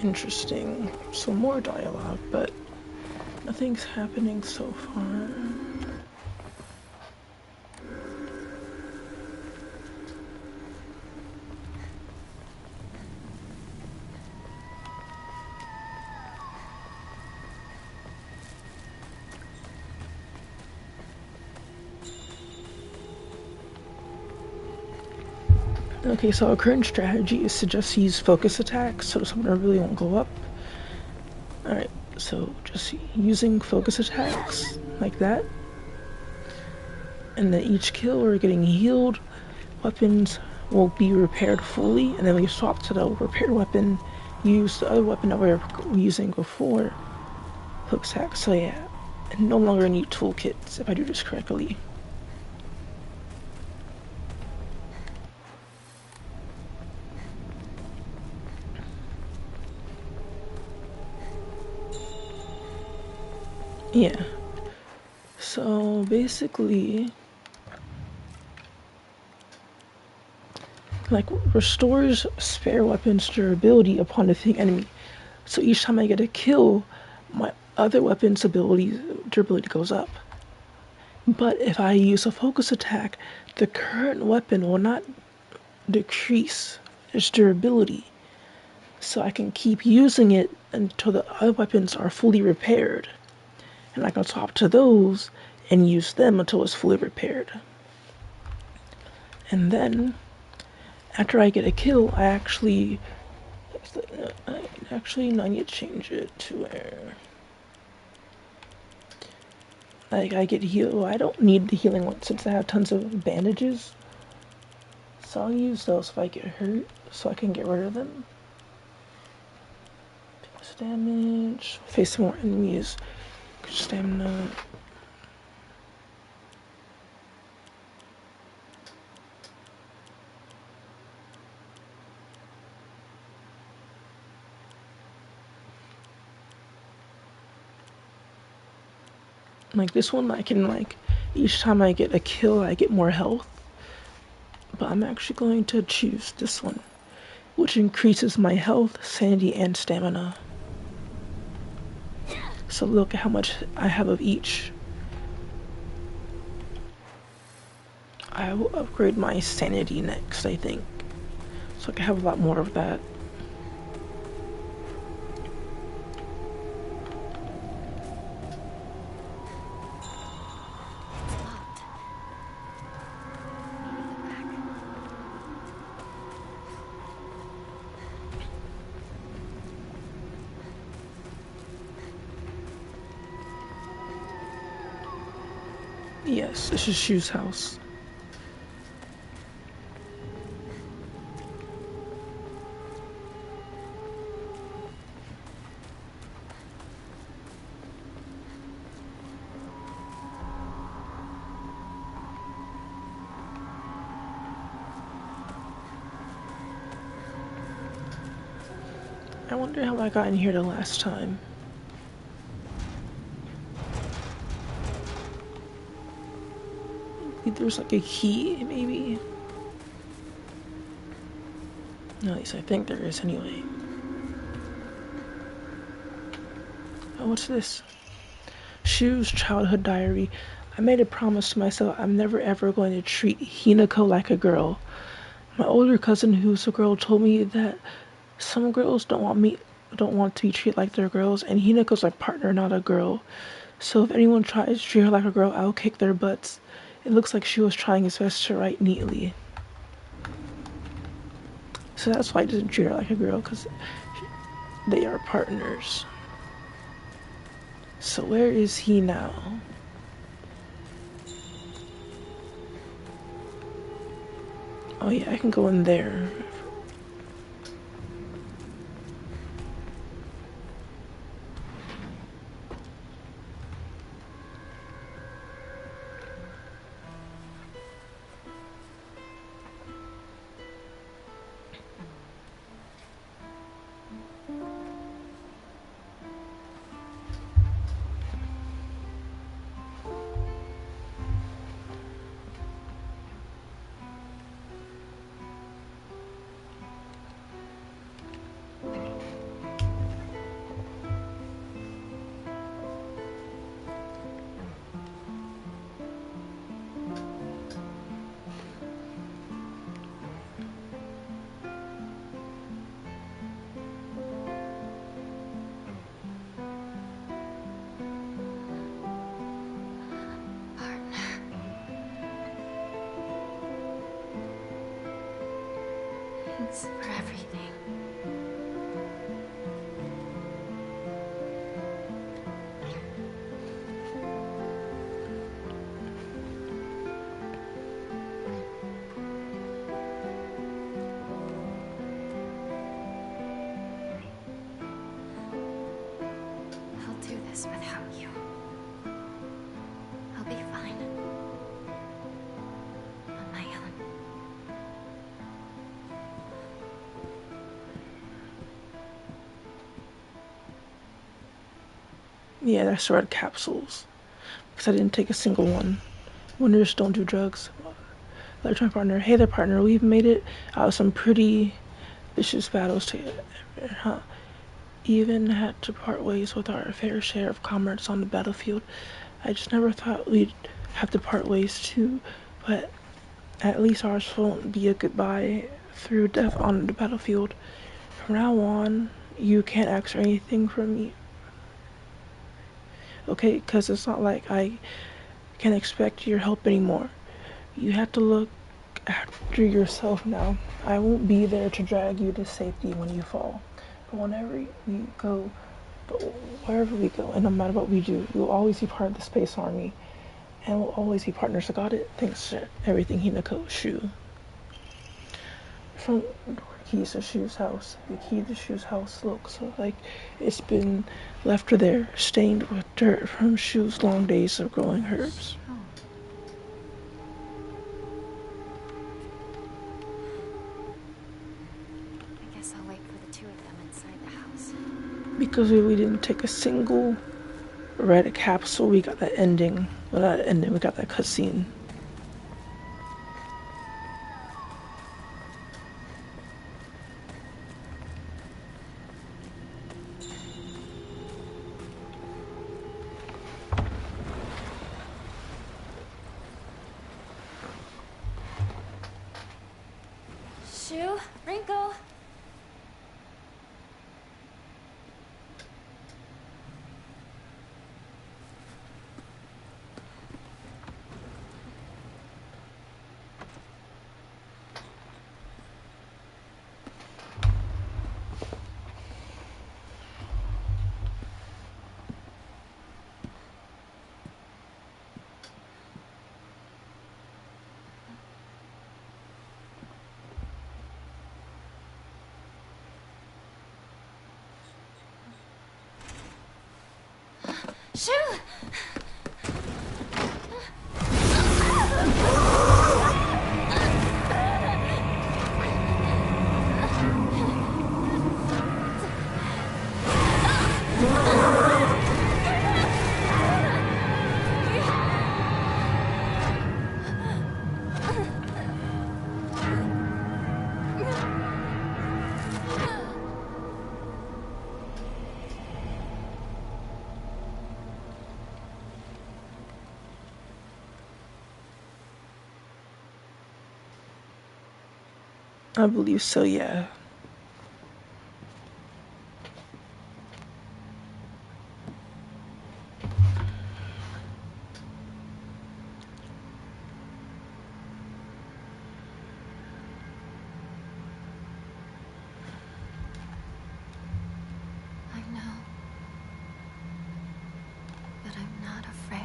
Interesting. So more dialogue, but nothing's happening so far. Okay, so our current strategy is to just use focus attacks so someone really won't go up. Alright, so just using focus attacks like that. And then each kill we're getting healed, weapons will be repaired fully, and then we swap to the repaired weapon, use the other weapon that we were using before, focus attack. So yeah, I no longer need toolkits if I do this correctly. Yeah. So basically, like, restores spare weapons durability upon defeating enemy. So each time I get a kill, my other weapon's durability goes up. But if I use a focus attack, the current weapon will not decrease its durability. So I can keep using it until the other weapons are fully repaired. And I can swap to those and use them until it's fully repaired. And then, after I get a kill, I need to change it to where, like, I get healed. I don't need the healing one since I have tons of bandages. So I'll use those if I get hurt, so I can get rid of them. Plus damage, face more enemies, stamina. Like this one, I can, like, each time I get a kill, I get more health. But I'm actually going to choose this one, which increases my health, sanity, and stamina. So look at how much I have of each. I will upgrade my sanity next, I think. So I can have a lot more of that. Yes, this is Shu's house. I wonder how I got in here the last time. there's like a key, maybe. At least I think there is anyway. Oh, what's this? Shu's childhood diary. I made a promise to myself I'm never ever going to treat Hinako like a girl. My older cousin, who's a girl, told me that some girls don't want to be treated like they're girls, and Hinako's my partner, not a girl. So if anyone tries to treat her like a girl, I'll kick their butts. It looks like she was trying his best to write neatly. So that's why he doesn't treat her like a girl, because they are partners. So where is he now? Oh yeah, I can go in there. Thanks for everything. I'll do this without you. I'll be fine. On my own. Yeah, that's red capsules. Because I didn't take a single one. Winners don't do drugs. Like my partner, hey there partner, we've made it out of some pretty vicious battles together, huh? Even had to part ways with our fair share of comrades on the battlefield. I just never thought we'd have to part ways too, but at least ours won't be a goodbye through death on the battlefield. From now on, you can't ask for anything from me. Okay, because it's not like I can expect your help anymore. You have to look after yourself now. I won't be there to drag you to safety when you fall. But wherever we go, and no matter what we do, we'll always be part of the Space Army. And we'll always be partners. I got it. Thanks to everything, Hinako. Shu. From keys to Shu's house. The key to Shu's house looks like it's been left there, stained with dirt from Shu's long days of growing herbs. I guess I'll wait for the two of them inside the house. Because we didn't take a single red capsule, we got that ending. Well, not ending, we got that cutscene. Shu, Rinko. Shu! I believe so, yeah. I know. But I'm not afraid.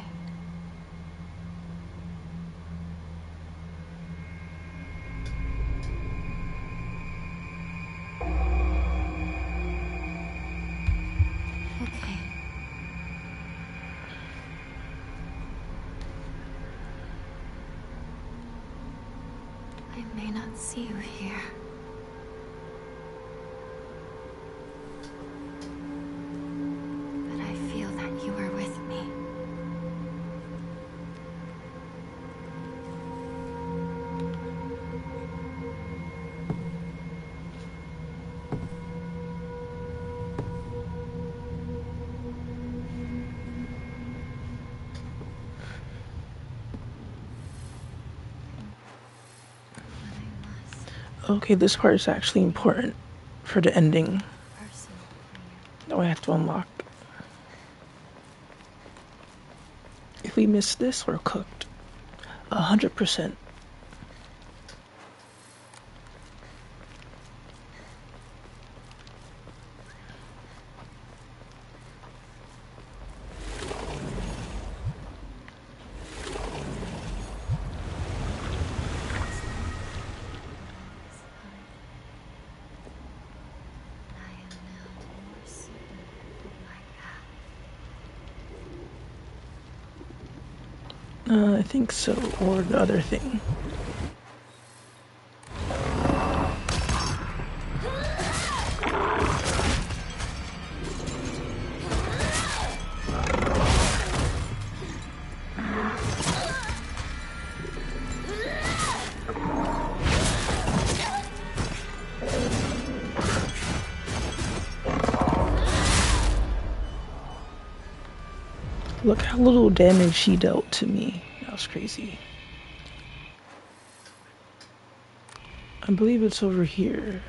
Okay. I may not see you here. But I feel that you are with me. But I must. Okay, this part is actually important for the ending Personal for you. that we have to unlock. If we miss this, we're cooked. 100%. I am now more certain of my path. I think so, or the other thing. Look how little damage she dealt to me. That was crazy. I believe it's over here.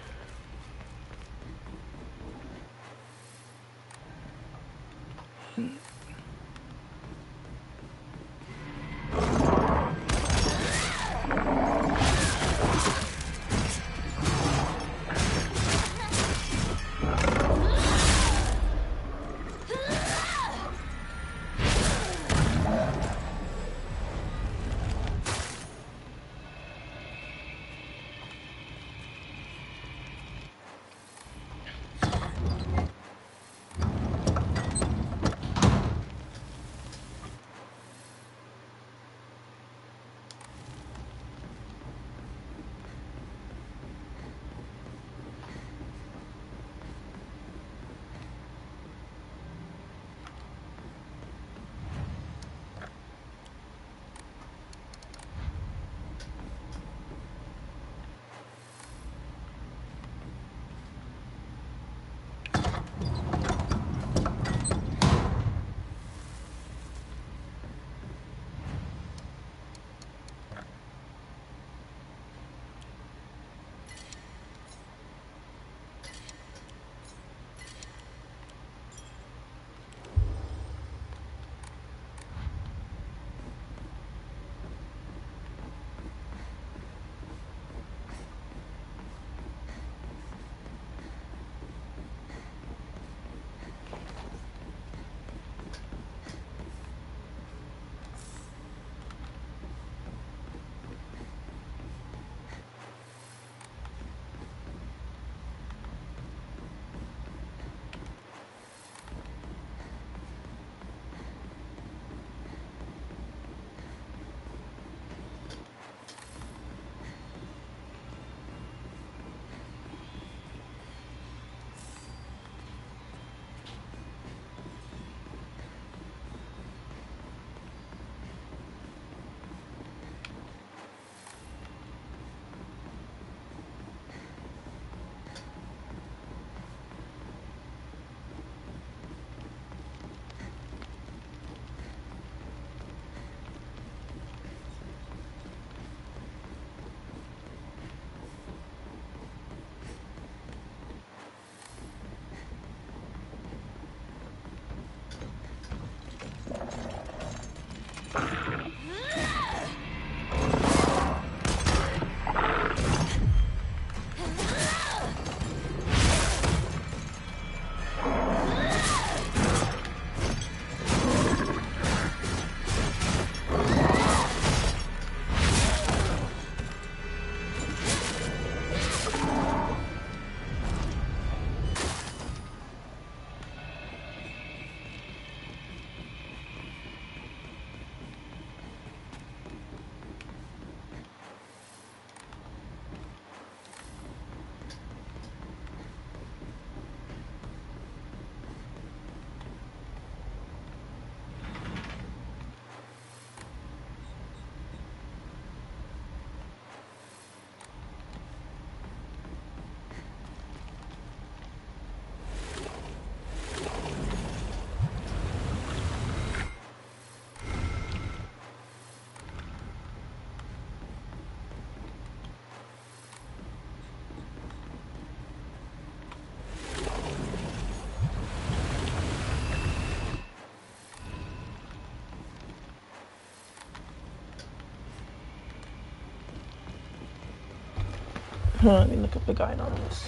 Hold on, let me look up the guide on this.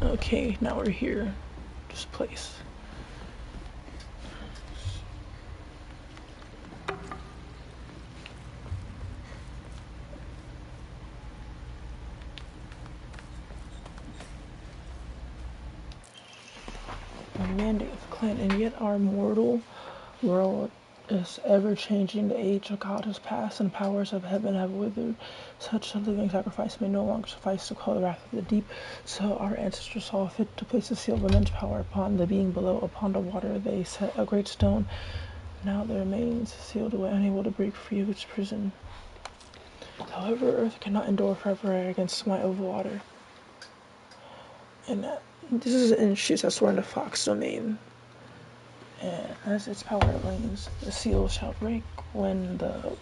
Okay, now we're here. This place. A mandate of Clint, and yet our mortal world is ever changing. The age of God has passed, and powers of heaven have withered. Such a living sacrifice may no longer suffice to quell the wrath of the deep. So our ancestors saw fit to place a seal of immense power upon the being below. Upon the water they set a great stone. Now there remains sealed away, unable to break free of its prison. However, earth cannot endure forever against my of water. And this is in She's that sworn to Fox domain. And as its power wanes, the seal shall break. When the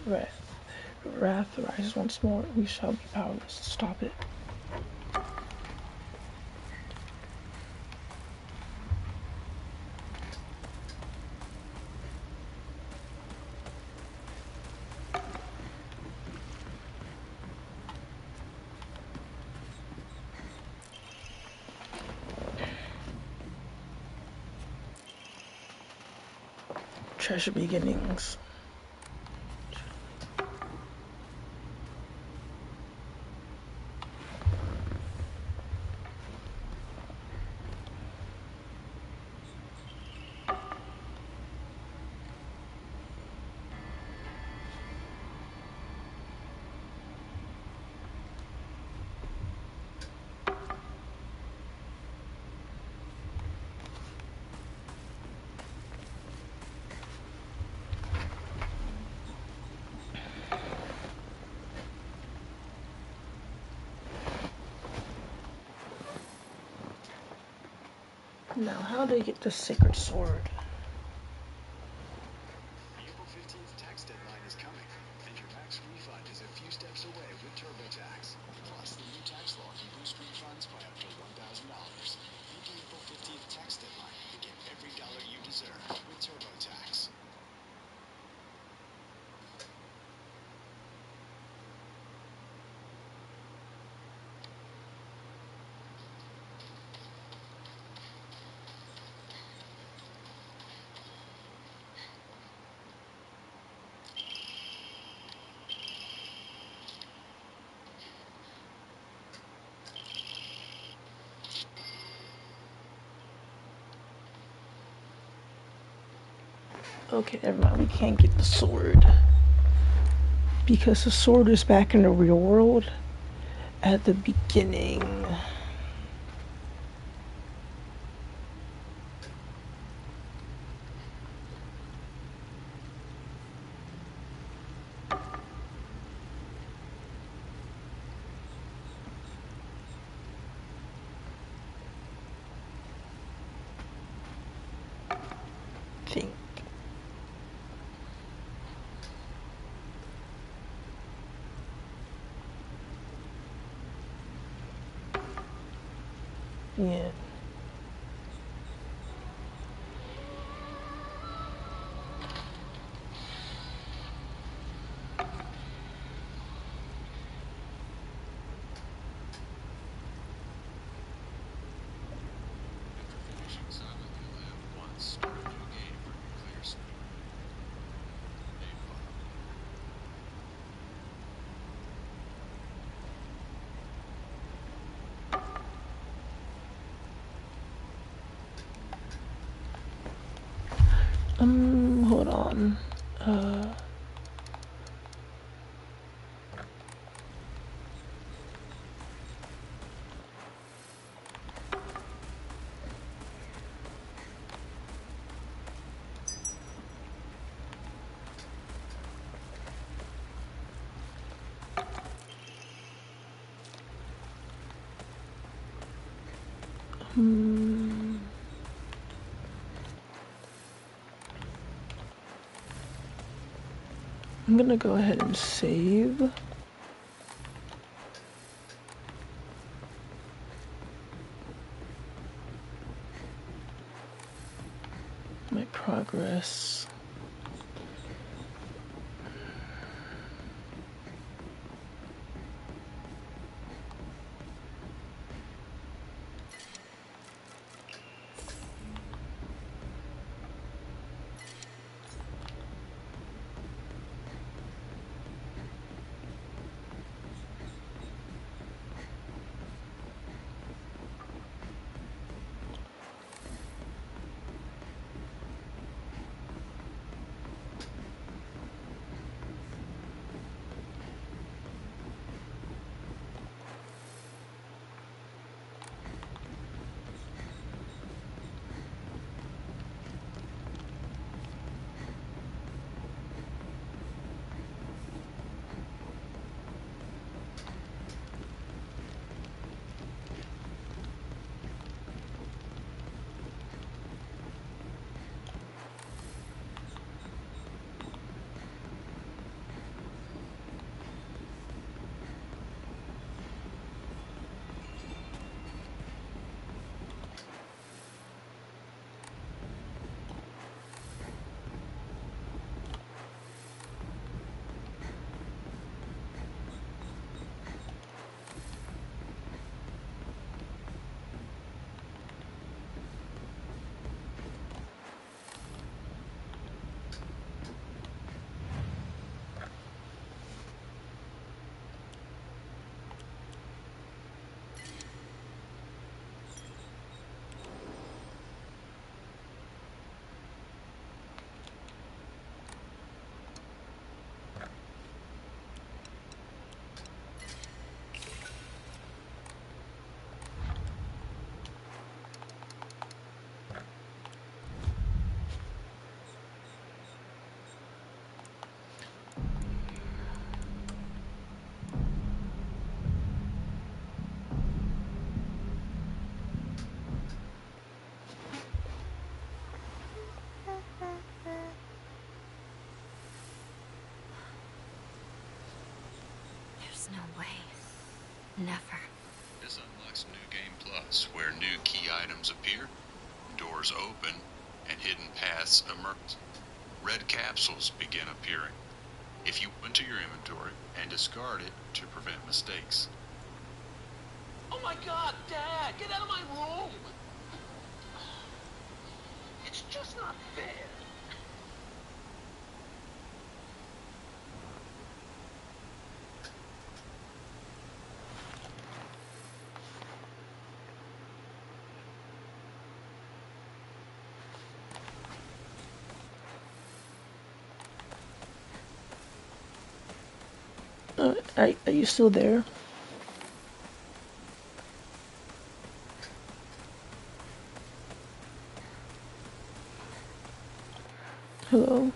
wrath rises once more, we shall be powerless to stop it. treasure beginnings. Now, how do you get the sacred sword? The April 15th tax deadline is coming, and your tax refund is a few steps away with TurboTax. Plus, the new tax law can boost refunds by up to $1,000. Beat the April 15th tax deadline and get every dollar you deserve with TurboTax. Okay, never mind. We can't get the sword. Because the sword is back in the real world at the beginning. Think. Yeah. Finishing silently live once, start a new game for nuclear story. Napalm. Hold on. I'm gonna go ahead and save. My progress. no way. Never. This unlocks New Game Plus, where new key items appear, doors open, and hidden paths emerge. Red capsules begin appearing. If you enter your inventory and discard it to prevent mistakes. Oh my god, Dad, get out of my room! It's just not fair. Are you still there? Hello?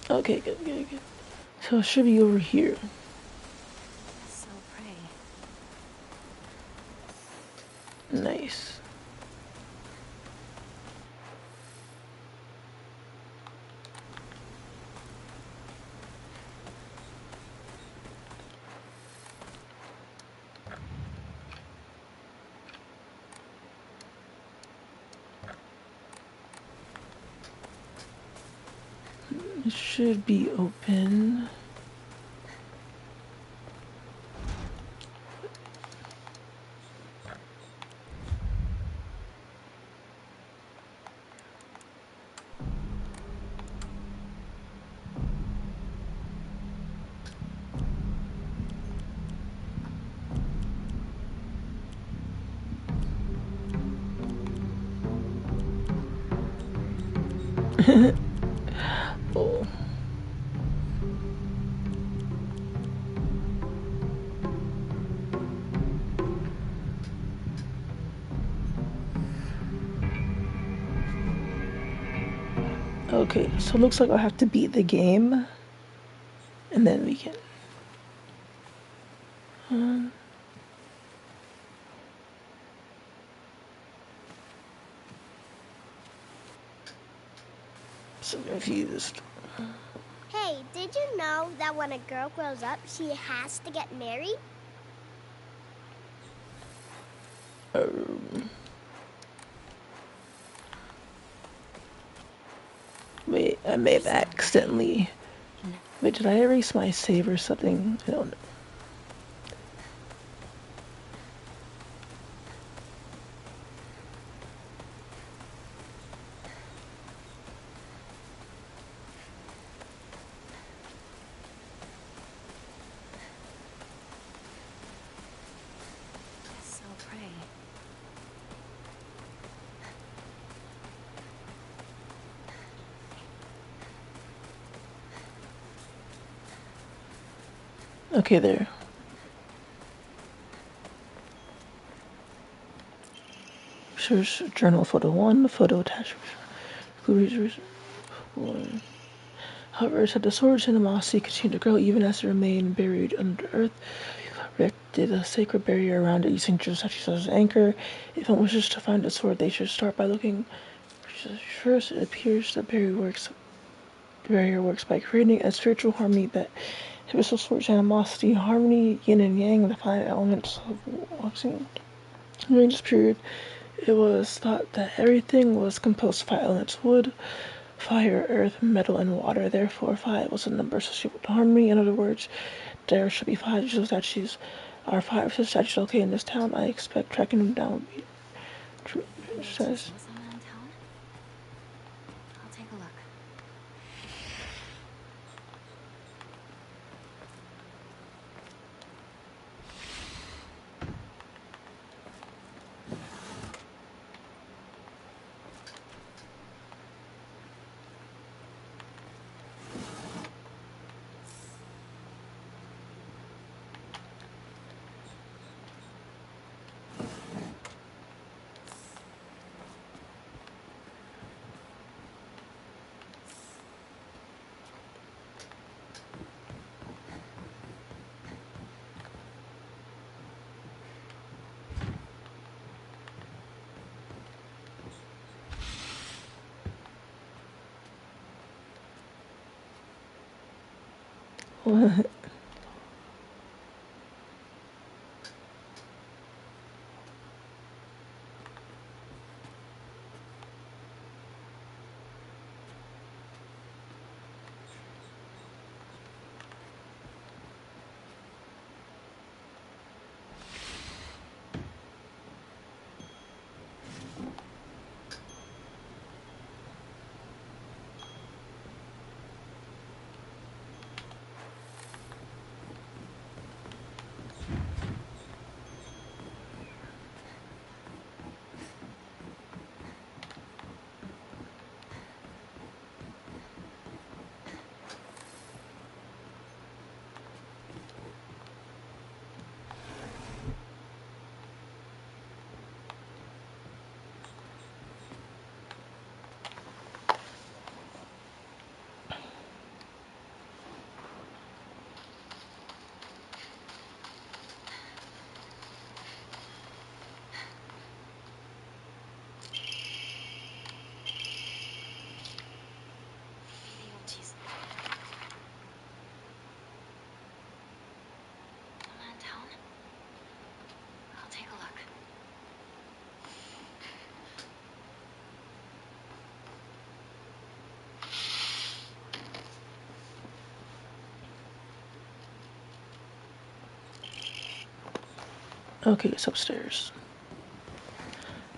Okay, good. So it should be over here. So pray. Nice. It should be open. Oh. Okay, so it looks like I'll have to beat the game, and then we can. So confused. Hey, did you know that when a girl grows up, she has to get married? Wait, I may have accidentally. Wait, did I erase my save or something? I don't know. So pray. Okay, there. Search journal photo 1, photo attachment. However, said the sword's animosity continued to grow even as it remained buried under earth. Erected a sacred barrier around it using Josatsu as an anchor. If one wishes to find the sword, they should start by looking. First, it appears that the barrier works by creating a spiritual harmony that inhibits the sword's animosity. Harmony, yin and yang, the five elements of boxing. During this period, it was thought that everything was composed of 5 elements: wood, fire, earth, metal, and water. Therefore, 5 was a number associated with harmony. In other words, there should be 5 digital statues. Are 5 such statues okay in this town? I expect tracking them down would be true. It says. I'll take a look. What? Jeez. Am I in town? I'll take a look. Okay, it's upstairs.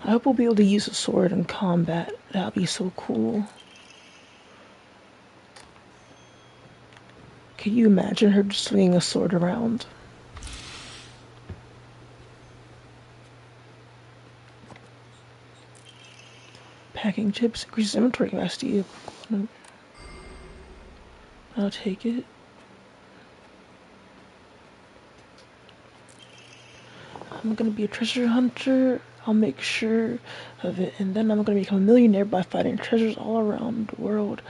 I hope we'll be able to use a sword in combat. That'd be so cool. Can you imagine her just swinging a sword around? Packing chips increases inventory capacity. I'll take it. I'm gonna be a treasure hunter. I'll make sure of it, and then I'm gonna become a millionaire by finding treasures all around the world.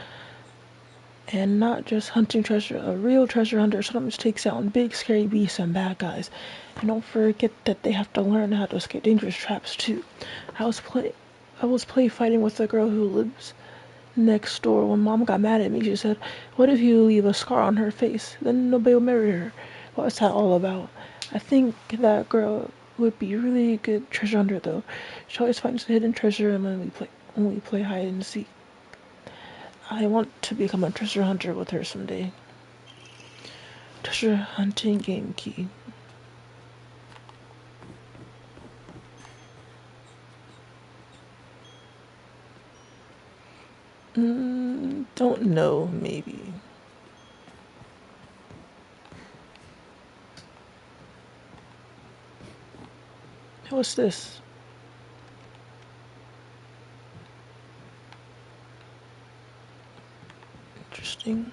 And not just hunting treasure, a real treasure hunter sometimes takes out big scary beasts and bad guys. And don't forget that they have to learn how to escape dangerous traps too. I was play fighting with a girl who lives next door. When Mom got mad at me, she said, "What if you leave a scar on her face? Then nobody will marry her." What's that all about? I think that girl would be a really good treasure hunter though. She always finds the hidden treasure and when we play hide and seek. I want to become a treasure hunter with her someday. Treasure hunting game key. Don't know, maybe. What's this? Interesting.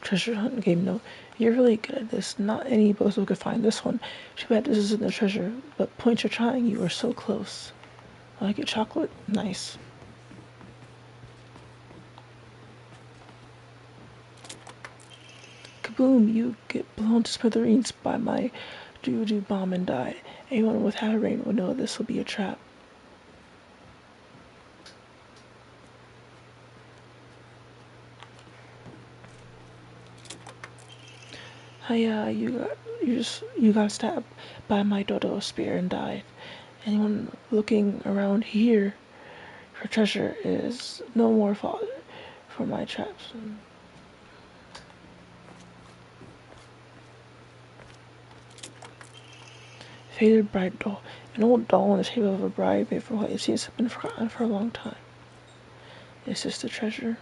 Treasure hunt game, no. You're really good at this. Not any bozo could find this one. Too bad this isn't the treasure, but points you're trying, you are so close. I like it chocolate? Nice. Kaboom! You get blown to smithereens by my doo-doo bomb and die. Anyone with half a brain would know this will be a trap. Hiya, you got stabbed by my dodo spear and died. Anyone looking around here for treasure is no more fault for my traps. Faded bride doll. An old doll in the shape of a bride made for what it seems to have been forgotten for a long time. Is this the treasure?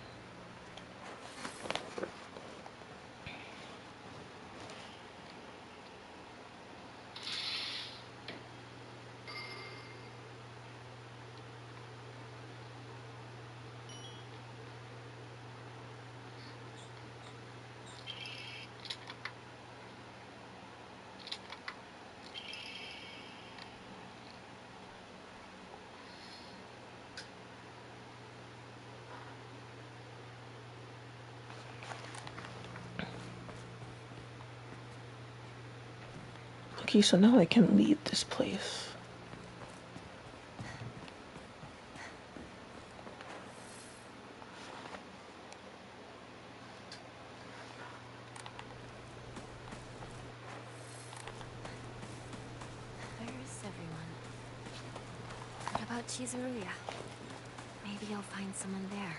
Okay, so now I can leave this place. about Chizuruya. Maybe I'll find someone there.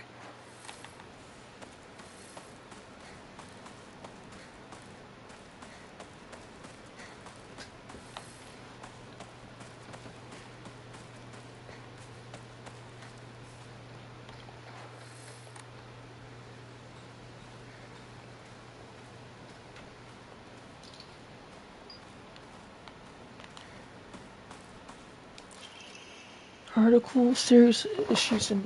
Article series issues in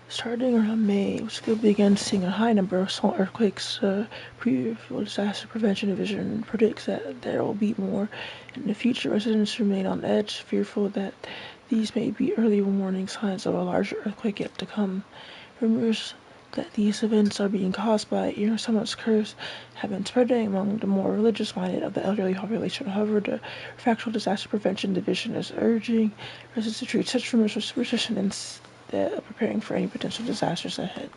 starting around May, which could begin seeing a high number of small earthquakes. Disaster Prevention Division predicts that there will be more in the future. Residents remain on edge, fearful that these may be early warning signs of a larger earthquake yet to come. Rumors that these events are being caused by Urasamo's curse have been spreading among the more religious-minded of the elderly population. However, the Factual Disaster Prevention Division is urging residents to treat such rumors with superstition instead of preparing for any potential disasters ahead.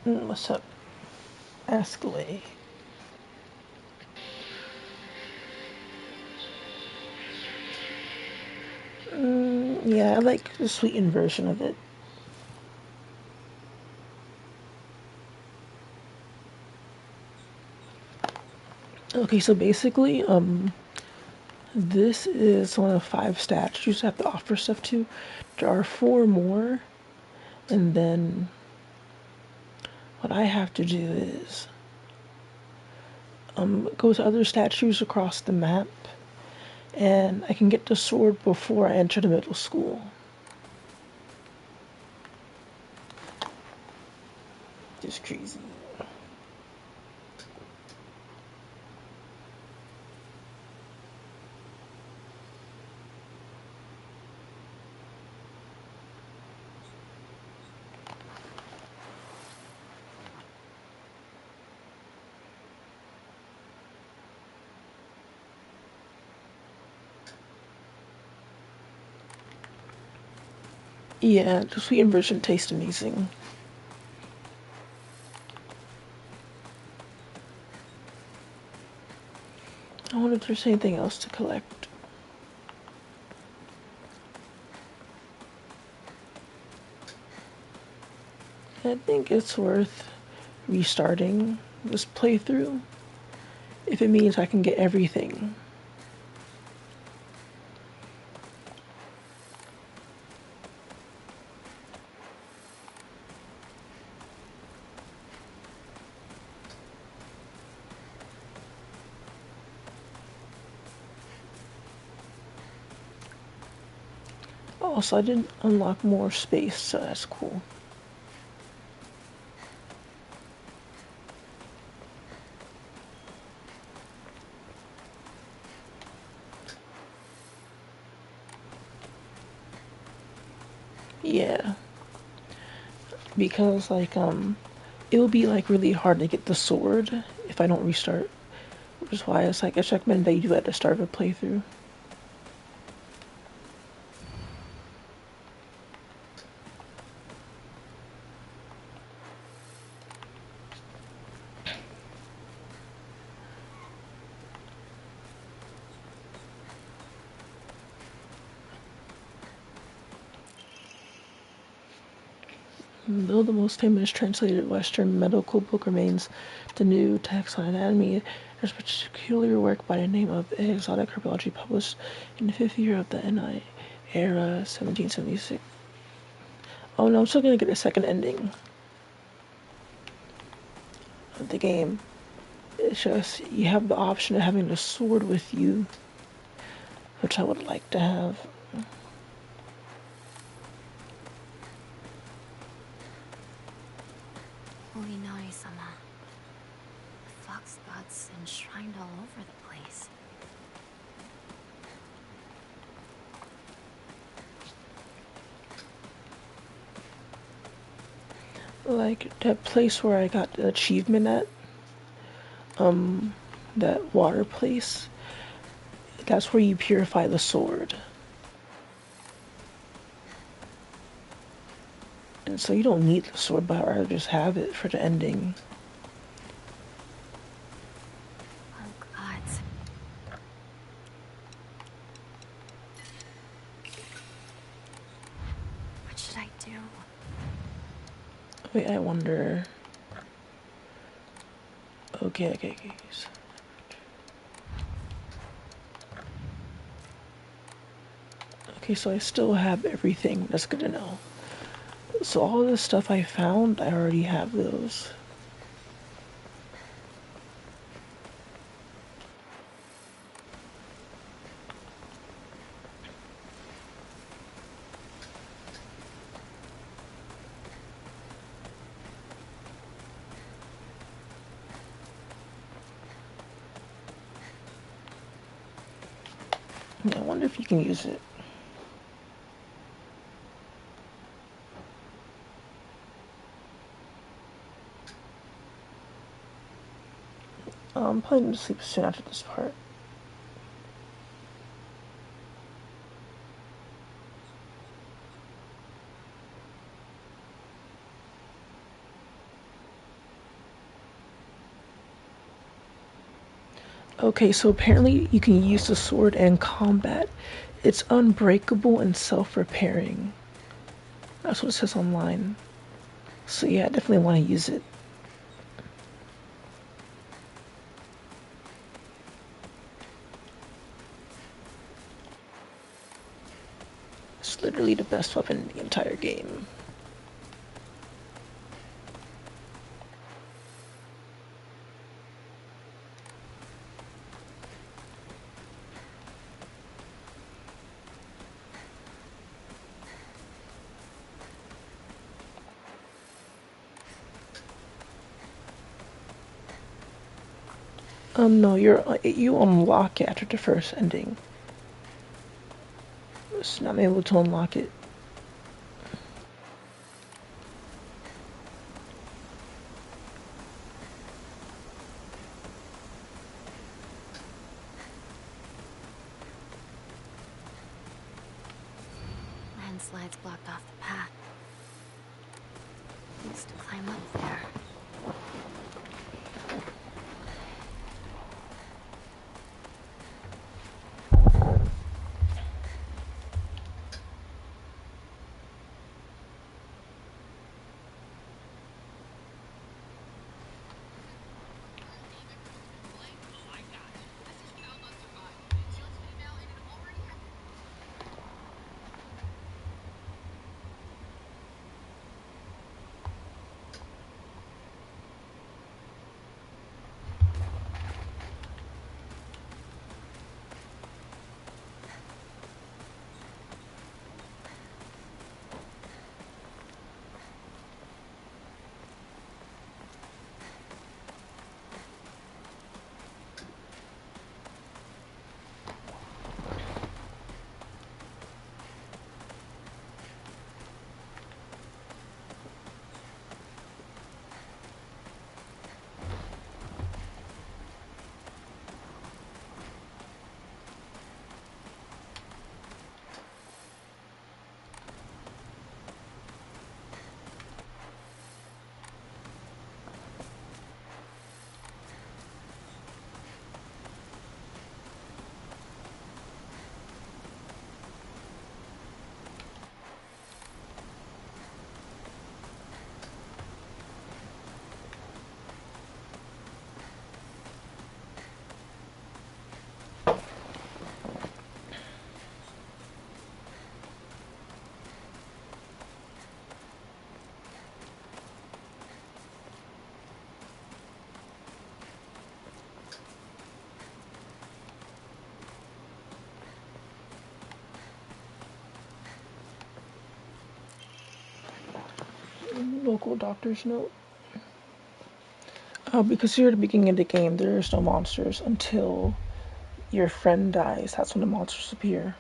What's up? Ask away. Yeah, I like the sweetened version of it. Okay, so basically, this is one of 5 statues I have to offer stuff to. There are 4 more, and then what I have to do is go to other statues across the map, and I can get the sword before I enter the middle school. Just crazy. Yeah, the sweetened version tastes amazing. I wonder if there's anything else to collect. I think it's worth restarting this playthrough if it means I can get everything. Also, I did unlock more space, so that's cool. Yeah. Because, like, it would be, like, really hard to get the sword if I don't restart. Which is why it's like, I recommend that you do at the start of a playthrough. Though the most famous translated Western medical book remains the New Text on Anatomy, there's a particular work by the name of Exotic Herbology published in the 5th year of the NI era, 1776. Oh no, I'm still gonna get a second ending of the game. It's just, you have the option of having the sword with you, which I would like to have. Uinari-sama. The fox gods enshrined all over the place. Like that place where I got the achievement at, that water place, that's where you purify the sword. And so you don't need the sword, but I'd rather just have it for the ending. Oh gods. What should I do? Wait, I wonder. Okay. Okay, so I still have everything. That's good to know. So all the stuff I found, I already have those. I wonder if you can use it. I'm planning to sleep soon after this part. Okay, so apparently you can use the sword in combat. It's unbreakable and self-repairing. That's what it says online. So yeah, I definitely want to use it. It's literally the best weapon in the entire game. No, you unlock it after the first ending. So I'm able to unlock it. Landslides blocked off the path. Used to climb up there. local doctor's note. Because here at the beginning of the game, there's no monsters until your friend dies. That's when the monsters appear.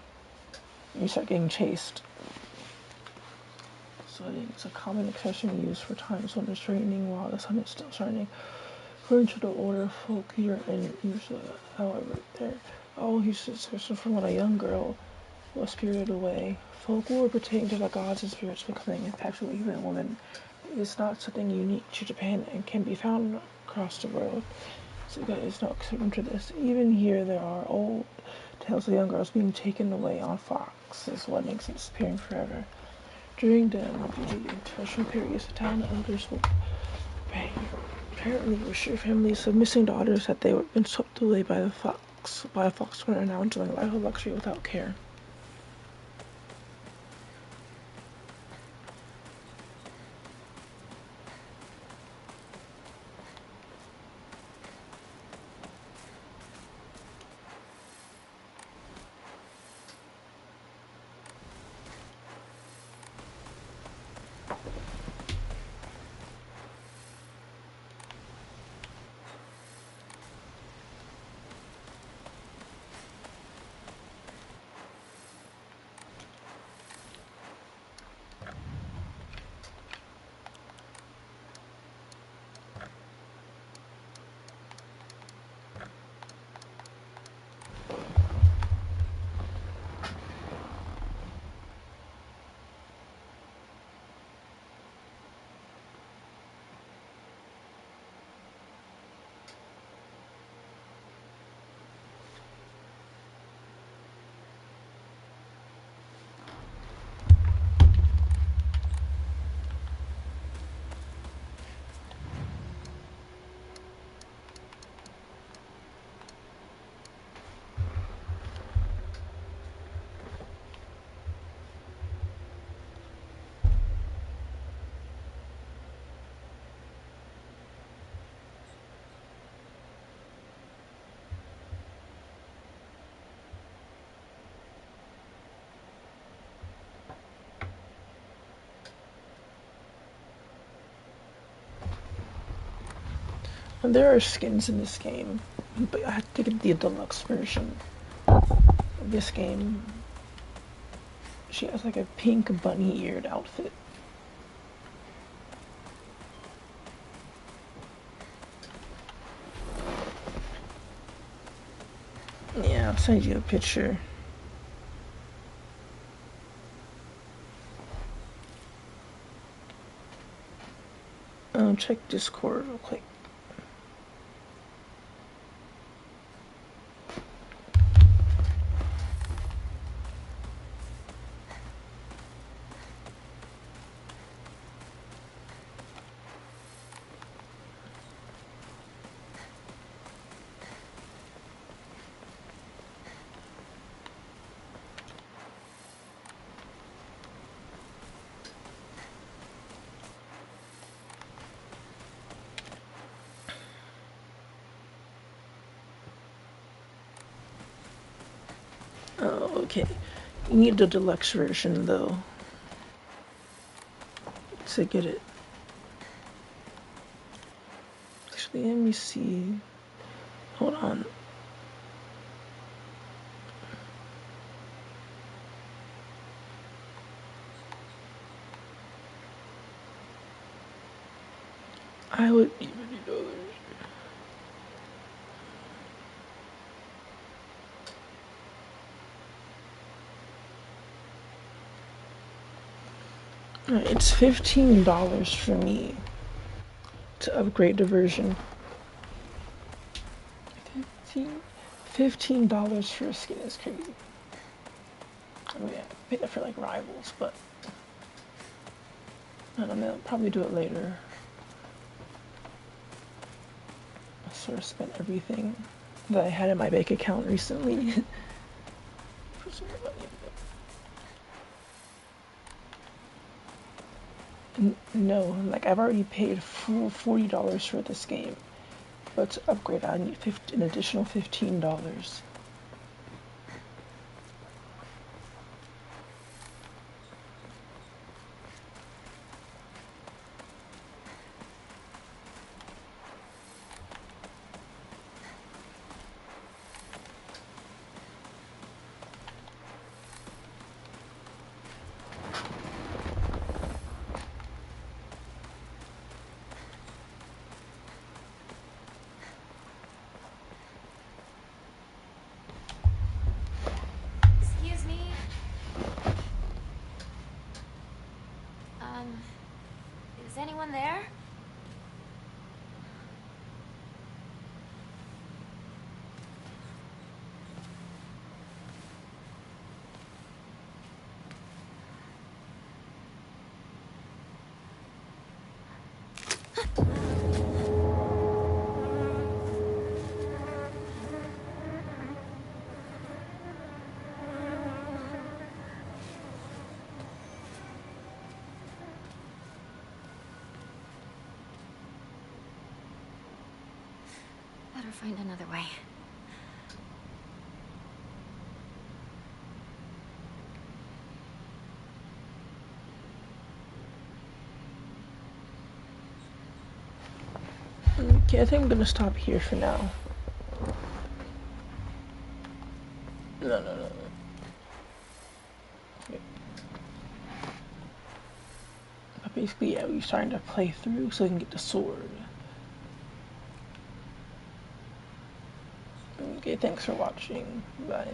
You start getting chased. So I think it's a common expression used for times when it's raining while the sun is still shining. According to the older folk here in Usa, however, there all uses from when a young girl was spirited away. Folklore pertaining to the gods and spirits becoming impacted with even women is not something unique to Japan and can be found across the world. So that is no exception to this. Even here there are old tales of young girls being taken away on foxes, weddings, and disappearing forever. During the interracial periods, the town elders will apparently assure families of missing daughters that they were been swept away by a fox and are now enjoying life of luxury without care. And there are skins in this game, but I had to get the deluxe version of this game. She has like a pink bunny-eared outfit. Yeah, I'll send you a picture. Check Discord real quick. Oh, okay. You need the deluxe version though to get it. Actually, let me see. Hold on. I would even know. It's $15 for me to upgrade the version. $15 for a skin is crazy. I mean, I paid that for like Rivals, but I don't know, I'll probably do it later. I sort of spent everything that I had in my bank account recently. No, like I've already paid full $40 for this game, but to upgrade I need an additional $15. Better find another way. Okay, I think I'm gonna stop here for now. No. Okay. But basically, yeah, we're starting to play through so we can get the sword. Okay, thanks for watching. Bye.